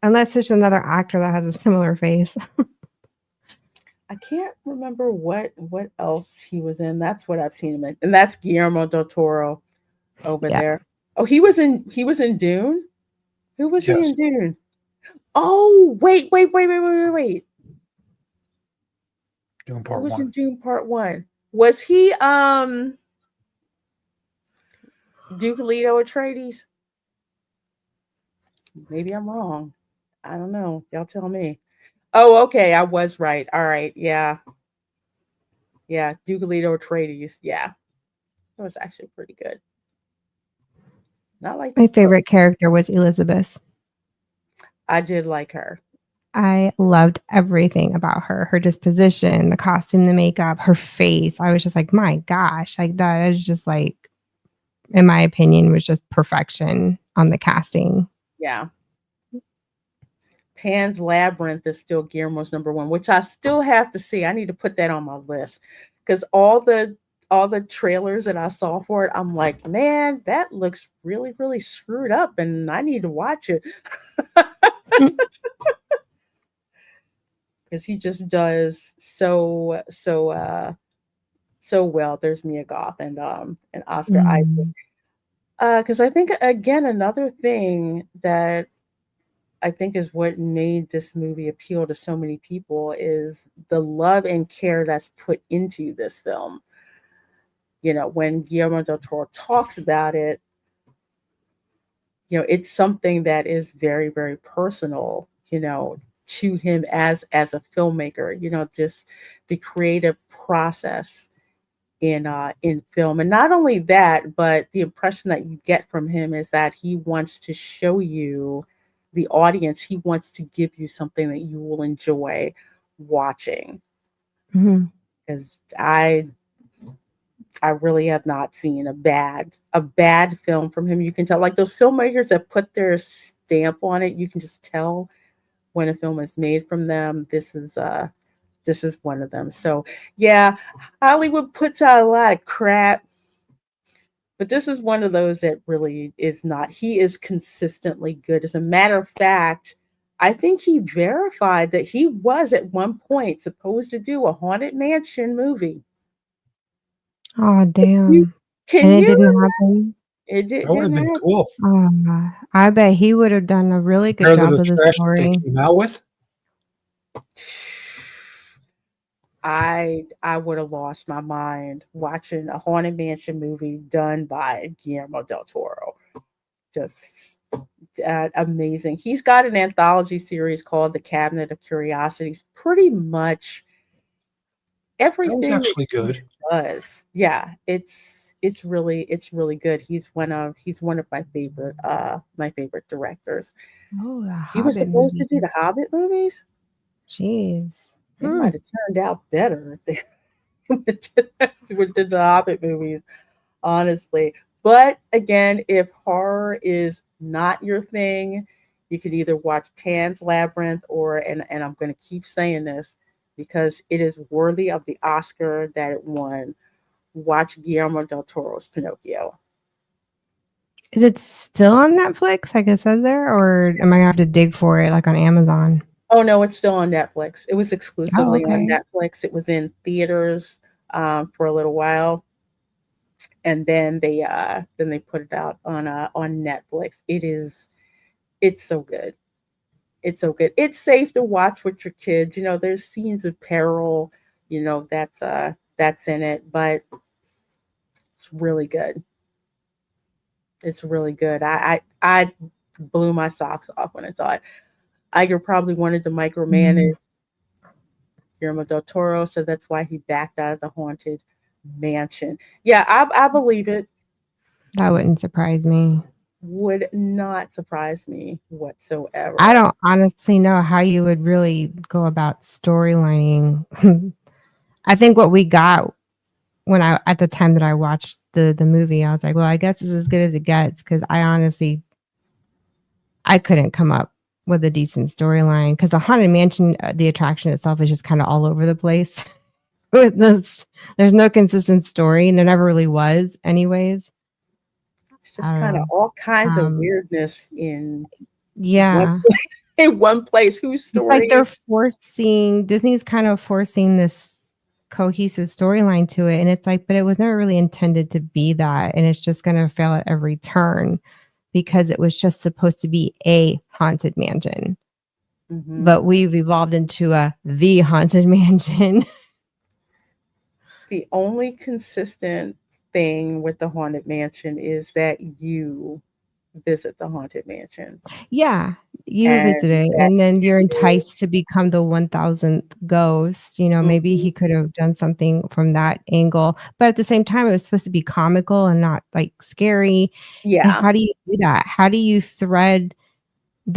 unless it's another actor that has a similar face. I can't remember what else he was in. That's what I've seen him in, and that's Guillermo del Toro over Yeah. there. Oh, he was in Dune. Who was he Yes. in Dune? Oh, wait. Doing Who part was in one. Dune Part 1? Was he Duke Leto Atreides? Maybe I'm wrong. I don't know. Y'all tell me. Oh, okay. I was right. All right. Yeah. Yeah. Duke Leto Atreides. Yeah. That was actually pretty good. Not like My favorite character was Elizabeth. I did like her. I loved everything about her. Her disposition, the costume, the makeup, her face. I was just like, my gosh, like that is just like, in my opinion, was just perfection on the casting. Yeah. Pan's Labyrinth is still Guillermo's #1, which I still have to see. I need to put that on my list because all the trailers that I saw for it, I'm like, man, that looks really, really screwed up, and I need to watch it. Because he just does so well. There's Mia Goth and Oscar Isaac. Because I think again another thing that I think is what made this movie appeal to so many people is the love and care that's put into this film. You know, when Guillermo del Toro talks about it, you know, it's something that is very, very personal, you know, to him as a filmmaker, you know, just the creative process in film. And not only that, but the impression that you get from him is that he wants to show you, the audience, he wants to give you something that you will enjoy watching. Because I really have not seen a bad film from him. You can tell, like those filmmakers that put their stamp on it, you can just tell when a film is made from them. This is one of them. So yeah, Hollywood puts out a lot of crap, but this is one of those that really is not. He is consistently good. As a matter of fact, I think he verified that he was at one point supposed to do a Haunted Mansion movie. Oh, damn. And it didn't happen. It did. That would have been cool. I bet he would have done a really good job with the story. They came out with. I would have lost my mind watching a Haunted Mansion movie done by Guillermo del Toro. Just amazing. He's got an anthology series called The Cabinet of Curiosities. Pretty much everything that was actually good. Does. Yeah, it's really good. He's one of my favorite directors. Oh, he was supposed to do the Hobbit movies. Jeez. It might have turned out better if they did the Hobbit movies, honestly. But again, if horror is not your thing, you could either watch Pan's Labyrinth or, and I'm going to keep saying this because it is worthy of the Oscar that it won, watch Guillermo del Toro's Pinocchio. Is it still on Netflix, like it says there, or am I going to have to dig for it like on Amazon? Oh no, it's still on Netflix. It was exclusively on Netflix. It was in theaters for a little while, and then they put it out on Netflix. It's so good. It's so good. It's safe to watch with your kids. You know, there's scenes of peril. You know, that's in it, but it's really good. It's really good. I blew my socks off when I saw it. Iger probably wanted to micromanage Guillermo del Toro, so that's why he backed out of the Haunted Mansion. Yeah, I believe it. That wouldn't surprise me. Would not surprise me whatsoever. I don't honestly know how you would really go about storylining. I think what we got at the time that I watched the movie, I was like, well, I guess this is as good as it gets, because I couldn't come up with a decent storyline, because the Haunted Mansion, the attraction itself is just kind of all over the place. There's no consistent story, and there never really was anyways. It's just kind of all kinds of weirdness in yeah. in one place. Whose story? Like Disney's kind of forcing this cohesive storyline to it, and it's like, but it was never really intended to be that, and it's just going to fail at every turn because it was just supposed to be a haunted mansion. But we've evolved into the haunted mansion. The only consistent thing with the haunted mansion is that you visit the haunted mansion. Yeah, you visit it, and then you're enticed to become the 1000th ghost. Maybe he could have done something from that angle, but at the same time, it was supposed to be comical and not like scary. Yeah. And how do you do that? How do you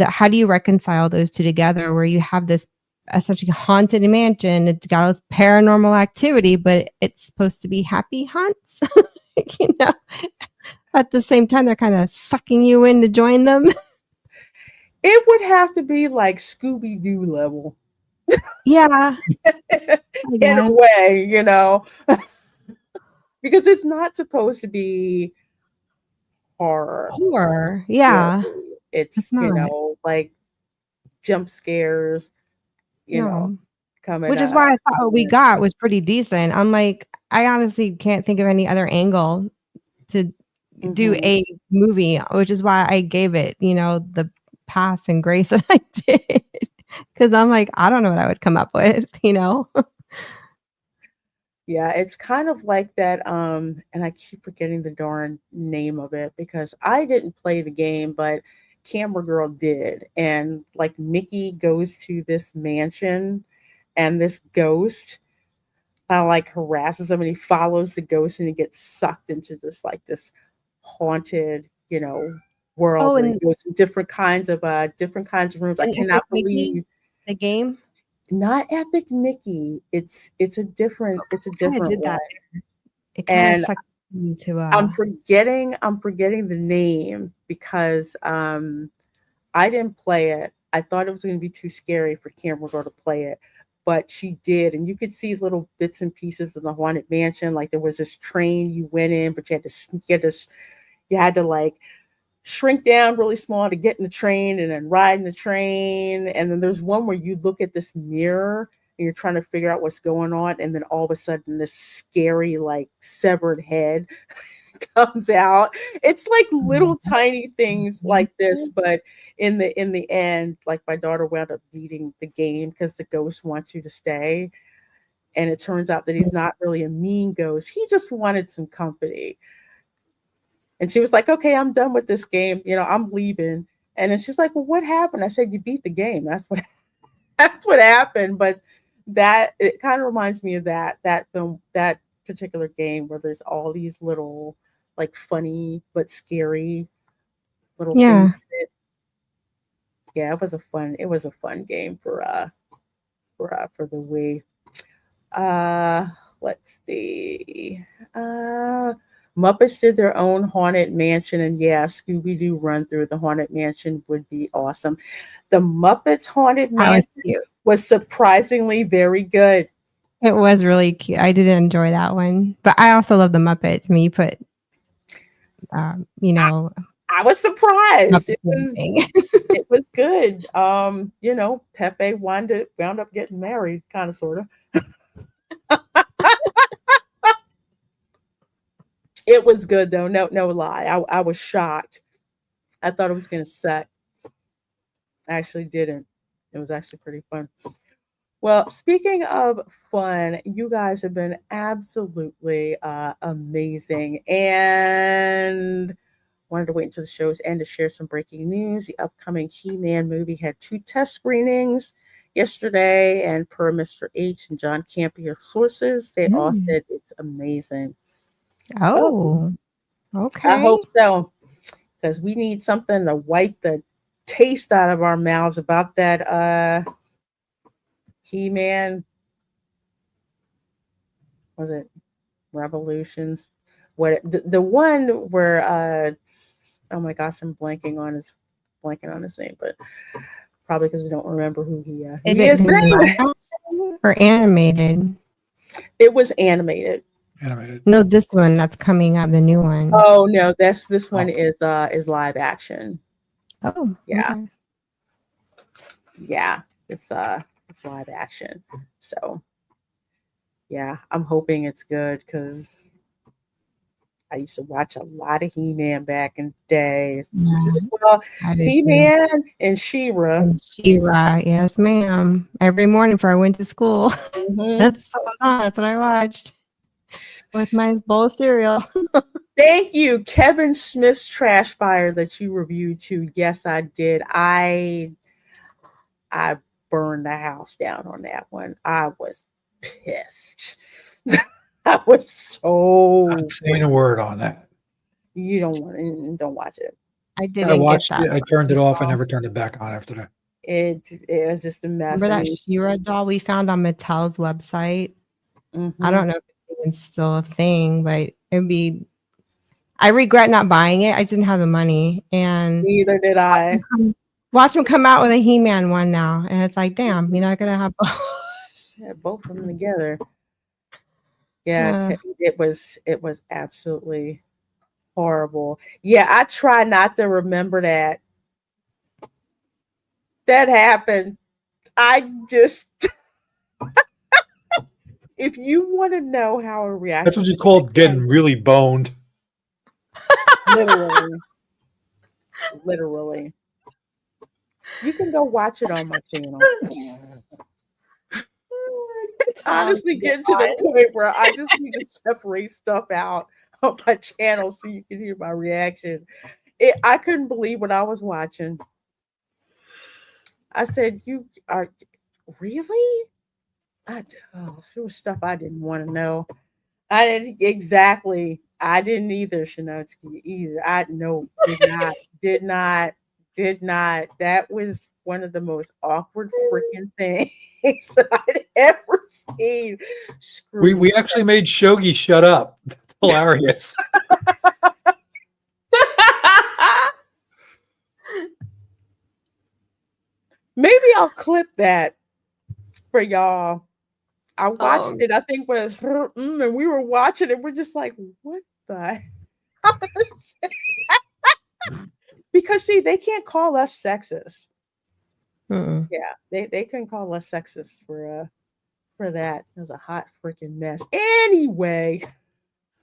how do you reconcile those two together where you have this essentially haunted mansion? It's got all this paranormal activity, but it's supposed to be happy haunts. At the same time, they're kind of sucking you in to join them. It would have to be like Scooby-Doo level. Yeah. In a way, because it's not supposed to be horror. Yeah. It's like jump scares, coming. Which is why I thought what we got was pretty decent. I'm like, I honestly can't think of any other angle to do a movie, which is why I gave it, the pass and grace that I did. Because I'm like, I don't know what I would come up with, Yeah, it's kind of like that. And I keep forgetting the darn name of it because I didn't play the game, but Camera Girl did. And like Mickey goes to this mansion and this ghost like harasses him and he follows the ghost and he gets sucked into this haunted, world. Oh, and and he goes to different kinds of rooms. I cannot believe the game. Not Epic Mickey. It's a different did that. one. It kind And of sucked me to I'm forgetting the name because I didn't play it. I thought it was going to be too scary for Camera Girl to play it, but she did, and you could see little bits and pieces of the haunted mansion. Like there was this train you went in, but you had to like shrink down really small to get in the train and then ride in the train. And then there's one where you look at this mirror and you're trying to figure out what's going on, and then all of a sudden this scary like severed head comes out. It's like little tiny things like this, but in the end, like my daughter wound up beating the game because the ghost wants you to stay. And it turns out that he's not really a mean ghost. He just wanted some company. And she was like, okay, I'm done with this game. I'm leaving. And then she's like, well, what happened? I said, you beat the game. That's what happened. But it kind of reminds me of that film, that particular game where there's all these little like funny but scary little things. Yeah, it was a fun game for the Wii. Let's see. Muppets did their own haunted mansion, and Scooby-Doo run through the haunted mansion would be awesome. The Muppets haunted mansion was surprisingly very good. It was really cute. I did enjoy that one, but I also love the Muppets. I mean, you put, I was surprised. It was good. Pepe wound up getting married, kind of, sort of. It was good though. No lie. I was shocked. I thought it was going to suck. I actually didn't. It was actually pretty fun. Well, speaking of fun, you guys have been absolutely amazing. And wanted to wait until the show's end to share some breaking news. The upcoming He-Man movie had 2 test screenings yesterday, and per Mr. H and John Campion sources, they all said it's amazing. Oh, okay. I hope so, because we need something to wipe the taste out of our mouths about that He-Man. Was it Revolutions? What the one where oh my gosh, I'm blanking on his name, but probably because we don't remember who he is. Or animated? It was animated. No, this one that's coming out, the new one. Oh no, this one is live action. Oh yeah. Okay. yeah, it's live action. So yeah, I'm hoping it's good because I used to watch a lot of He-Man back in the day. Yeah, Well, I did too. He-Man and She-Ra. And She-Ra, yes, ma'am. Every morning before I went to school, that's what was on. That's what I watched with my bowl of cereal. Thank you, Kevin Smith's Trash Fire that you reviewed too. Yes, I did. I burned the house down on that one. I was pissed. I was so. Not saying a word on that. You don't watch it. I didn't I watched get that. it. I turned it off. I never turned it back on after that. It was just a mess. Remember that She-Ra doll we found on Mattel's website? I don't know if it's even still a thing, but it'd be. I regret not buying it. I didn't have the money, and neither did I. Watch them come out with a He-Man one now, and it's like, damn, you're not gonna have both of them together. Yeah, it was absolutely horrible. Yeah, I try not to remember that happened. I just if you want to know how a reaction, That's what you call getting really boned. Literally. You can go watch it on my channel. It's honestly getting to the point where I just need to separate stuff out on my channel so you can hear my reaction. I couldn't believe what I was watching. I said, "You are really?" There was stuff I didn't want to know. I didn't exactly. I didn't either, Shanotsky either. Did not. That was one of the most awkward freaking things I'd ever seen. We actually made Shogi shut up. That's hilarious. Maybe I'll clip that for y'all. I watched it. I think was and we were watching it. We're just like, what the? Because see, they can't call us sexist. Yeah, they couldn't call us sexist for that. It was a hot freaking mess. Anyway,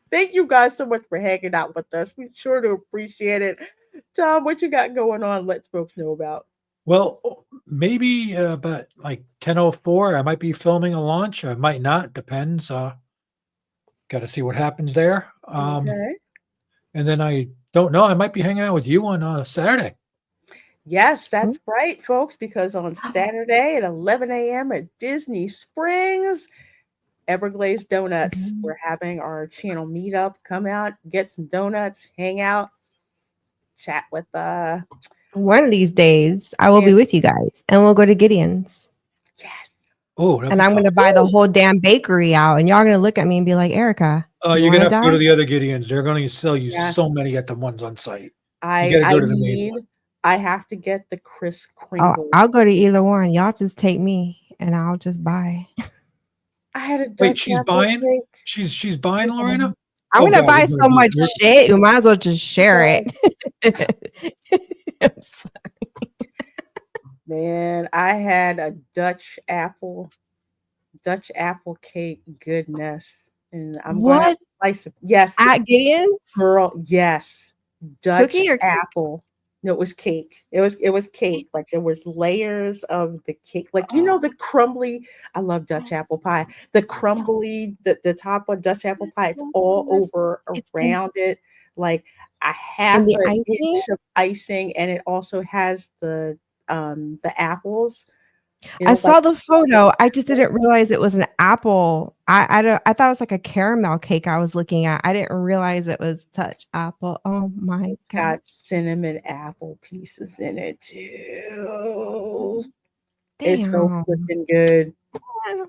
thank you guys so much for hanging out with us. We sure do appreciate it. Tom, what you got going on? Let folks know about. Well, maybe about like 10:04. I might be filming a launch. I might not. Depends. Got to see what happens there. Okay. And then I don't know. I might be hanging out with you on Saturday. Yes, that's right, folks, because on Saturday at 11 a.m. at Disney Springs, Everglades Donuts, we're having our channel meetup. Come out, get some donuts, hang out, chat with one of these days I will be with you guys and we'll go to Gideon's. Yes. Oh, and I'm going to buy the whole damn bakery out and y'all are going to look at me and be like, Erica. Oh, you're going to have to go to the other Gideon's. They're going to sell you so many at the ones on site. I have to get the Kris Kringle. I'll go to either one. Y'all just take me and I'll just buy. I had a Wait, she's buying? Cake. She's buying, Lorena? I'm going to buy so much shit. You might as well just share it. I'm sorry. Man, I had a Dutch apple cake goodness. And I'm going to slice it. Yes. At Gideon's? Girl, yes. Dutch cookie or apple. Cake? No, it was cake. It was cake. Like there was layers of the cake. Like the crumbly. I love Dutch apple pie. The crumbly, the top of Dutch apple pie. It's all over around it. Like a half an inch of icing, and it also has the apples. I saw the photo. I just didn't realize it was an apple. I thought it was like a caramel cake I was looking at. I didn't realize it was Dutch apple. Oh my god! Got cinnamon apple pieces in it too. Damn. It's so freaking good.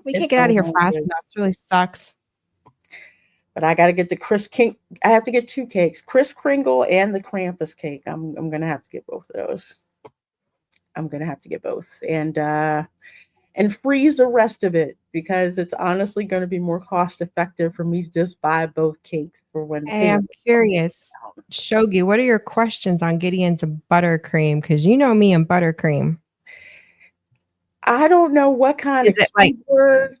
We can't get out of here fast enough. It really sucks. But I got to get the I have to get two cakes: Kris Kringle and the Krampus cake. I'm gonna have to get both of those. I'm gonna have to get both and freeze the rest of it because it's honestly going to be more cost effective for me to just buy both cakes for when. Hey, I'm curious, Shogi, what are your questions on Gideon's buttercream? Because you know me and buttercream. I don't know what kind Is of it like? keyword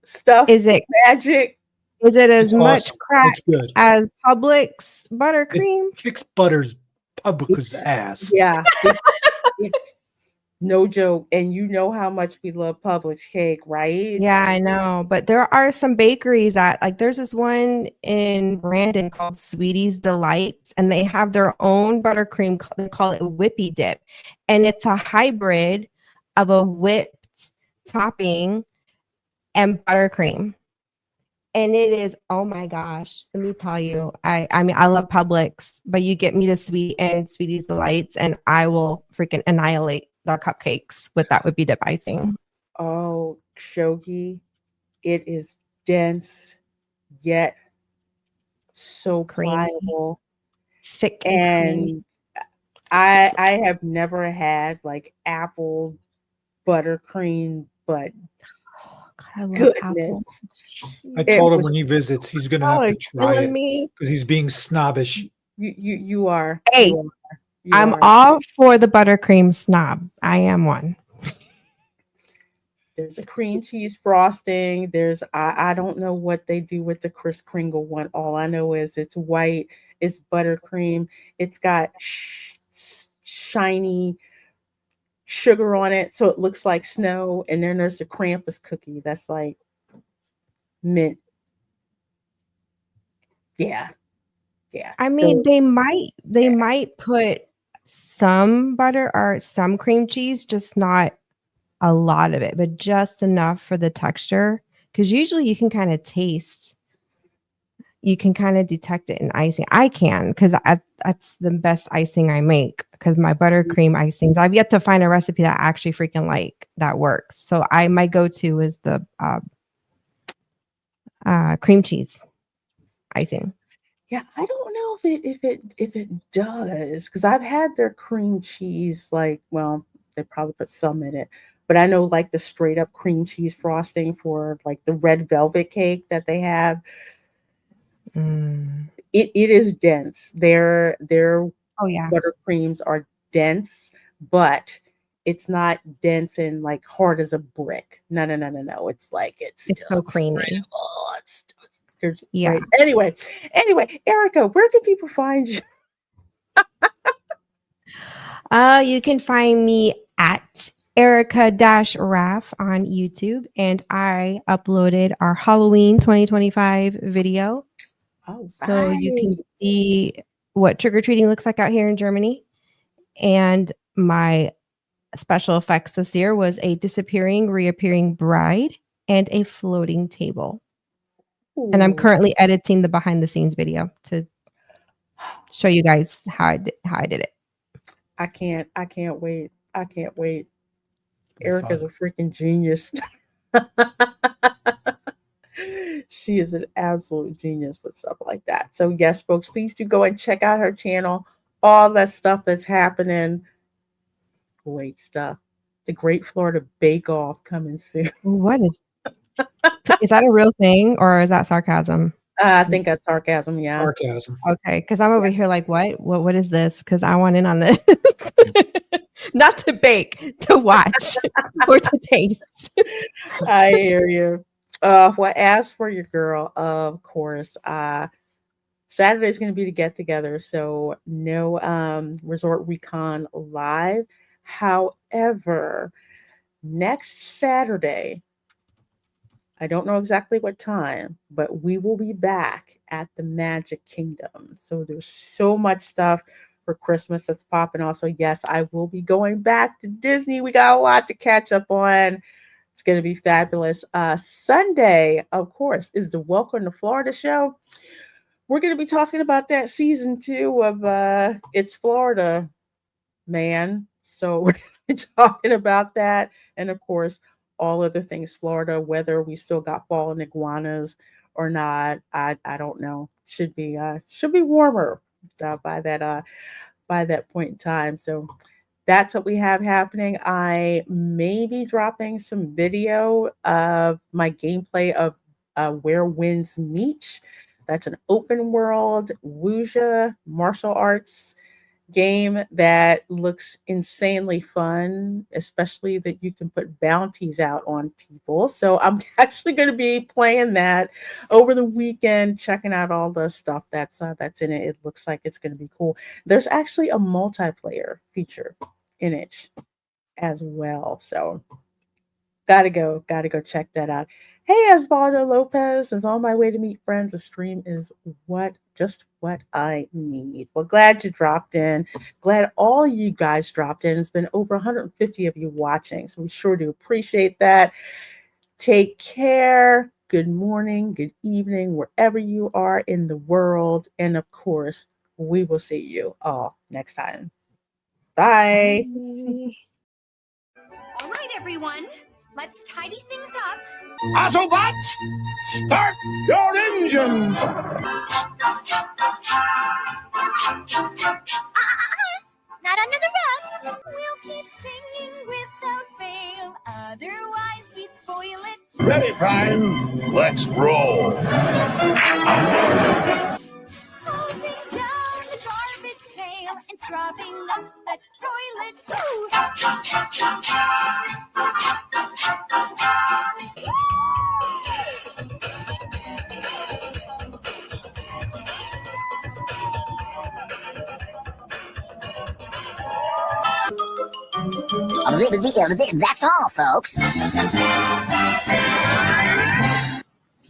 stuff Is it? magic. Is it as It's much awesome. crack It's good. as Publix buttercream? It kicks Publix's ass. Yeah, it's no joke. And you know how much we love Publix cake, right? Yeah, I know. But there are some bakeries that, like, there's this one in Brandon called Sweetie's Delights, and they have their own buttercream. They call it Whippy Dip. And it's a hybrid of a whipped topping and buttercream. And it is, oh my gosh, let me tell you, I mean, I love Publix, but you get me to Sweetie's Delights, and I will freaking annihilate the cupcakes with that whippy dip icing. Oh, Shogi, it is dense yet so pliable. Thick and creamy. I have never had like apple buttercream, but I love goodness. I told him when he visits, he's going to have to try it me. because he's being snobbish. You are. Hey, you I'm are. all for the buttercream snob. I am one. There's a cream cheese frosting. There's I don't know what they do with the Kris Kringle one. All I know is it's white. It's buttercream. It's got shiny sugar on it, so it looks like snow. And then there's the Krampus cookie that's like mint. Yeah. I mean, they might put some butter or some cream cheese, just not a lot of it, but just enough for the texture. Because usually you can kind of taste, you can kind of detect it in icing. I can, because that's the best icing I make. Because my buttercream icings, I've yet to find a recipe that I actually freaking like that works. So my go-to is the cream cheese icing. Yeah, I don't know if it does, because I've had their cream cheese, like, well, they probably put some in it, but I know like the straight up cream cheese frosting for like the red velvet cake that they have. It is dense. Their buttercreams are dense, but it's not dense and like hard as a brick. No. It's like it's so creamy. Yeah. Great. Anyway, Erica, where can people find you? You can find me at Erica-Raff on YouTube, and I uploaded our Halloween 2025 video. Oh, so you can see what trick-or-treating looks like out here in Germany. And my special effects this year was a disappearing, reappearing bride and a floating table. And I'm currently editing the behind the scenes video to show you guys how I did it. I can't wait. Erica's a freaking genius. She is an absolute genius with stuff like that. So yes, folks, please do go and check out her channel. All that stuff that's happening. Great stuff. The Great Florida Bake Off coming soon. What is that a real thing, or is that sarcasm? I think that's sarcasm. Yeah. Sarcasm. Okay, because I'm over here like, what is this? Because I want in on this. Not to bake, to watch or to taste. I hear you. Well, as for your girl, of course, Saturday is going to be the get together, so no Resort Recon live. However, next Saturday, I don't know exactly what time, but we will be back at the Magic Kingdom. So there's so much stuff for Christmas that's popping off. So yes, I will be going back to Disney. We got a lot to catch up on. It's going to be fabulous. Sunday, of course, is the Welcome to Florida show. We're going to be talking about that season 2 of It's Florida, man. So we're going to be talking about that. And of course, all other things Florida, whether we still got fallen iguanas or not, I don't know. Should be warmer by that point in time. So that's what we have happening. I may be dropping some video of my gameplay of Where Winds Meet. That's an open world wuxia martial arts game that looks insanely fun, especially that you can put bounties out on people. So I'm actually going to be playing that over the weekend, checking out all the stuff that's in it. It looks like it's going to be cool. There's actually a multiplayer feature in it as well. So gotta go check that out. Hey, Osvaldo Lopez is on my way to meet friends. The stream is just what I need. Well, glad you dropped in. Glad all you guys dropped in. It's been over 150 of you watching, so we sure do appreciate that. Take care. Good morning, good evening, wherever you are in the world. And of course, we will see you all next time. Bye. All right, everyone. Let's tidy things up. Autobots, start your engines! Not under the rug. We'll keep singing without fail, otherwise we'd spoil it. Ready, Prime? Let's roll. Hosing down the garbage pail and scrubbing up the toilet. That's all, folks.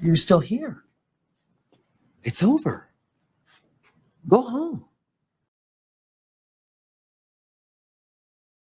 You're still here. It's over. Go home.